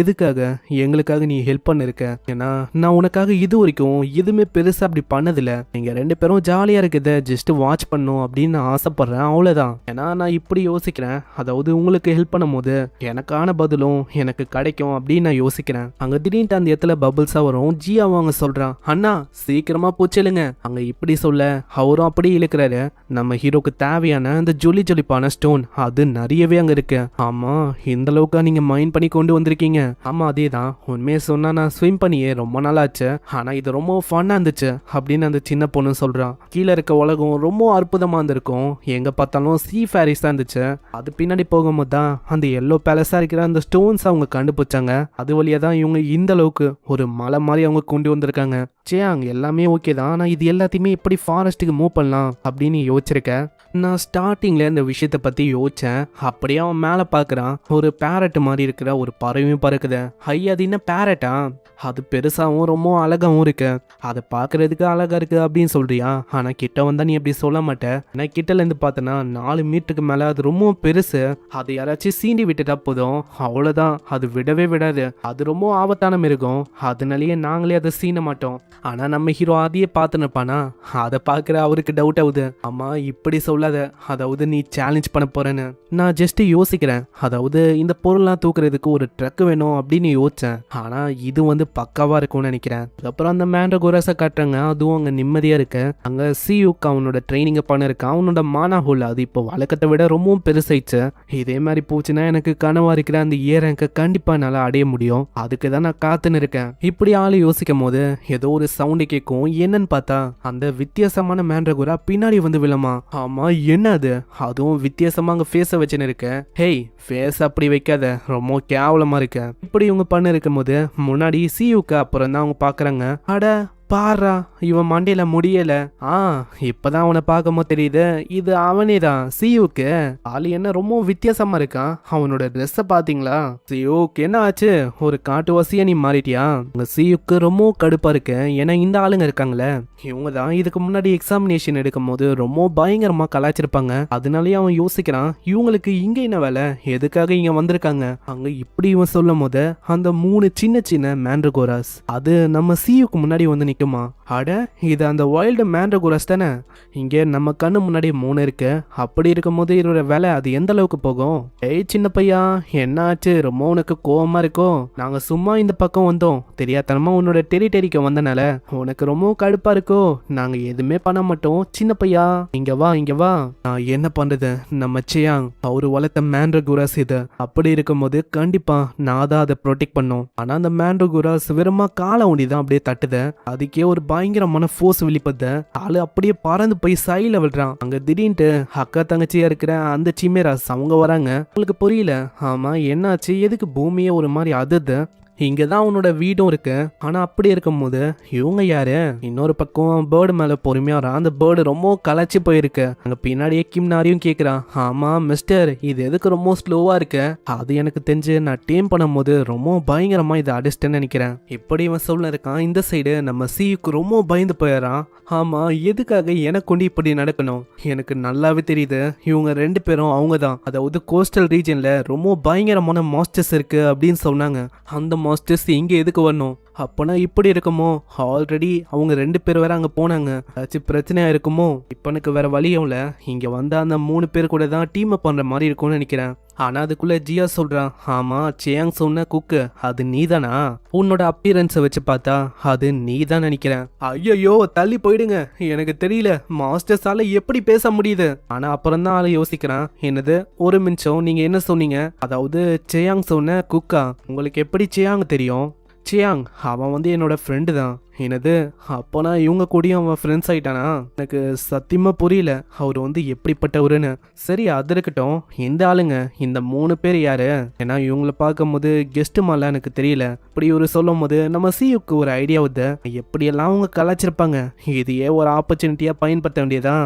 எதுக்காக எங்களுக்காக நீ ஹெல்ப் பண்ணிருக்க? ஏன்னா நான் உனக்காக இது வரைக்கும் எதுவுமே பெருசா அப்படி பண்ணதில்ல. நீங்க ரெண்டு பேரும் ஜாலியா இருக்குத ஜஸ்ட் வாட்ச் பண்ணும் அப்படின்னு நான் ஆசைப்படுறேன், அவ்வளவுதான். ஏன்னா நான் இப்படி யோசிக்கிறேன், அதாவது உங்களுக்கு ஹெல்ப் பண்ணும் போது எனக்கான பதிலும் எனக்கு கிடைக்கும் அப்படின்னு நான் யோசிக்கிறேன். அங்க திடீர்னு அந்த இடத்துல பபிள்ஸா வரும். ஜியா அவங்க சொல்றான், அண்ணா சீக்கிரமா போச்சலுங்க. அங்க இப்படி சொல்ல அவரும் அப்படி இழுக்கிறாரு. நம்ம ஹீரோக்கு தேவையான அந்த ஜொலி ஜொலிப்பான ஸ்டோன் அது நிறையவே அங்க இருக்கு. ஆமா, இந்த அளவுக்கு நீங்க மைண்ட் பண்ணி கொண்டு வந்திருக்கீங்க. ஆமா அதே தான். உண்மையை சொன்னா நான் ஸ்விம் பண்ணியே ரொம்ப நாளாச்சு. ஆனா இது ரொம்ப ஃபன்னா இருந்துச்சு அப்படின்னு அந்த சின்ன பொண்ணு சொல்றான். கீழே இருக்க உலகம் ரொம்ப அற்புதமா இருந்திருக்கும். எங்க பார்த்தாலும் சீ ஃபேரிஸ் தான் இருந்துச்சு. அது பின்னாடி போகும்போது தான் அந்த எல்லோ பேலஸா இருக்கிற அந்த ஸ்டோன்ஸ் அவங்க கண்டுபிடிச்சாங்க. அது வழியா தான் இவங்க இந்த அளவுக்கு ஒரு மலை மாதிரி அவங்க கொண்டு வந்திருக்காங்க. சே, அங்க எல்லாமே ஓகே தான். ஆனா இது எல்லாத்தையுமே எப்படி ஃபாரஸ்ட்டுக்கு மூவ் பண்ணலாம் அப்படின்னு யோசிச்சிருக்கேன். நான் ஸ்டார்டிங்ல இந்த விஷயத்தை பத்தி யோசிச்சேன். அப்படியே அவன் மேல பாக்குறான். ஒரு பேரட் மாதிரி இருக்கிற ஒரு பறவையும் பறக்குது. ஹை, அது என்ன பேரட்டா? அது பெருசாவும் ரொம்ப அழகாவும் இருக்கு. அதை பாக்குறதுக்கு அழகா இருக்கு அப்படின்னு சொல்றியா? ஆனா கிட்ட வந்தா நீ எப்படி சொல்ல மாட்டேன். ஆனா கிட்டல இருந்து பார்த்தனா 4 மீட்டருக்கு மேல அது ரொம்ப பெருசு. அது யாராச்சும் சீண்டி விட்டுட்டா போதும், அவ்வளவுதான். அது விடவே விடாது. அது ரொம்ப ஆபத்தான மிருகம். அதனாலேயே நாங்களே அதை சீன மாட்டோம். ஆனா நம்ம ஹீரோ அதையே பார்த்துனுப்பானா? அதை பாக்குற அவருக்கு டவுட் ஆகுது. ஆமா இப்படி சொல்லாத, அதாவது நீ சேலஞ்ச் பண்ண போறேன்னு. நான் ஜஸ்ட் யோசிக்கிறேன், அதாவது இந்த பொருள்லாம் தூக்குறதுக்கு ஒரு ட்ரக் வேணும் அப்படின்னு யோசிச்சேன். ஆனா இது பக்காவா இருக்கும்னு நினைக்கிறேன். அதுக்கப்புறம் அந்த மேண்ட்ரகோராஸை காட்டுறாங்க. அதுவும் அங்க நிம்மதியா இருக்கு. அங்க சியூக்கு அவனோட ட்ரைனிங் பண்ண இருக்கு. அவனோட மானா ஹோல் அது இப்போ வழக்கத்தை விட ரொம்பவும் பெருசாயிடுச்சு. இதே மாதிரி போச்சுன்னா எனக்கு கனவா இருக்கிற அந்த ஏரங்க கண்டிப்பா என்னால அடைய முடியும். அதுக்கு தான் நான் காத்துன்னு இருக்கேன். இப்படி ஆளு யோசிக்கும் போது ஏதோ ஒரு சவுண்டு கேட்கும். என்னன்னு பார்த்தா அந்த வித்தியாசமான மேண்ட்ரகோரா பின்னாடி வந்து விழமா. ஆமா, என்ன அது? அதுவும் வித்தியாசமா அங்க ஃபேஸ வச்சுன்னு இருக்க. ஹேய், ஃபேஸ் அப்படி வைக்காத, ரொம்ப கேவலமா இருக்க. இப்படி இவங்க பண்ண இருக்கும் போது முன்னாடி சியூக்கு அப்புறம் தான் அவங்க பாக்குறாங்க. அட பாரா, இவன் மண்டையில முடியல. இப்பதான் அவனை பார்க்கும்போது தெரியுது இது அவனே தான், சியூக்கு. ஆளு என்ன ரொம்ப வித்தியாசமா இருக்கான். அவனோட ட்ரெஸ்ஸ பாத்தீங்களா? சியூக்கு என்ன ஆச்சு? ஒரு காட்டுவாசியா நீ மாறிட்டியா? உங்க சியூக்கு ரொம்ப கடுப்பா இருக்கு. ஏன்னா இந்த ஆளுங்க இருக்காங்களே, இவங்க தான் இதுக்கு முன்னாடி எக்ஸாமினேஷன் எடுக்கும் போது ரொம்ப பயங்கரமா கலாச்சிருப்பாங்க. அதனாலயே அவன் யோசிக்கிறான், இவங்களுக்கு இங்க என்ன வேலை, எதுக்காக இங்க வந்திருக்காங்க? அங்க இப்படி இவன் சொல்லும் போது அந்த 3 சின்ன சின்ன மேண்ட்ரகோராஸ் அது நம்ம சியூக்கு முன்னாடி வந்து நிக்குமா. அட, இது அந்த வைல்டு மேண்ட்ரகோராஸ் தானே. இங்கே நம்ம கண்ணு முன்னாடி 3 இருக்கு. அப்படி இருக்கும் போது இதோட வேலை அது எந்த அளவுக்கு போகும்? ஏய் சின்ன பையா, என்ன ஆச்சு? ரொம்ப உனக்கு கோவமா இருக்கோ? நாங்க சும்மா இந்த பக்கம் வந்தோம், தெரியாதனமா உன்னோட டெரிட்டரிக்கு வந்தனால உனக்கு ரொம்ப கடுப்பா இருக்கோ? நாங்க எதுவுமே பண்ண மாட்டோம். சின்ன பையா, இங்க வா, இங்க வா. நான் என்ன பண்றது, நம்ம சியாங் அவரு வளர்த்த மேண்ட்ரகோராஸ் இது. அப்படி இருக்கும் போது கண்டிப்பா நான் தான் அதை ப்ரொடெக்ட் பண்ணோம். ஆனா அந்த மேண்ட்ரகோராஸ் வெறுமா காலை ஒண்டி தான் அப்படியே தட்டுத. அதுக்கே ஒரு பயங்கரமான ஃபோர்ஸ் வெளிப்பத. ஆளு அப்படியே பறந்து போய் சைல விடுறான். அங்க திடீர்னு அக்கா தங்கச்சியா இருக்கிற அந்த சிமேராஸ் அவங்க வராங்க. உங்களுக்கு புரியல. ஆமா, என்னாச்சு? எதுக்கு பூமியே ஒரு மாதிரி அதுது? இங்கதான் அவனோட வீடும் இருக்கு. ஆனா அப்படி இருக்கும் போது இவங்க யாரு? இன்னொரு பக்கம் பேர்டு மேல பொறுமையா வரான். அந்த பேர்டு ரொம்ப களைச்சு போயிருக்கு. அங்க பின்னாடியே கிம் நாரியும் கேக்குறான், ஆமா மிஸ்டர், இது எதுக்கு ரொம்ப ஸ்லோவா இருக்கு? அது எனக்கு தெரிஞ்சு நான் டீம் பண்ணும் போது ரொம்ப பயங்கரமா இதை அடிச்சிட்டேன்னு நினைக்கிறேன். இப்படி இவன் சொல்ல இருக்கான். இந்த சைடு நம்ம சியுக்கு ரொம்ப பயந்து போயிடறான். ஆமா, எதுக்காக எனக்கு கொண்டு இப்படி நடக்கணும்? எனக்கு நல்லாவே தெரியுது இவங்க 2 பேரும் அவங்க தான். அதாவது கோஸ்டல் ரீஜன்ல ரொம்ப பயங்கரமான மாஸ்டர்ஸ் இருக்கு அப்படின்னு சொன்னாங்க. அந்த மாஸ்டர்ஸ் இங்க எதுக்கு வரணும்? அப்பனா இப்படி இருக்குமோ? ஆல்ரெடி அவங்க 2 பேர் வேற அங்க போனாங்க. ஏதாச்சும் பிரச்சனையா இருக்குமோ? இப்ப எனக்கு வேற வழியும் இல்ல. இங்க வந்த அந்த 3 பேர் கூட தான் டீம் பண்ற மாதிரி இருக்கும்னு நினைக்கிறேன். ஆனா அதுக்குள்ள ஜியா சொல்றான், ஆமா சியாங் சொன்ன குக்கு அது நீதானா? உன்னோட அப்பியரன்ஸை வச்சு பார்த்தா அது நீதான் நினைக்கிறேன். ஐயோ, தள்ளி போயிடுங்க, எனக்கு தெரியல மாஸ்டர்ஸால எப்படி பேச முடியுது. ஆனா அப்புறம் தான் ஆளு யோசிக்கிறான். என்னது, ஒரு நிமிஷம், நீங்க என்ன சொன்னீங்க? அதாவது சியாங் சொன்ன குக்கா? உங்களுக்கு எப்படி சியாங் தெரியும்? சியாங் அவன் வந்து என்னோட ஃப்ரெண்டு தான். என்னது, அப்போனா இவங்க கூடயும் அவன் ஃப்ரெண்ட்ஸ் ஆயிட்டானா? எனக்கு சத்தியமா புரியல அவர் வந்து எப்படிப்பட்டவருன்னு. சரி, அது இருக்கட்டும். இந்த ஆளுங்க இந்த 3 பேர் யாரு? ஏன்னா இவங்கள பார்க்கும் போது கெஸ்ட் மாதிரிலாம் எனக்கு தெரியல. இப்படி ஒரு சொல்லும் போது நம்ம சியுக்கு ஒரு ஐடியா வருது. எப்படியெல்லாம் அவங்க கலாச்சிருப்பாங்க, இதையே ஒரு ஆப்பர்ச்சுனிட்டியா பயன்படுத்த வேண்டியதான்.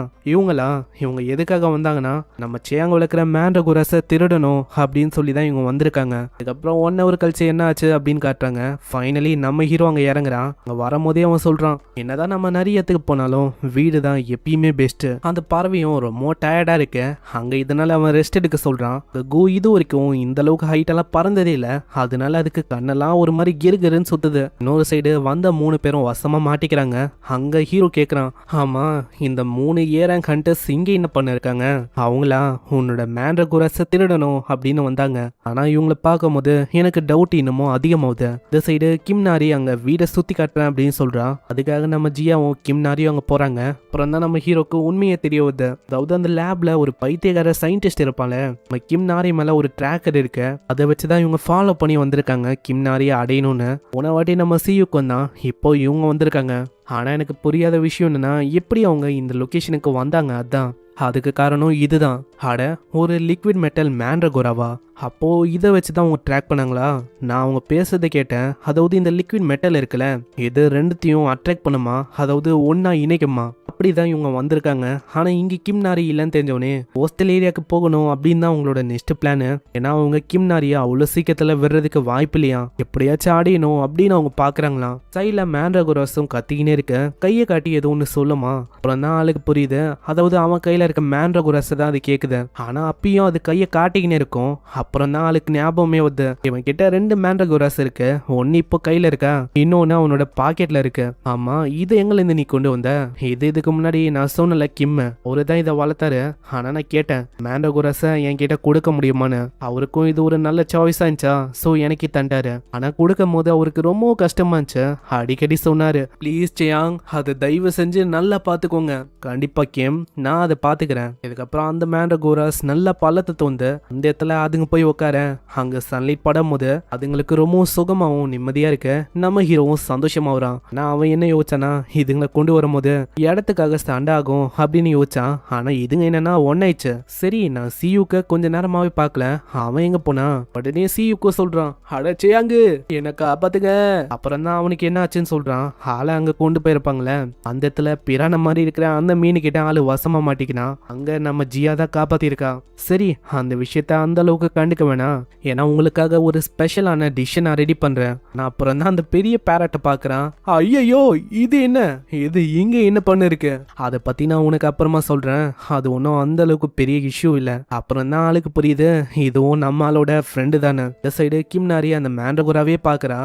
இவங்க எதுக்காக வந்தாங்கன்னா நம்ம சேங்க வளர்க்குற மேண்ட்ரகோராஸை திருடணும் அப்படின்னு சொல்லி தான் இவங்க வந்திருக்காங்க. அதுக்கப்புறம் 1 hour கழிச்சு என்ன ஆச்சு அப்படின்னு காட்டுறாங்க. ஃபைனலி நம்ம ஹீரோ அங்க இறங்குறான். அங்க வரும்போதே அவன் சொல்றான், என்னதான் நம்ம நிறைய இடத்துக்கு போனாலும் வீடு தான் எப்பயுமே பெஸ்ட். அந்த பறவையும் ரொம்ப டயர்டா இருக்கு, அங்க இதனால அவன் ரெஸ்ட் எடுக்க சொல்றான். கோ இது வரைக்கும் இந்த அளவுக்கு ஹைட் எல்லாம் பறந்ததே இல்ல, அதனால அதுக்கு கண்ணெல்லாம் ஒரு மாதிரி கிருகிருன்னு சுத்துது. இன்னொரு சைடு வந்த 3 பேரும் வசமா மாட்டிக்கிறாங்க. அங்க ஹீரோ கேக்குறான், ஆமா இந்த 3 ஏரங் ஹண்டர்ஸ் இங்க என்ன பண்ண இருக்காங்க? அவங்களா உன்னோட மேண்ட்ரகோராஸை திருடணும் அப்படின்னு வந்தாங்க. ஆனா இவங்களை பார்க்கும் போது எனக்கு டவுட் இன்னமும் அதிகமாகுது. இந்த சைடு கிம் நாரி அங்க வீடை சுத்தி காட்டுறேன் அப்படின்னு சொல்றான். அதுக்காக நம்ம ஜியாவும் கிம் நாரியும் அங்க போறாங்க. அப்புறம் தான் நம்ம ஹீரோக்கு உண்மையை தெரிய வருது. அதாவது அந்த லேப்ல ஒரு பைத்தியக்கார சயின்டிஸ்ட் இருப்பாங்க. நம்ம கிம் நாரி மேல ஒரு ட்ராக்கர் இருக்கு, அதை வச்சுதான் இவங்க ஃபாலோ பண்ணி வந்திருக்காங்க கிம் நாரியை அடையணும்னு. போன வாட்டி நம்ம சியுக்கு வந்தான், இப்போ இவங்க வந்திருக்காங்க. ஆனா எனக்கு புரியாத விஷயம் என்னன்னா எப்படி அவங்க இந்த லொகேஷனுக்கு வந்தாங்க. அதான் அதுக்கு காரணம் இதுதான். அட, ஒரு லிக்விட் மெட்டல் மேண்ட்ரகோராவா? அப்போ இதை வச்சுதான் அவங்க ட்ராக் பண்ணாங்களா? நான் அவங்க பேசுறதை கேட்டேன். அதாவது இந்த லிக்விட் மெட்டல் இருக்குல்ல, இது 2த்தையும் அட்ராக்ட் பண்ணுமா, அதாவது ஒன்னா இணைக்குமா, அப்படிதான் இவங்க வந்திருக்காங்க. ஆனா இங்க கிம் நாரி இல்லைன்னு தெரிஞ்சவனே ஹோஸ்டல் ஏரியாவுக்கு போகணும் அப்படின்னு தான் அவங்களோட நெக்ஸ்ட் பிளான். ஏன்னா அவங்க கிம் நாரியா அவ்வளவு சீக்கிரத்துல விடுறதுக்கு வாய்ப்பு இல்லையா, எப்படியாச்சும் ஆடியணும் அப்படின்னு அவங்க பாக்குறாங்களாம். சைட்ல மேண்ட்ரகோராஸும் கத்திக்கினே இருக்க, கையை காட்டி ஏதோ ஒன்று சொல்லுமா. அப்புறம் தான் ஆளுக்கு புரியுது, அதாவது அவன் கையில இருக்க மேண்ட்ரகோராஸ் தான் அது கேக்குது. ஆனா அப்பயும் அது கையை காட்டிக்கினே இருக்கும். அப்புறம் தான் ஆளுக்கு ஞாபகமே வருது, இவன் கிட்ட 2 மேண்ட்ரகோராஸ் இருக்கு, ஒன்னு இப்போ கையில இருக்கா, இன்னொன்னு அவனோட பாக்கெட்ல இருக்கு. ஆமா, இது எங்க இருந்து நீ கொண்டு வந்த? இதுக்கு முன்னாடி நான் சொன்னல கிம், அவரு தான் இதை வளர்த்தாரு. ஆனா நான் கேட்டேன் மேண்ட்ரகோராஸ என்கிட்ட கொடுக்க முடியுமான்னு. அவருக்கும் இது ஒரு நல்ல சாய்ஸா இருந்துச்சா, சோ எனக்கு தண்டாரு. ஆனா கொடுக்கும் போது அவருக்கு ரொம்ப கஷ்டமா இருந்துச்சு. அடிக்கடி சொன்னாரு, ப்ளீஸ் சியாங், அதை தயவு செஞ்சு நல்லா பாத்துக்கோங்க. கண்டிப்பா கிம், நான் அதை பாத்துக்கிறேன். இதுக்கப்புறம் அந்த மேண்ட்ரகோராஸ் நல்லா பள்ளத்தை தோந்து அந்த இடத்துல அதுங்க போய் உட்கார. அங்க சன்லைட் படும் போது அதுங்களுக்கு ரொம்ப சுகமாவும் நிம்மதியா இருக்கு. நம்ம ஹீரோவும் சந்தோஷமாகறான். ஆனா அவன் என்ன யோசிச்சானா, இதுங்களை கொண்டு வரும்போது இடத்துக்காக சண்டை ஆகும் அப்படின்னு யோசிச்சான். ஆனா இதுங்க என்னன்னா ஒன்னாயிடுச்சு. சரி, நான் சியூக்க கொஞ்ச நேரமாவே பார்க்கல, அவன் எங்க போனா? உடனே சியூக்கு சொல்றான், அட சியாங்கு என்ன காப்பாத்துங்க. அப்புறம் தான் அவனுக்கு என்ன ஆச்சுன்னு சொல்றான். ஆளை அங்க கொண்டு போயிருப்பாங்களே, அந்த இடத்துல பிரான மாதிரி இருக்கிற அந்த மீனு கிட்ட ஆளு வசமா மாட்டிக்கினா. அங்க நம்ம ஜியா தான் காப்பாத்திருக்கா. சரி, அந்த விஷயத்த அந்த அளவுக்கு கண்டுக்க வேணாம், ஏன்னா உங்களுக்காக ஒரு ஸ்பெஷலான டிஷ் நான் ரெடி பண்றேன். நான் அப்புறம் தான் அந்த பெரிய பேரட்டை பாக்குறான். ஐயோ, இது என்ன, இது இங்க என்ன பண்ணு இருக்கு, அதை பத்தி நான் உனக்கு அப்புறமா சொல்றேன். அது ஒன்றும் அந்த அளவுக்கு பெரிய இஷ்யூ இல்ல. அப்புறம் தான் ஆளுக்கு புரியுது, இதுவும் நம்ம ஆளோட ஃப்ரெண்டு தானே. இந்த சைடு கிம்னாரி அந்த மேண்ட்ரகோராவே பாக்குறா.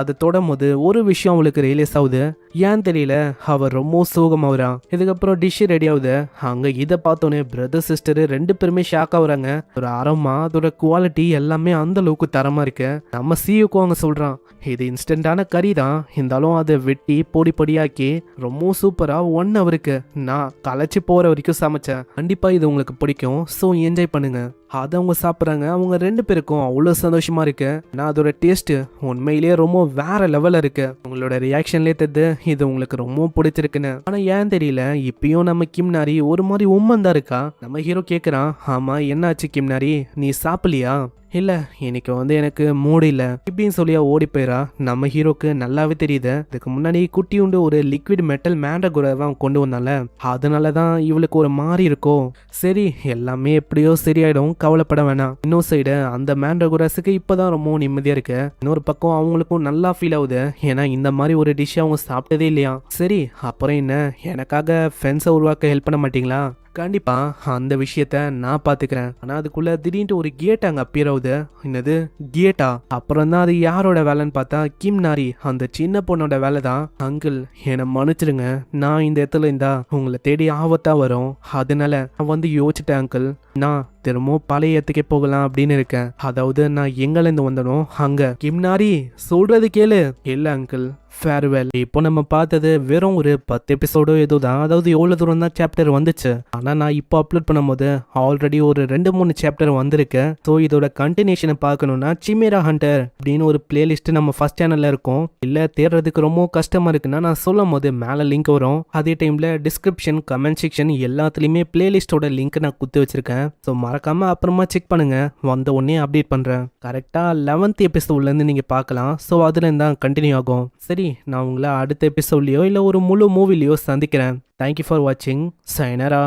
அதை தொடும் போது ஒரு விஷயம் அவளுக்கு ரியலைஸ் ஆகுது. ஏன் தெரியல, அவர் ரொம்ப சோகமாகறான். இதுக்கப்புறம் டிஷ் ரெடி ஆகுது. அங்க இதை பார்த்தோன்னே பிரதர் சிஸ்டர் 2 பேருமே ஷாக் ஆகுறாங்க. ஒரு அரோமா, அதோட குவாலிட்டி எல்லாமே அந்த அளவுக்கு தரமா இருக்கு. நம்ம சியூக்கும் அவங்க சொல்றான், இது இன்ஸ்டன்டான கறி தான், இருந்தாலும் அதை வெட்டி பொடி பொடியாக்கி ரொம்ப சூப்பரா 1 ஹவருக்கு நான் களைச்சி போற வரைக்கும் சமைச்சேன். கண்டிப்பா இது உங்களுக்கு பிடிக்கும், ஸோ என்ஜாய் பண்ணுங்க. அதை அவங்க சாப்பிட்றாங்க. அவங்க 2 பேருக்கும் அவ்வளோ சந்தோஷமா இருக்கு. நான் அதோட டேஸ்ட் உண்மையிலேயே ரொம்ப வேற லெவல்ல இருக்கு. உங்களோட ரியாக்ஷன்லேயே தெரியுது இது உங்களுக்கு ரொம்ப பிடிச்சிருக்குன்னு. ஆனா ஏன் தெரியல, இப்பயும் நம்ம கிம்னாரி ஒரு மாதிரி உம்மன் தான் இருக்கா. நம்ம ஹீரோ கேட்குறான், ஆமா என்னாச்சு கிம்னாரி, நீ சாப்பிடலையா? இல்ல, இன்னைக்கு எனக்கு மூடு இல்ல இப்படின்னு சொல்லியா ஓடி போயிரா. நம்ம ஹீரோக்கு நல்லாவே தெரியுது, இதுக்கு முன்னாடி குட்டியுண்டு ஒரு லிக்விட் மெட்டல் மேண்ட்ரகோராவை கொண்டு வந்தால, அதனாலதான் இவளுக்கு ஒரு மாறி இருக்கும். சரி, எல்லாமே எப்படியோ சரியாயிடும், கவலைப்பட வேணாம். இன்னொரு சைடு அந்த மேண்ட்ரகோராஸுக்கு இப்பதான் ரொம்ப நிம்மதியா இருக்கு. இன்னொரு பக்கம் அவங்களுக்கும் நல்லா ஃபீல் ஆகுது, ஏன்னா இந்த மாதிரி ஒரு டிஷ் அவங்க சாப்பிட்டதே இல்லையா. சரி, அப்புறம் என்ன, எனக்காக ஃபென்ஸை உருவாக்க ஹெல்ப் பண்ண மாட்டீங்களா? கண்டிப்பா, அந்த விஷயத்த நான் பாத்துக்கிறேன். ஆனா அதுக்குள்ள திடீர்னு ஒரு கேட் அங்க அப்பியர் ஆகுது. என்னது கேட்டா? அப்புறம் தான் அது யாரோட வேலைன்னு பார்த்தா கிம்னாரி, அந்த சின்ன பொண்ணோட வேலை தான். அங்கிள் என்னை மன்னிச்சிடுங்க, நான் இந்த இடத்துல இருந்தா உங்களை தேடி ஆபத்தா வரும், அதனால நான் யோசிச்சிட்டேன் அங்கிள், நான் திரும்பவும் பழைய இடத்துக்கே போகலாம் அப்படின்னு இருக்கேன். அதாவது நான் எங்கல இருந்து வந்தனோ அங்க. கிம்னாரி சொல்றது கேளு. இல்ல அங்கிள், ஃபேர்வெல். இப்போ நம்ம பார்த்தது வெறும் ஒரு 10 எபிசோடோ ஏதோ தான், அதாவது எவ்வளவு தூரம் தான் சாப்டர் வந்துச்சு. ஆனா நான் இப்போ அப்லோட் பண்ணும்போது ஆல்ரெடி ஒரு 2-3 சாப்டர் வந்திருக்கு. ஸோ இதோட கண்டினியூஷனை பார்க்கணும்னா சிமேரா ஹண்டர் அப்படின்னு ஒரு பிளேலிஸ்ட் நம்ம ஃபர்ஸ்ட் சேனல்ல இருக்கும். இல்ல தேடுறதுக்கு ரொம்ப கஷ்டமா இருக்குன்னா நான் சொல்லும் போது மேல லிங்க் வரும். அதே டைம்ல டிஸ்கிரிப்ஷன், கமெண்ட் செக்ஷன் எல்லாத்துலயுமே பிளேலிஸ்டோட லிங்க் நான் குத்து வச்சிருக்கேன். ஸோ மறக்காம அப்புறமா செக் பண்ணுங்க, வந்த உடனே அப்டேட் பண்றேன். கரெக்டா 11th எபிசோட்ல இருந்து நீங்க பார்க்கலாம். ஸோ அதுல இருந்தா கண்டினியூ ஆகும். சரி, நான் உங்களை அடுத்த எபிசோட்லயோ இல்ல ஒரு முழு மூவிலையோ சந்திக்கிறேன். தேங்க்யூ ஃபார் வாட்சிங். சைனரா.